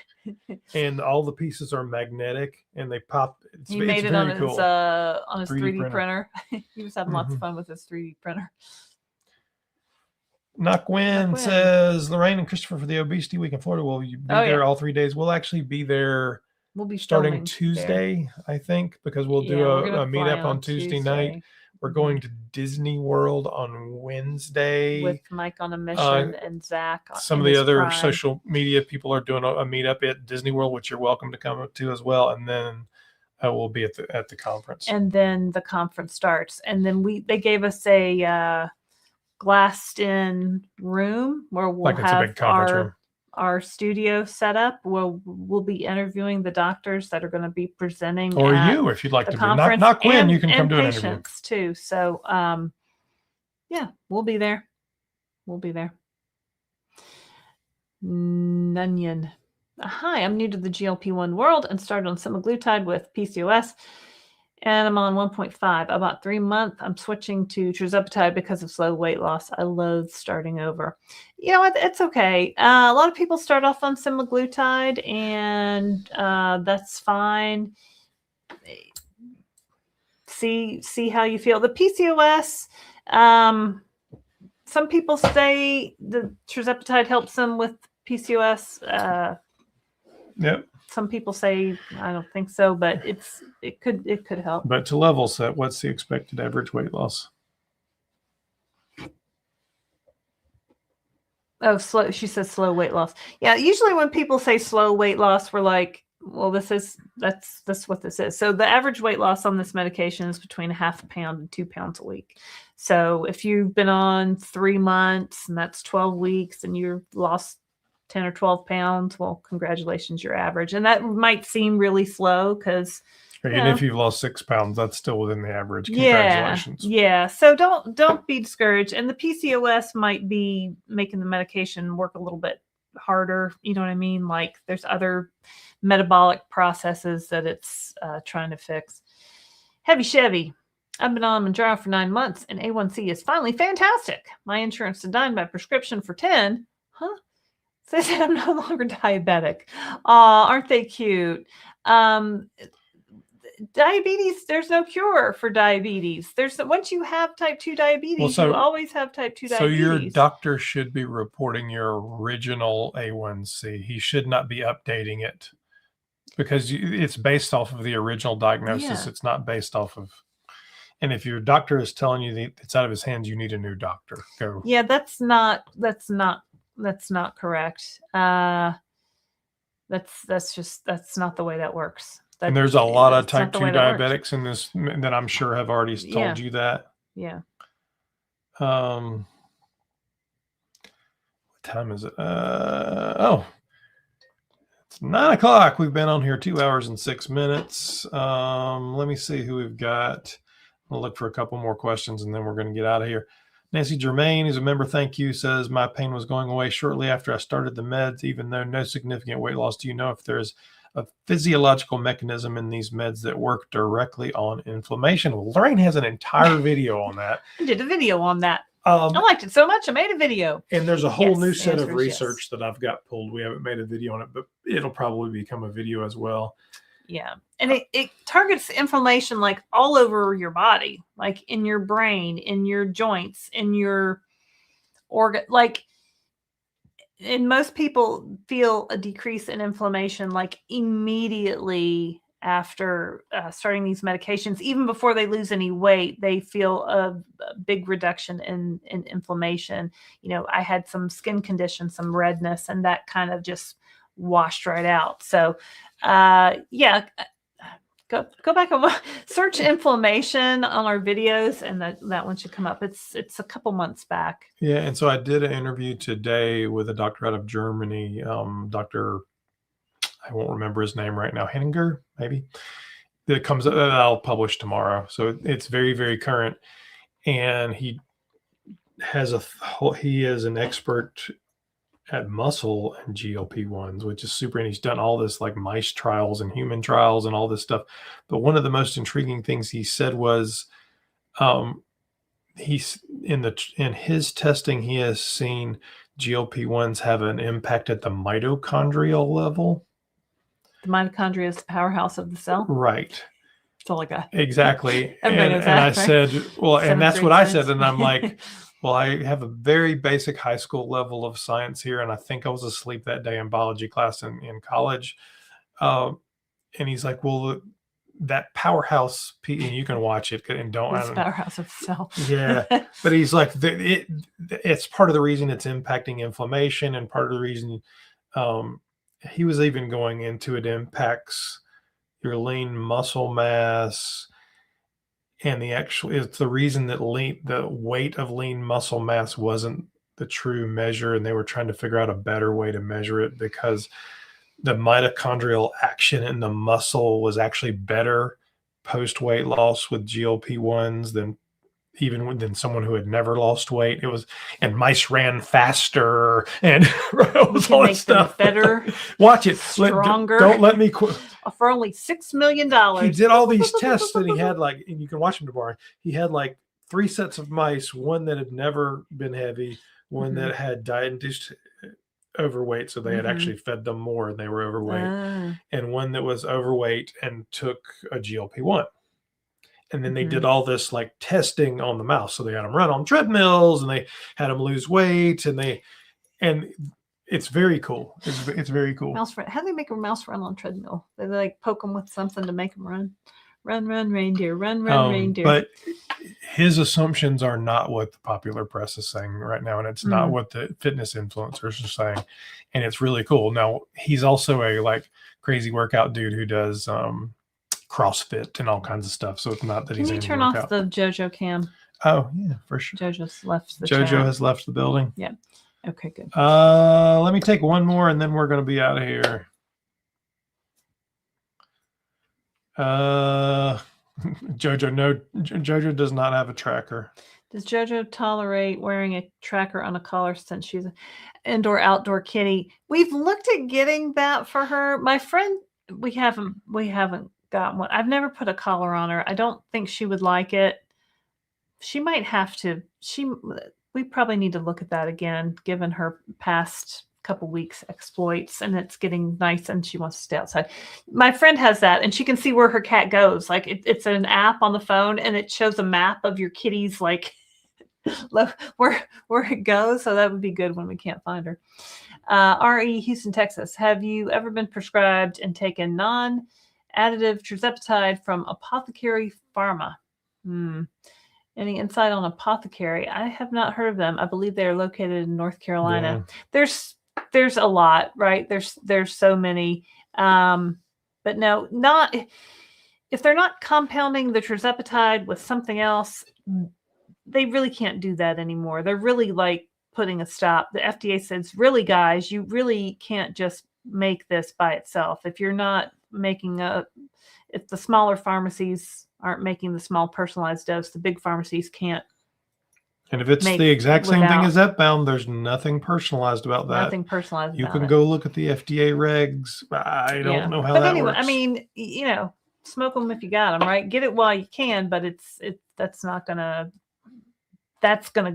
And all the pieces are magnetic and they pop. He made it on his 3D printer. He was having lots of fun with his 3D printer. Nakwin says, Laraine and Christopher, for the Obesity Week in Florida, will you be there all 3 days? We'll actually be there. We'll be starting Tuesday, I think, because we'll do a meetup on Tuesday night. We're going to Disney World on Wednesday. With Mike on a Mission and Zach. Some of the other social media people are doing a meetup at Disney World, which you're welcome to come to as well. And then we'll be at the conference. And then the conference starts. And then they gave us a glassed-in room where we'll have our studio set up. We'll be interviewing the doctors that are going to be presenting. Or you, if you'd like to be. Not Quinn, you can come do an interview. Too. So, we'll be there. Nunyon. Hi, I'm new to the GLP-1 world and started on semaglutide with PCOS, and I'm on 1.5. About 3 months, I'm switching to tirzepatide because of slow weight loss. I loathe starting over. You know what? It's okay. A lot of people start off on semaglutide, and that's fine. See how you feel. The PCOS, some people say the tirzepatide helps them with PCOS. Yep. Some people say I don't think so, but it could help. But to level set, what's the expected average weight loss? Oh, slow. She says slow weight loss. Yeah, usually when people say slow weight loss, we're like, well, that's what this is. So the average weight loss on this medication is between 0.5 pound and 2 pounds a week. So if you've been on 3 months and that's 12 weeks and you've lost 10 or 12 pounds, well, congratulations, you're average. And that might seem really slow because And if you've lost 6 pounds, that's still within the average. Yeah. Congratulations. Yeah. So don't be discouraged. And the PCOS might be making the medication work a little bit harder. You know what I mean? Like there's other metabolic processes that it's trying to fix. Heavy Chevy. I've been on Mounjaro for 9 months and A1C is finally fantastic. My insurance designed by prescription for 10. Huh? Says that I'm no longer diabetic. Aren't they cute? Diabetes, there's no cure for diabetes. Once you have type 2 diabetes, you always have type 2 diabetes. So your doctor should be reporting your original A1C. He should not be updating it because it's based off of the original diagnosis. Yeah. It's not based off of. And if your doctor is telling you that it's out of his hands, you need a new doctor. Go. Yeah, that's not correct. That's not the way that works. And there's a lot of type 2 diabetics in this that I'm sure have already told you that. Yeah. What time is it? It's 9 o'clock. We've been on here 2 hours and 6 minutes. Let me see who we've got. I'll look for a couple more questions and then we're going to get out of here. Nancy Germain, who's a member, thank you, says, my pain was going away shortly after I started the meds, even though no significant weight loss. Do you know if there's a physiological mechanism in these meds that work directly on inflammation? Well, Laraine has an entire video on that. I did a video on that. I liked it so much, I made a video. And there's a whole new set of research that I've got pulled. We haven't made a video on it, but it'll probably become a video as well. Yeah. And it targets inflammation like all over your body, like in your brain, in your joints, in your organ, like. And most people feel a decrease in inflammation like immediately after starting these medications. Even before they lose any weight, they feel a big reduction in inflammation. You know, I had some skin conditions, some redness, and that kind of just washed right out. So, yeah. Go back and search inflammation on our videos, and that one should come up. It's a couple months back. Yeah, and so I did an interview today with a doctor out of Germany, Dr. I won't remember his name right now, Henninger, maybe. That comes that I'll publish tomorrow. So it's very, very current, and he is an expert at muscle and GLP-1s, which is super. And he's done all this like mice trials and human trials and all this stuff. But one of the most intriguing things he said was he's in his testing, he has seen GLP-1s have an impact at the mitochondrial level. The mitochondria is the powerhouse of the cell. Right. That's all I got. Exactly. and I said, well, and that's what I said. And I'm like, well, I have a very basic high school level of science here, and I think I was asleep that day in biology class in college. And he's like, well, that powerhouse, and you can watch it and don't. It's powerhouse of the cell. Yeah, but he's like, it's part of the reason it's impacting inflammation, and part of the reason he was even going into it impacts your lean muscle mass. And it's the reason that the weight of lean muscle mass wasn't the true measure, and they were trying to figure out a better way to measure it because the mitochondrial action in the muscle was actually better post weight loss with GLP-1s than even than someone who had never lost weight. It was, and mice ran faster, and it was all that stuff. Better, watch it, stronger. Don't let me quit. For only $6 million. He did all these tests, and he had like, and you can watch him tomorrow. He had like 3 sets of mice, one that had never been heavy, one that had diet-induced overweight, so they had actually fed them more and they were overweight, and one that was overweight and took a GLP-1. And then they did all this like testing on the mouse. So they had them run on treadmills and they had them lose weight, and it's very cool. It's very cool. Mouse run. How do they make a mouse run on treadmill? They like poke them with something to make them run. Run, reindeer. Run, reindeer. But his assumptions are not what the popular press is saying right now, and it's not what the fitness influencers are saying. And it's really cool. Now, he's also a like crazy workout dude who does CrossFit and all kinds of stuff. So it's not that he's. Can you turn off the JoJo cam? Oh yeah, for sure. JoJo's left the JoJo chat. has left the building. Yeah. Okay, good. Let me take one more and then we're going to be out of here. JoJo does not have a tracker. Does JoJo tolerate wearing a tracker on a collar since she's an indoor-outdoor kitty? We've looked at getting that for her. My friend, we haven't gotten one. I've never put a collar on her. I don't think she would like it. She might have to. We probably need to look at that again, given her past couple weeks exploits, and it's getting nice and she wants to stay outside. My friend has that, and she can see where her cat goes. Like it's an app on the phone, and it shows a map of your kitty's like where it goes. So that would be good when we can't find her. RE Houston, Texas. Have you ever been prescribed and taken non-additive tirzepatide from Apothecary Pharma? Any insight on Apothecary? I have not heard of them. I believe they are located in North Carolina. Yeah. There's a lot, right? There's so many. But no, not if they're not compounding the tirzepatide with something else, they really can't do that anymore. They're really like putting a stop. The FDA says, really, guys, you really can't just make this by itself. If you're not making if the smaller pharmacies aren't making the small personalized dose, the big pharmacies can't. And if it's the exact same thing as Zepbound, there's nothing personalized about that. Nothing personalized. You can go look at the FDA regs. I don't know how that works. I mean, smoke them if you got them, right? Get it while you can, but that's gonna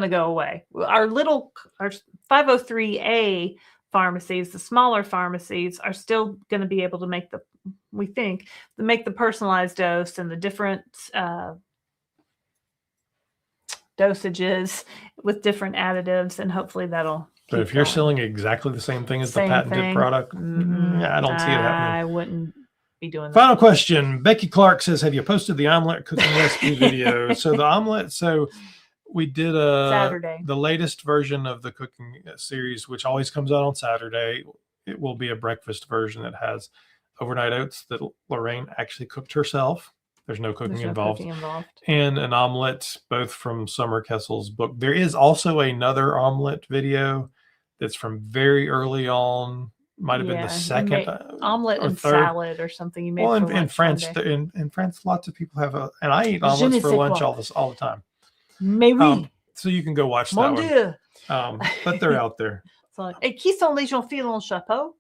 go away. Our 503A pharmacies, the smaller pharmacies, are still going to be able to make the personalized dose and the different dosages with different additives, and hopefully that'll. But if you're selling exactly the same thing as the patented product, I don't see it happening. I wouldn't be doing that. Final question. Becky Clark says, have you posted the omelet cooking recipe video? So the omelet, we did Saturday. The latest version of the cooking series, which always comes out on Saturday. It will be a breakfast version that has overnight oats that Laraine actually cooked herself. There's no cooking involved. And an omelet, both from Summer Kessel's book. There is also another omelet video that's from very early on. Might have been the second omelet and third. Salad or something. You made in France. In France, lots of people have and I eat omelets for lunch all the time. Maybe. So you can go watch that one. But they're out there. So, et qui sont les gens filles en chapeau?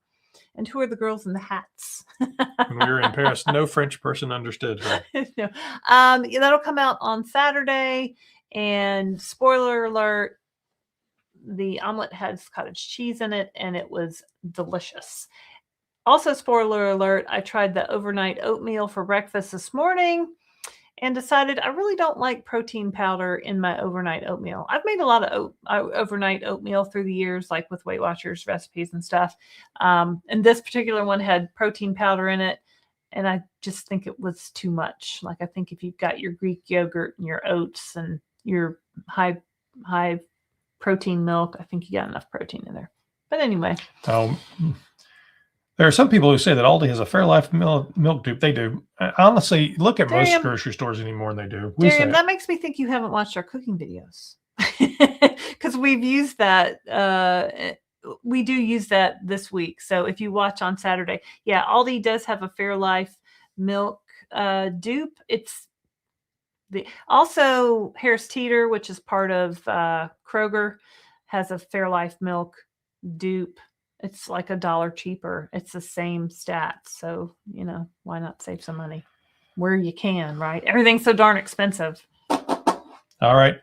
And who are the girls in the hats? When we were in Paris, no French person understood her. No. That'll come out on Saturday. And spoiler alert, the omelet has cottage cheese in it, and it was delicious. Also, spoiler alert, I tried the overnight oatmeal for breakfast this morning and decided I really don't like protein powder in my overnight oatmeal. I've made a lot of overnight oatmeal through the years, like with Weight Watchers recipes and stuff. And this particular one had protein powder in it, and I just think it was too much. Like, I think if you've got your Greek yogurt and your oats and your high protein milk, I think you got enough protein in there. But anyway. There are some people who say that Aldi has a Fairlife milk dupe. They do. Honestly, look at most grocery stores anymore, and they do. That makes me think you haven't watched our cooking videos. Because we've used that. We do use that this week. So if you watch on Saturday, Aldi does have a Fairlife milk dupe. Also, Harris Teeter, which is part of Kroger, has a Fairlife milk dupe. It's like $1 cheaper. It's the same stats. So, why not save some money where you can, right? Everything's so darn expensive. All right.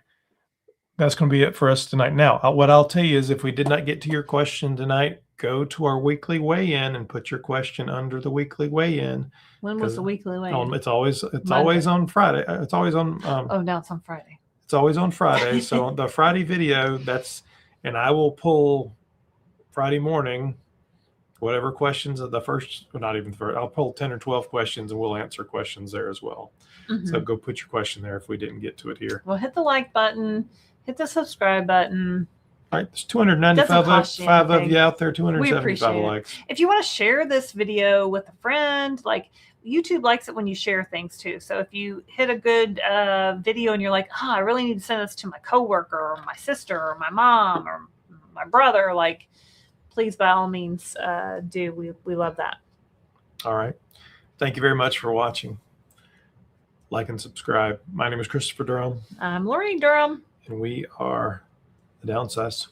That's going to be it for us tonight. Now, what I'll tell you is if we did not get to your question tonight, go to our weekly weigh-in and put your question under the weekly weigh-in. When was the weekly weigh-in? It's always on Friday. It's always on. Now it's on Friday. It's always on Friday. So the Friday video, and I will pull Friday morning, whatever questions of the first, well, not even the first, I'll pull 10 or 12 questions and we'll answer questions there as well. Mm-hmm. So go put your question there if we didn't get to it here. Well, hit the like button, hit the subscribe button. All right, there's 295 of you out there, 275 likes. If you want to share this video with a friend, like YouTube likes it when you share things too. So if you hit a good video and you're like, I really need to send this to my coworker or my sister or my mom or my brother, like, please, by all means, do. We love that. All right. Thank you very much for watching. Like and subscribe. My name is Christopher Durham. I'm Laraine Durham. And we are the Downsized.